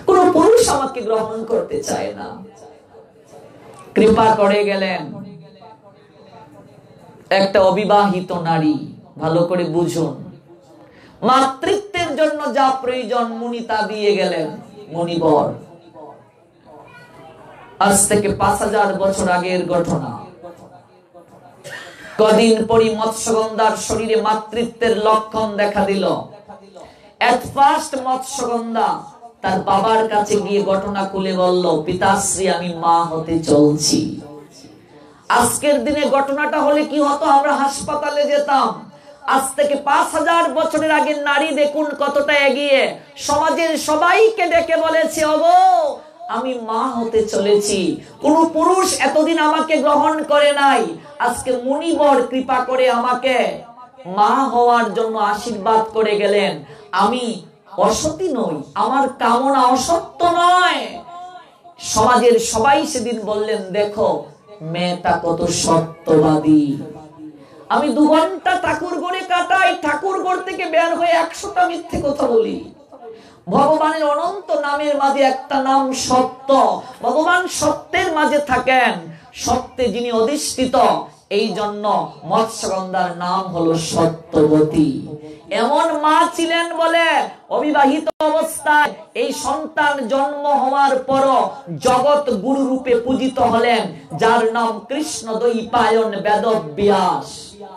কোন পুরুষ আমাকে গ্রহণ করতে চায় না। কৃপা করে গেলেন একটা অবিবাহিত নারী। ভালো করে বুঝুন, মাতৃত্বের জন্য যা প্রয়োজন মুনি তা দিয়ে গেলেন। মুনিবর, আজ থেকে 5000 বছর আগের ঘটনা। কদিন পরই মৎস্যগন্ধার শরীরে মাতৃত্বের লক্ষণ দেখা দিল। এট ফার্স্ট মৎস্যগন্ধা তার বাবার কাছে গিয়ে ঘটনা খুলে বলল, পিতাশ্রী, আমি মা হতে চলছি। আজকের দিনে ঘটনাটা হলে কি হতো? আমরা হাসপাতালে যেতাম। আজ থেকে 5000 বছরের আগে নারী দেখুন কতটা এগিয়ে। সমাজের সবাইকে ডেকে বলেছে, ওগো আমি মা হতে চলেছি। কোন পুরুষ এতদিন আমাকে গ্রহণ করে নাই। আজকে মুনিবর কৃপা করে আমাকে মা হওয়ার জন্য আশীর্বাদ করে গেলেন। আমি অসতী নই, আমার কামনা অসত্য নয়। সমাজের সবাই সেদিন বললেন, দেখো মেয়েটা কত সত্যবাদী। আমি 2 ঘন্টা ঠাকুরঘরে কাটাই, ঠাকুরঘর থেকে বের হয়ে 100টা মিথ্যে কথা বলি। ভগবানের অনন্ত নামের মাঝে একটা নাম সত্য। ভগবান সত্যের মাঝে থাকেন, সত্যে যিনি অধিষ্ঠিত। এই জন্য মৎস্যগন্ধার নাম হলো সত্যবতী। এমন মা ছিলেন বলে অবিবাহিত অবস্থায় এই সন্তান জন্ম হওয়ার পর জগৎ গুরু রূপে পূজিত হলেন, যার নাম কৃষ্ণ দ্বৈপায়ন বেদব্যাস।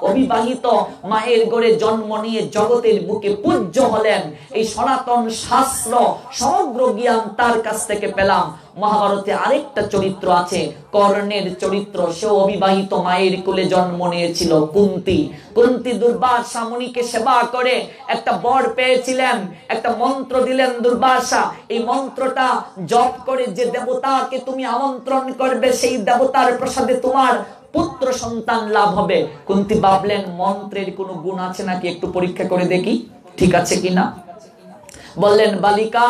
অবিবাহিত মায়ের গড়ে জন্ম নিয়ে জগতের বুকে পূজ্য হলেন। এই সনাতন শাস্ত্র সমগ্র জ্ঞান তার কাছ থেকে পেলাম। মহাভারতে আরেকটা চরিত্র আছে, কর্ণের চরিত্র। সেও অবিবাহিত মায়ের কোলে জন্ম নিয়েছিল, কুন্তী। কুন্তী দুর্বাসা মুনিকে সেবা করে একটা বর পেয়েছিলেন। একটা মন্ত্র দিলেন দুর্বাসা, এই মন্ত্রটা জপ করে যে দেবতাকে তুমি আমন্ত্রণ করবে, সেই দেবতার প্রসাদে তোমার পুত্র সন্তান লাভ হবে। কুন্তী ভাবলেন, মন্ত্রের কোনো গুণ আছে নাকি, একটু পরীক্ষা করে দেখি ঠিক আছে কিনা। বললেন, বালিকা,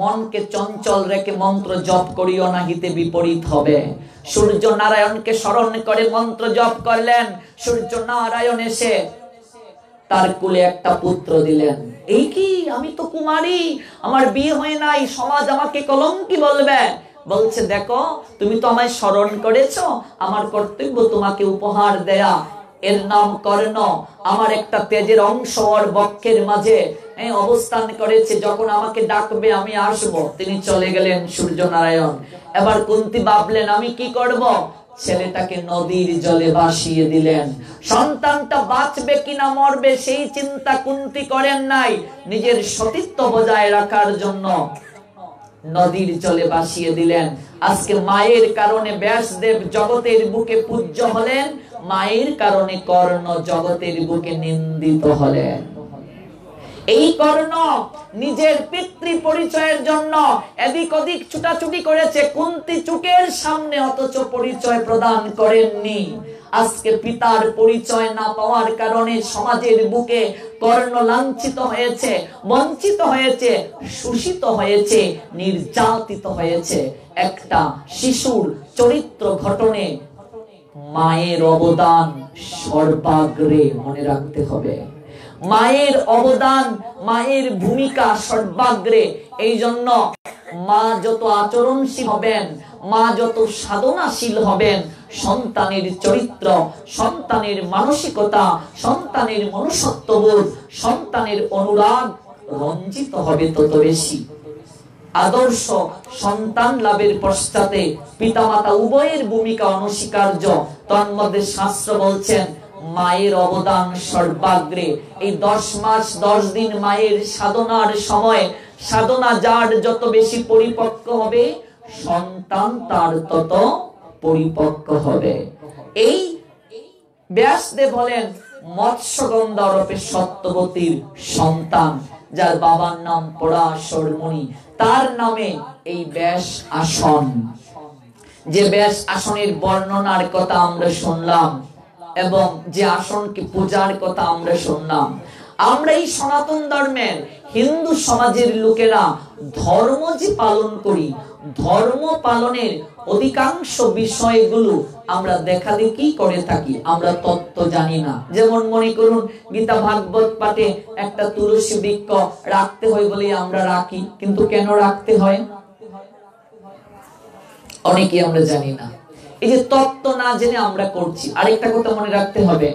মনকে চঞ্চল রেখে মন্ত্র জপ করিও না, হিতে বিপরীত হবে। সূর্য নারায়ণকে স্মরণ করে মন্ত্র জপ করলেন। সূর্য নারায়ণ এসে তার কুলে একটা পুত্র দিলেন। এই কি, আমি তো কুমারী, আমার বিয়ে হয় নাই, সমাজ আমাকে কলঙ্কি বলবে। বলছে, দেখো তুমি তো আমায় স্মরণ করেছো, আমার কর্তব্য তোমাকে উপহার দেয়া। এর নাম কর্ণ। আমার একটা তেজের অংশ ওর বক্ষের মাঝে অবস্থান করেছে, যখন আমাকে ডাকবে আমি আসবো। তিনি চলে গেলেন সূর্য নারায়ণ। এবার কুন্তী ভাবলেন, আমি কি করব? ছেলেটাকে নদীর জলে ভাসিয়ে দিলেন। সন্তানটা বাঁচবে কিনা মরবে সেই চিন্তা কুন্তী করেন নাই। নিজের সতীত্ব বজায় রাখার জন্য নদীর জলে ভাসিয়ে দিলেন। আজকে মায়ের কারণে ব্যাসদেব জগতের বুকে পূজ্য হলেন, মায়ের কারণে কর্ণ জগতের বুকে নিন্দিত হলেন। এই কর্ণ নিজের পিতৃ পরিচয়ের জন্য এদিক ওদিক ছুটাছুটি করেছে কুন্তী চুকের সামনে, অথচ পরিচয় প্রদান করেননি। আজকে পিতার পরিচয় না পাওয়ার কারণে সমাজের বুকে কর্ণ লাঞ্ছিত হয়েছে, বঞ্চিত হয়েছে, শোষিত হয়েছে, নির্যাতিত হয়েছে। একটা শিশুর চরিত্র গঠনে মায়ের অবদান সর্বাগ্রে, মনে রাখতে হবে। মায়ের অবদান, মায়ের ভূমিকা সর্বাগ্রে। এই জন্য মা যত আচরণশীল হবেন, মা যত সাধনাশীল হবেন, সন্তানের চরিত্র, সন্তানের মানসিকতা, সন্তানের মনুষ্যত্ববোধ, সন্তানের অনুরাগ রঞ্জিত হবে তত বেশি। আদর্শ সন্তান লাভের পশ্চাতে পিতামাতা উভয়ের ভূমিকা অনস্বীকার্য। তন্মধ্যে শাস্ত্র বলছেন, মায়ের অবদান সর্বাগ্রে। এই 10 মাস 10 দিন মায়ের সাধনার সময়, সাধনা যার যত বেশি পরিপক্ক হবে, সন্তান তার তত পরিপক্ক হবে। এই ব্যাসদেব হলেন মৎস্যগন্ধা ওরফে সত্যবতীর সন্তান, যার বাবার নাম পরাশর মুনি। তার নামে এই ব্যাস আসন। যে ব্যাস আসনের বর্ণনার কথা আমরা শুনলাম এবং যে আসনকে পূজার কথা আমরা শুনলাম, আমরা এই সনাতন ধর্মের হিন্দু সমাজের লোকেরা ধর্ম যে পালন করি, ধর্ম পালনের অধিকাংশ বিষয়গুলো আমরা দেখা দেখি করে থাকি, আমরা তত্ত্ব জানি না। যেমন মনে করুন গীতা ভাগবত পাঠে একটা তুলসী বৃক্ষ রাখতে হয় বলে আমরা রাখি, কিন্তু কেন রাখতে হয় অনেকে আমরা জানি না। এই যে তত্ত্ব না জেনে আমরা করছি। আরেকটা কথা মনে রাখতে হবে,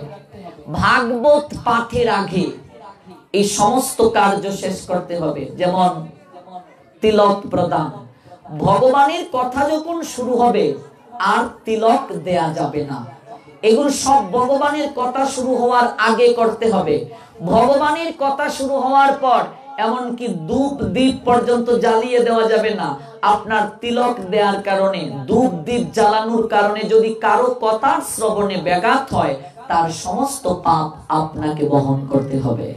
ভাগবত পাঠের আগে এই সমস্ত কার্য শেষ করতে হবে। যেমন তিলক প্রদান, ভগবানের কথা যখন শুরু হবে আর তিলক দেয়া যাবে না। এগুলো সব ভগবানের কথা শুরু হওয়ার আগে করতে হবে। ভগবানের কথা শুরু হওয়ার পর এমনকি ধূপ দীপ পর্যন্ত জ্বালিয়ে দেওয়া যাবে না। আপনার তিলক দেওয়ার কারণে, ধূপ দীপ জ্বালানোর কারণে যদি কারো কথার শ্রবণে ব্যাঘাত হয়, তার সমস্ত পাপ আপনাকে বহন করতে হবে।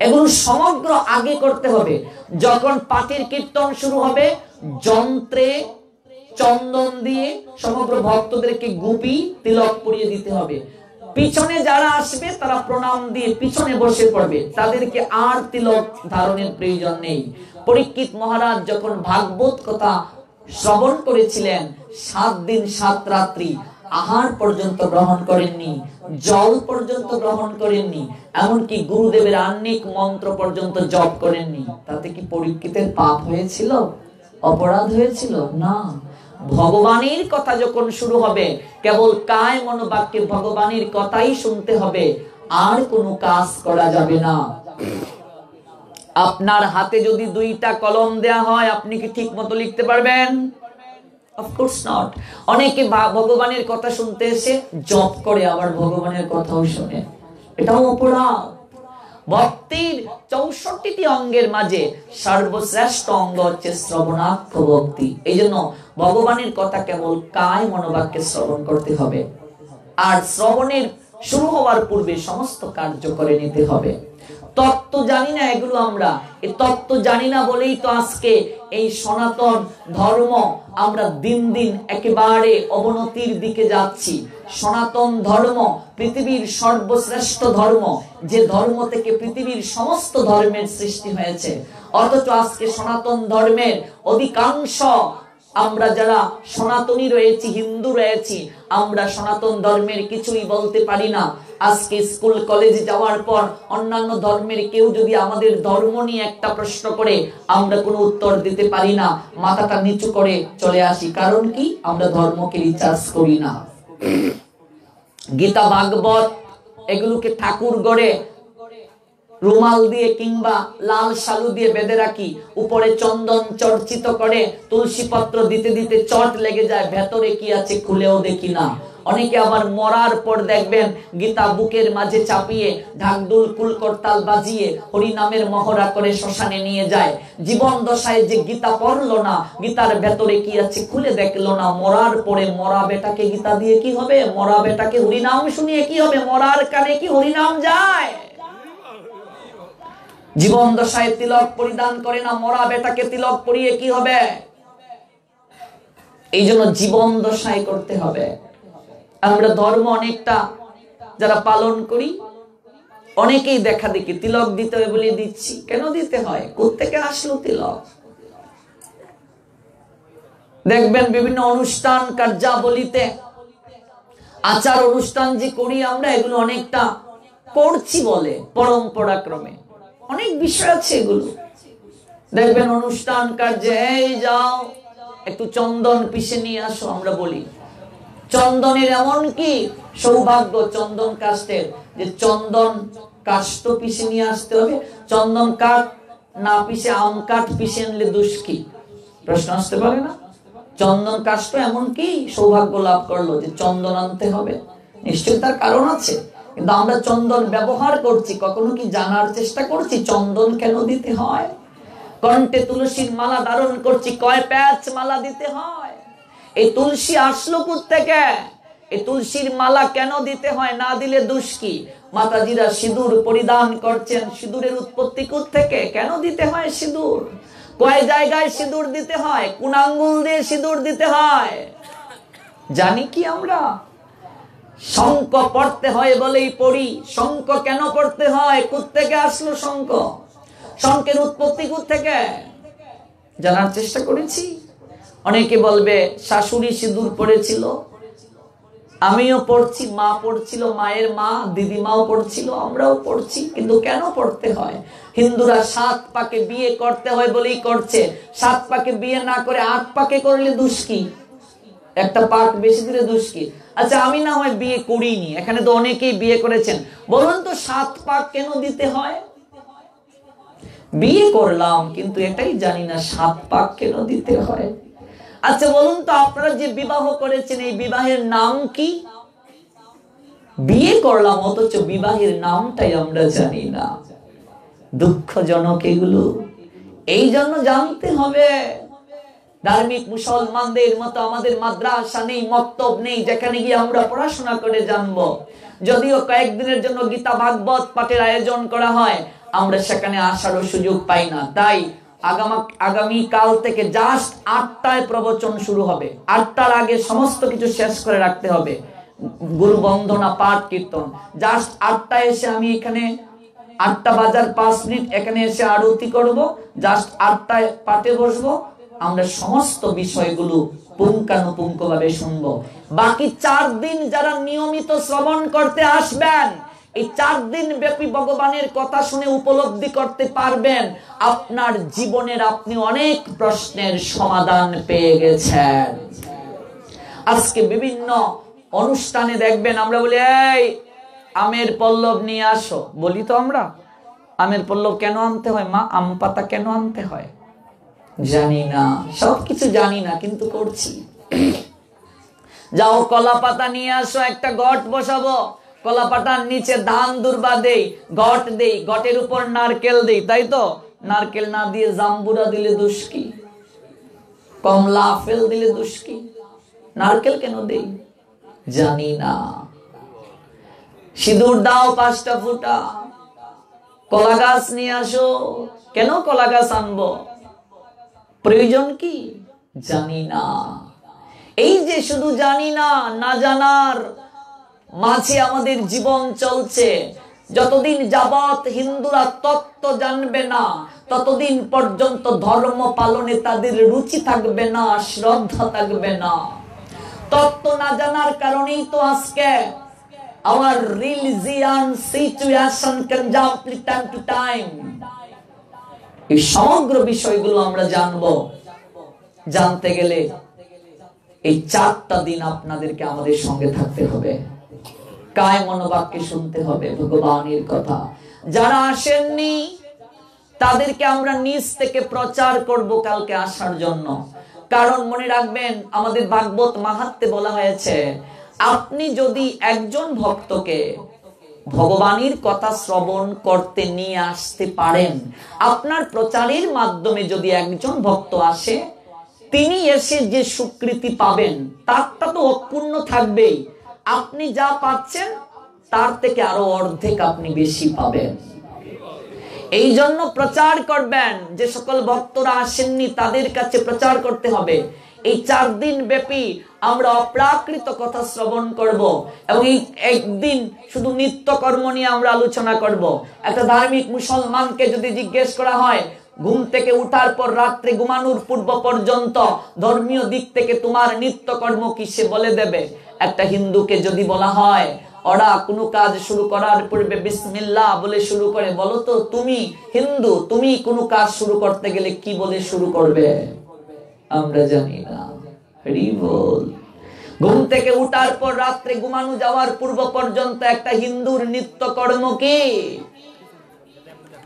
এগুলো সমগ্র আগে করতে হবে। যখন পাঠের কীর্তন শুরু হবে, যন্ত্রে চন্দন দিয়ে সমগ্র ভক্তদেরকে গুপি তিলক পরিয়ে দিতে হবে। পিছনে যারা আসবে তারা প্রণাম দিয়ে পিছনে বসে পড়বে, তাদেরকে আর তিলক ধারণের প্রয়োজন নেই। পরীক্ষিত মহারাজ যখন ভাগবত কথা শ্রবণ করেছিলেন, 7 দিন 7 রাত্রি আহার পর্যন্ত গ্রহণ করেননি, জল পর্যন্ত গ্রহণ করেননি, এমনকি গুরুদেবের আহ্নিক মন্ত্র পর্যন্ত জপ করেননি। তাতে কি পরীক্ষিতের পাপ হয়েছিল, অপরাধ হয়েছিল? না। ভগবানের কথা যখন শুরু হবে, কেবল কায় মনোবাক্যে ভগবানের কথাই শুনতে হবে, আর কোনো কাজ করা যাবে না। আপনার হাতে যদি 2টা কলম দেয়া হয়, আপনি কি ঠিক মতো লিখতে পারবেন? Of course not. অনেকে ভগবানের কথা শুনতে এসে জপ করে, আবার ভগবানের কথাও শুনে, এটাও অপরাধ। ভক্তির 64টি অঙ্গের মাঝে সর্বশ্রেষ্ঠ অঙ্গ হচ্ছে শ্রবণার্থ ভক্তি। এই জন্য ভগবানের কথা কেবল কায় মনোবাক্যে শ্রবণ করতে হবে, আর শ্রবণের শুরু হওয়ার পূর্বে সমস্ত কার্য করে নিতে হবে। তত্ত্ব জানি না এগুলো আমরা, এই তত্ত্ব জানি না বলেই তো আজকে এই সনাতন ধর্ম আমরা দিন দিন একেবারে অবনতির দিকে যাচ্ছি। সনাতন ধর্ম পৃথিবীর সর্বশ্রেষ্ঠ ধর্ম, যে ধর্ম থেকে পৃথিবীর সমস্ত ধর্মের সৃষ্টি হয়েছে, অথচ আজকে সনাতন ধর্মের অধিকাংশ আমরা যারা সনাতনী রয়েছি, হিন্দু রয়েছি, আমরা সনাতন ধর্মের কিছুই বলতে পারি না। আজকে স্কুল কলেজে যাওয়ার পর অন্যান্য ধর্মের কেউ যদি আমাদের ধর্ম নিয়ে একটা প্রশ্ন করে, আমরা কোনো উত্তর দিতে পারি না, মাথাটা নিচু করে চলে আসি। কারণ কি? আমরা ধর্মকে রিসার্চ করি না। গীতা ভাগবত এগুলোকে ঠাকুর গড়ে রুমাল দিয়ে কিংবা লাল শালু দিয়ে বেঁধে রাখি, উপরে চন্দন চর্চিত করে তুলসী পত্র দিতে দিতে চট লেগে যায়, ভেতরে কি আছে খুলেও দেখি না। অনেকে আবার মরার পর দেখবেন গীতা বুকের মাঝে চাপিয়ে ঢাকঢোল কুলকরতাল বাজিয়ে হরি নামের মহড়া করে শ্মশানে নিয়ে যায়। জীবন দশায় যে গীতা পড়লো না, গীতার ভেতরে কি আছে খুলে দেখলো না, মরার পরে মরা বেটাকে গীতা দিয়ে কি হবে? মরা বেটাকে হরিনাম শুনিয়ে কি হবে? মরার কানে কি হরিনাম যায়? জীবন দশায় তিলক পরিধান করে না, মরা বেটাকে তিলক পরিয়ে কি হবে? এই জন্য জীবন দশায় করতে হবে। আমরা ধর্ম অনেকটা যারা পালন করি, অনেকেই দেখা দেখি তিলক দিতে হবে বলে দিচ্ছি। কেন দিতে হয়? কোত্থেকে আসলো তিলক? দেখবেন বিভিন্ন অনুষ্ঠান কার্যাবলীতে আচার অনুষ্ঠান যে করি আমরা, এগুলো অনেকটা করছি বলে পরম্পরা ক্রমে, অনেক বিষয় আছে এগুলো। দেখবেন অনুষ্ঠান কার্যে এই যাও একটু চন্দন পিষে নিয়ে আসো, আমরা বলি। চন্দনের এমন কি সৌভাগ্য চন্দন কাষ্টের যে চন্দন কাষ্ঠ পিষে নিয়ে আসতে হবে, চন্দন কাঠ না পিষে আম কাঠ পিষে আনলে দোষ কি? প্রশ্ন আসতে পারে না? চন্দন কাষ্ঠ এমন কি সৌভাগ্য লাভ করলো যে চন্দন আনতে হবে? নিশ্চয়ই তার কারণ আছে। কিন্তু আমরা চন্দন ব্যবহার করছি, কখনো কি জানার চেষ্টা করছি চন্দন কেন দিতে হয়? কণ্ঠে তুলসীর মালা ধারণ করছি, কয় প্যাচ মালা দিতে হয়? এই তুলসী আসলো কোত্থেকে? এই তুলসীর মালা কেন দিতে হয়? না দিলে দোষ কি? মাতাজিরা সিঁদুর পরিধান করছেন, সিঁদুরের উৎপত্তি কোত্থেকে? কেন দিতে হয় সিঁদুর? কয় জায়গায় সিঁদুর দিতে হয়? কোন আঙ্গুল দিয়ে সিঁদুর দিতে হয় জানি কি আমরা? শঙ্খ পড়তে হয় বলেই পড়ি। শঙ্খ কেন পড়তে হয়? কোত্থেকে আসলো শঙ্খ? শঙ্খের উৎপত্তি কোত্থেকে জানার চেষ্টা করেছি? অনেকে বলবে শাশুড়ি সিঁদুর পড়েছিল, আমিও পড়ছি, মা পড়ছিল, মায়ের মা দিদিমাও পড়ছিল, আমরাও পড়ছি। কিন্তু কেন পড়তে হয়? হিন্দুরা 7 পাকে বিয়ে করতে হয় বলেই করছে। 7 পাকে বিয়ে না করে 8 পাকে করলে দোষ কি? একটা পাক বেশি দিলে দোষ কি? আচ্ছা, আমি না হয় বিয়ে করিনি, এখানে তো অনেকেই বিয়ে করেছেন, বলুন তো 7 পাক কেন দিতে হয়? বিয়ে করলাম কিন্তু এটাই জানি না 7 পাক কেন দিতে হয়। আচ্ছা বলুন তো, আপনারা যে বিবাহ করেছেন এই বিবাহের নাম কি? বিয়ে করলাম অথচ বিবাহের নামটাই আমরা জানি না। দুঃখজনক এগুলো। এই জন্য জানতে হবে। ধার্মিক মুসলমানদের মতো আমাদের মাদ্রাসা নেই, মক্তব নেই, যেখানে গিয়ে আমরা পড়াশোনা করে জানবো। যদিও কয়েকদিনের জন্য গীতা ভাগবত পাঠের আয়োজন করা হয়, আমরা সেখানে আসারও সুযোগ পাই না। তাই আগামী কাল থেকে জাস্ট 8টায় প্রবচন শুরু হবে। 8টার আগে সমস্ত কিছু শেষ করে রাখতে হবে। গুরু বন্দনা, পাঠ, কীর্তন। জাস্ট 8টায় এসে আমি এখানে 8টা বাজার 5 মিনিট এখানে এসে আরতি করব। জাস্ট 8টায় পাঠে বসবো। আমরা সমস্ত বিষয়গুলো পুঙ্খানুপুঙ্খভাবে শুনবো। বাকি 4 দিন যারা নিয়মিত শ্রবণ করতে আসবেন, এই 4 দিন ব্যাপী ভগবানের কথা শুনে উপলব্ধি করতে পারবেন আপনার জীবনের আপনি অনেক প্রশ্নের সমাধান পেয়ে গেছেন। আজকে বিভিন্ন অনুষ্ঠানে দেখবেন আমরা বলি, এই আমের পল্লব নিয়ে আসো। বলি তো আমরা, আমের পল্লব কেন আনতে হয় মা? আম পাতা কেন আনতে হয় জানি না, সবকিছু জানি না কিন্তু করছি। যাও কলা পাতা নিয়ে আসো, একটা ঘট বসাবো, কলা পাতার নিচে ধান দুর্বা দেই, ঘট দেই, ঘটের উপর নারকেল দেই, তাই তো? নারকেল না দিয়ে জাম্বুরা দিলে দোষ কি? কমলা আপেল দিলে দোষ কি? নারকেল কেন দেই জানি না। সিঁদুর দাও 5টা ফুটা। কলা গাছ নিয়ে আসো, কেন কলা গাছ আনবো? প্রয়োজন কি জানি না। এই যে শুধু জানি না, না জানার মাঝে আমাদের জীবন চলছে। যতদিন যাবৎ হিন্দুরা তত্ত্ব জানবে না, ততদিন পর্যন্ত ধর্ম পালনে তাদের রুচি থাকবে না, শ্রদ্ধা থাকবে না। তত্ত্ব না জানার কারণেই তো আজকে our religion situation can jump time to time। এই সমগ্র বিষয়গুলো আমরা জানবো। জানতে গেলে এই 4টা দিন আপনাদেরকে আমাদের সঙ্গে থাকতে হবে, কায় মনোবাক্যে শুনতে হবে ভগবানের কথা। যারা আসেননি তাদেরকে আমরা নিজ থেকে প্রচার করব কালকে আসার জন্য। কারণ মনে রাখবেন, আমাদের ভাগবত মাহাত্ম্যে বলা হয়েছে, আপনি যদি একজন ভক্তকে ভগবানের কথা শ্রবণ করতে নিয়ে আসতে পারেন, আপনার প্রচারের মাধ্যমে যদি একজন ভক্ত আসে, তিনি এসে যে স্বীকৃতি পাবেন তারটা তো অপূর্ণ থাকবেই। আপনি যা পাচ্ছেন তার থেকে আরো অর্ধেক আপনি বেশি পাবেন। এই জন্য প্রচার করবেন। যে সকল ভক্তরা আসেননি তাদের কাছে প্রচার করতে হবে। এই 4 দিন ব্যাপী আমরা অপ্রাকৃত কথা শ্রবণ করব এবং এই একদিন শুধু নিত্যকর্ম নিয়ে আমরা আলোচনা করব। একটা ধার্মিক মুসলমানকে যদি জিজ্ঞেস করা হয়, ঘুম থেকে উঠার পর রাত্রে ঘুমানোর পূর্ব পর্যন্ত ধর্মীয় দিক থেকে তোমার নিত্যকর্ম কি, সে বলে দেবে। একটা হিন্দুকে যদি বলা হয়, ওরা কোনো কাজ শুরু করার পূর্বে বিসমিল্লাহ বলে শুরু করে, বলো তো তুমি হিন্দু, তুমি কোনো কাজ শুরু করতে গেলে কি বলে শুরু করবে? আমরা জানি না। হরি বল। ঘুম থেকে উঠার পর রাত্রে ঘুমানো যাওয়ার পূর্ব পর্যন্ত একটা হিন্দুর নিত্যকর্ম কি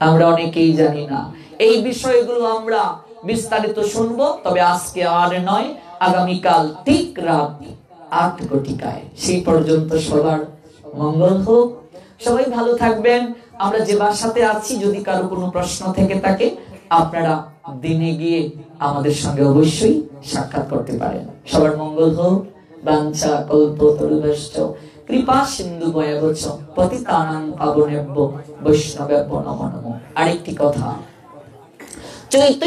আমরা অনেকেই জানি না। এই বিষয়গুলো আমরা বিস্তারিত শুনবো, তবে আজকে আর নয়, আগামীকাল ঠিক রাত 8 ঘটিকায়। সেই পর্যন্ত সবার মঙ্গল হোক। সবাই ভালো থাকবেন। আমরা যে বাসাতে আছি, যদি কারো কোনো প্রশ্ন থেকে থাকে আপনারা দিনে গিয়ে আমাদের সঙ্গে অবশ্যই সাক্ষাৎ করতে পারেন। সবার মঙ্গল হোক। বাঞ্ছা কল্পতরুভ্যশ্চ কৃপা সিন্ধু ভয়বচ পতিতানাং পাবনেভ্যো বৈষ্ণবেভ্যো নমো নমঃ। আরেকটি কথা, চৈতন্য